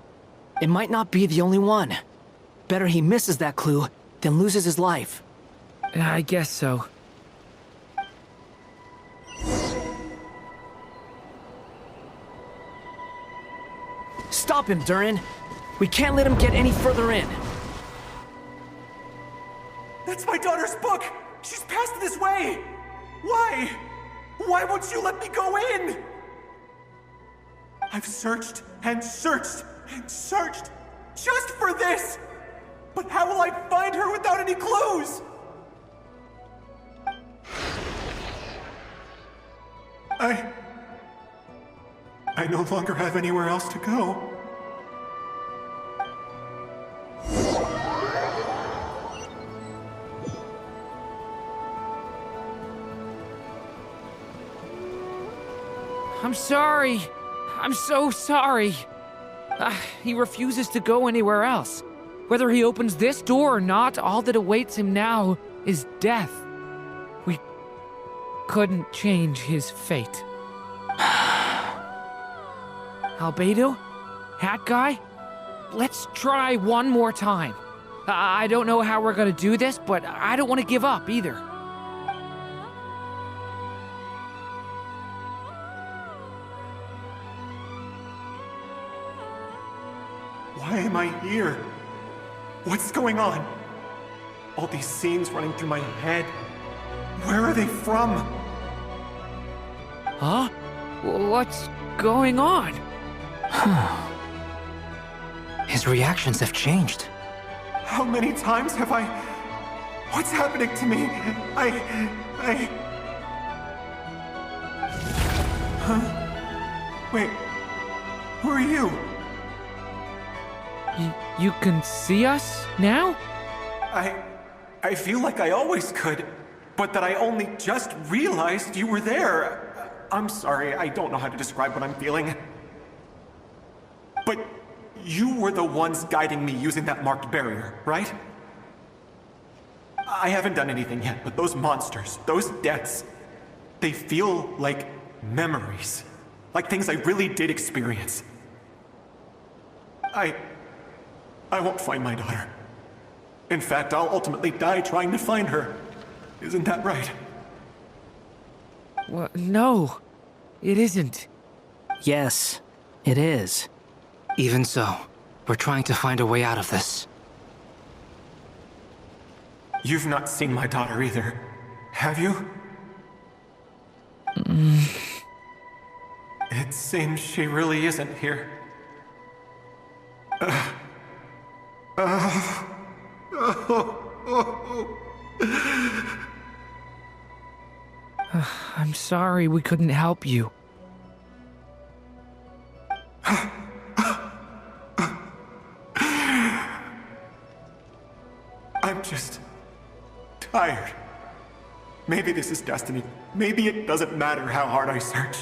It might not be the only one. Better he misses that clue than loses his life. I guess so. Stop him, Durin. We can't let him get any further in. That's my daughter's book! She's passed this way! Why? Why won't you let me go in? I've searched and searched and searched just for this! But how will I find her without any clues? I no longer have anywhere else to go. I'm sorry. I'm so sorry. He refuses to go anywhere else. Whether he opens this door or not, all that awaits him now is death. We couldn't change his fate. Albedo? Hat Guy? Let's try one more time. I don't know how we're gonna do this, but I don't want to give up either. Why am I here? What's going on? All these scenes running through my head. Where are they from? Huh? What's going on? His reactions have changed. How many times have I... What's happening to me? Huh? Wait. Who are you? You can see us now? I feel like I always could, but that I only just realized you were there. I'm sorry, I don't know how to describe what I'm feeling. But you were the ones guiding me using that marked barrier, right? I haven't done anything yet, but those monsters, those deaths, they feel like memories. Like things I really did experience. I won't find my daughter. In fact, I'll ultimately die trying to find her. Isn't that right? Well, no, it isn't. Yes, it is. Even so, we're trying to find a way out of this. You've not seen my daughter either, have you? It seems she really isn't here. I'm sorry we couldn't help you. I'm just tired. Maybe this is destiny. Maybe it doesn't matter how hard I search.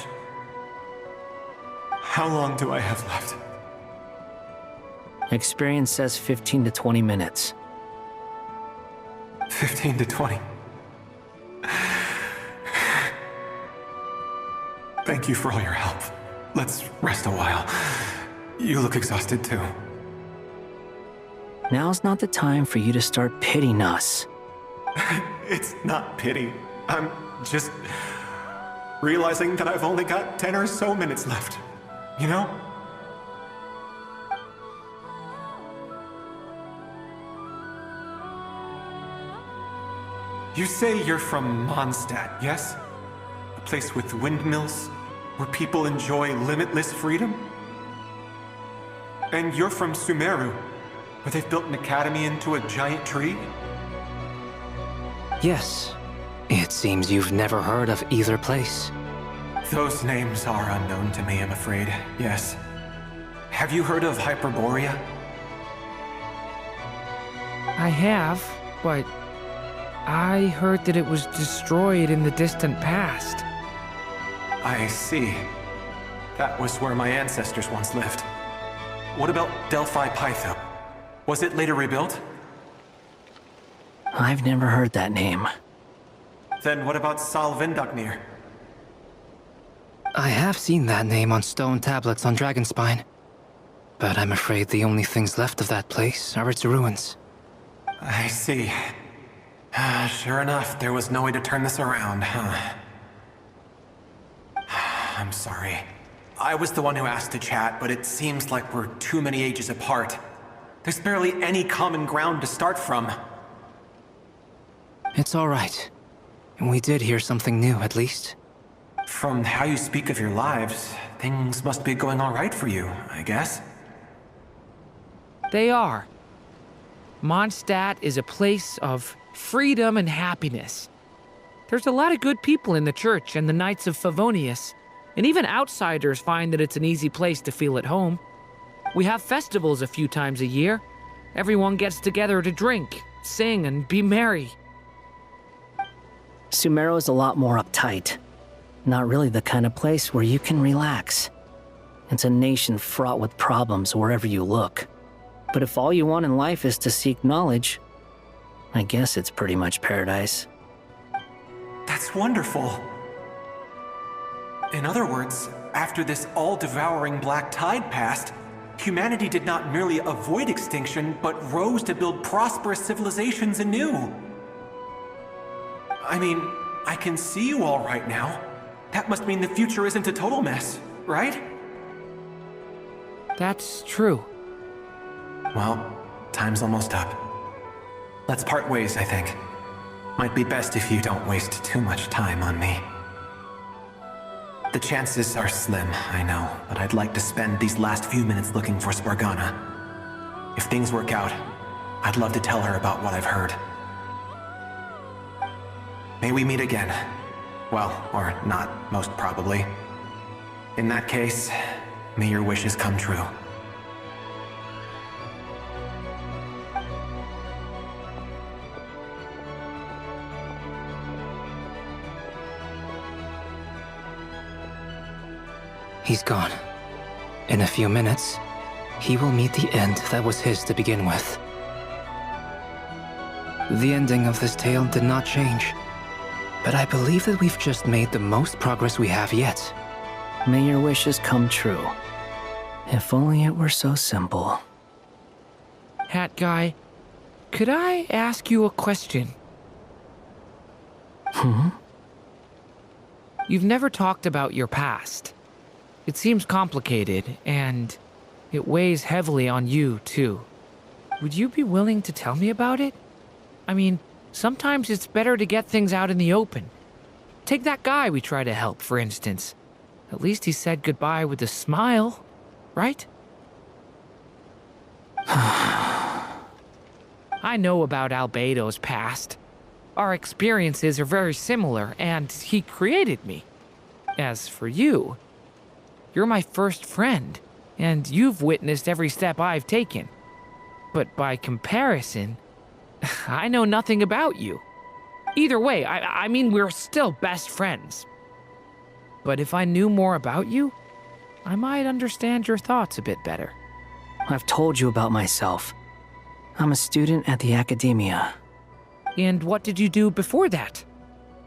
How long do I have left? Experience says 15 to 20 minutes. 15 to 20. Thank you for all your help. Let's rest a while. You look exhausted too. Now's not the time for you to start pitying us. It's not pity. I'm just realizing that I've only got 10 or so minutes left. You know? You say you're from Mondstadt, yes? A place with windmills, where people enjoy limitless freedom? And you're from Sumeru, where they've built an academy into a giant tree? Yes. It seems you've never heard of either place. Those names are unknown to me, I'm afraid, yes. Have you heard of Hyperborea? I have, but I heard that it was destroyed in the distant past. I see. That was where my ancestors once lived. What about Delphi Pytho? Was it later rebuilt? I've never heard that name. Then what about Salvindagnir? I have seen that name on stone tablets on Dragonspine. But I'm afraid the only things left of that place are its ruins. I see. Sure enough, there was no way to turn this around, huh? I'm sorry. I was the one who asked to chat, but it seems like we're too many ages apart. There's barely any common ground to start from. It's all right. We did hear something new, at least. From how you speak of your lives, things must be going all right for you, I guess. They are. Mondstadt is a place of freedom and happiness. There's a lot of good people in the church and the Knights of Favonius, and even outsiders find that it's an easy place to feel at home. We have festivals a few times a year. Everyone gets together to drink, sing, and be merry. Sumeru is a lot more uptight. Not really the kind of place where you can relax. It's a nation fraught with problems wherever you look. But if all you want in life is to seek knowledge, I guess it's pretty much paradise. That's wonderful. In other words, after this all-devouring black tide passed, humanity did not merely avoid extinction, but rose to build prosperous civilizations anew. I mean, I can see you all right now. That must mean the future isn't a total mess, right? That's true. Well, time's almost up. Let's part ways, I think. Might be best if you don't waste too much time on me. The chances are slim, I know, but I'd like to spend these last few minutes looking for Spargana. If things work out, I'd love to tell her about what I've heard. May we meet again. Well, or not, most probably. In that case, may your wishes come true. He's gone. In a few minutes, he will meet the end that was his to begin with. The ending of this tale did not change, but I believe that we've just made the most progress we have yet. May your wishes come true. If only it were so simple. Hat guy, could I ask you a question? You've never talked about your past. It seems complicated, and it weighs heavily on you, too. Would you be willing to tell me about it? I mean, sometimes it's better to get things out in the open. Take that guy we tried to help, for instance. At least he said goodbye with a smile, right? I know about Albedo's past. Our experiences are very similar, and he created me. As for you, you're my first friend, and you've witnessed every step I've taken. But by comparison, I know nothing about you. Either way, I mean, we're still best friends. But if I knew more about you, I might understand your thoughts a bit better. I've told you about myself. I'm a student at the academia. And what did you do before that?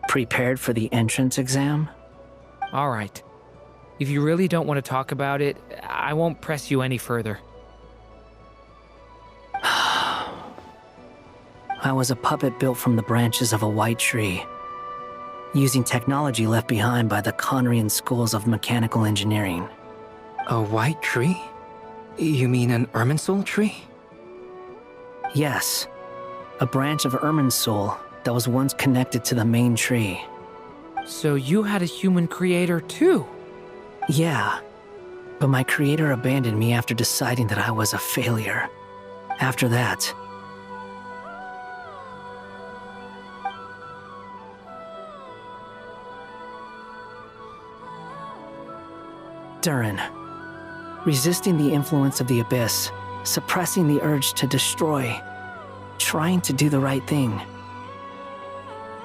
Prepared for the entrance exam? All right. If you really don't want to talk about it, I won't press you any further. I was a puppet built from the branches of a white tree, using technology left behind by the Conrian schools of mechanical engineering. A white tree? You mean an Irminsul tree? Yes. A branch of Irminsul that was once connected to the main tree. So you had a human creator too? Yeah. But my creator abandoned me after deciding that I was a failure. After that, Durin. Resisting the influence of the Abyss, suppressing the urge to destroy, trying to do the right thing.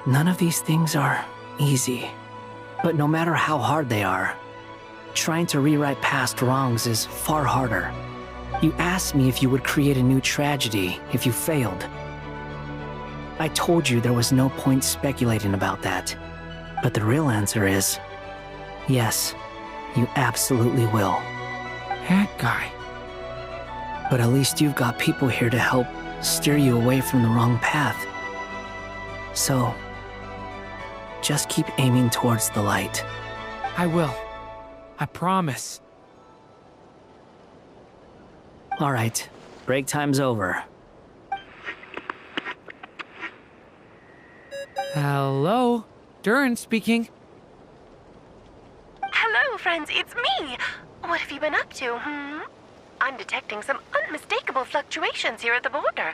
None of these things are easy. But no matter how hard they are, trying to rewrite past wrongs is far harder. You asked me if you would create a new tragedy if you failed. I told you there was no point speculating about that. But the real answer is, yes, you absolutely will. That guy. But at least you've got people here to help steer you away from the wrong path. So, just keep aiming towards the light. I will. I promise. All right, break time's over. Hello? Durin speaking. Hello, friends, it's me! What have you been up to, I'm detecting some unmistakable fluctuations here at the border.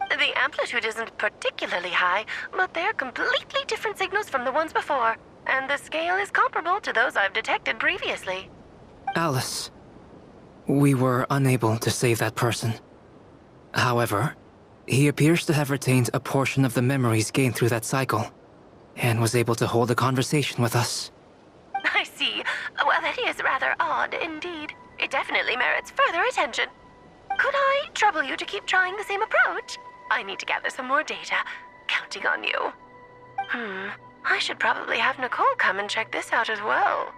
The amplitude isn't particularly high, but they're completely different signals from the ones before, and the scale is comparable to those I've detected previously. Alice, we were unable to save that person. However, he appears to have retained a portion of the memories gained through that cycle, and was able to hold a conversation with us. I see. Well, that is rather odd indeed. It definitely merits further attention. Could I trouble you to keep trying the same approach? I need to gather some more data. Counting on you. I should probably have Nicole come and check this out as well.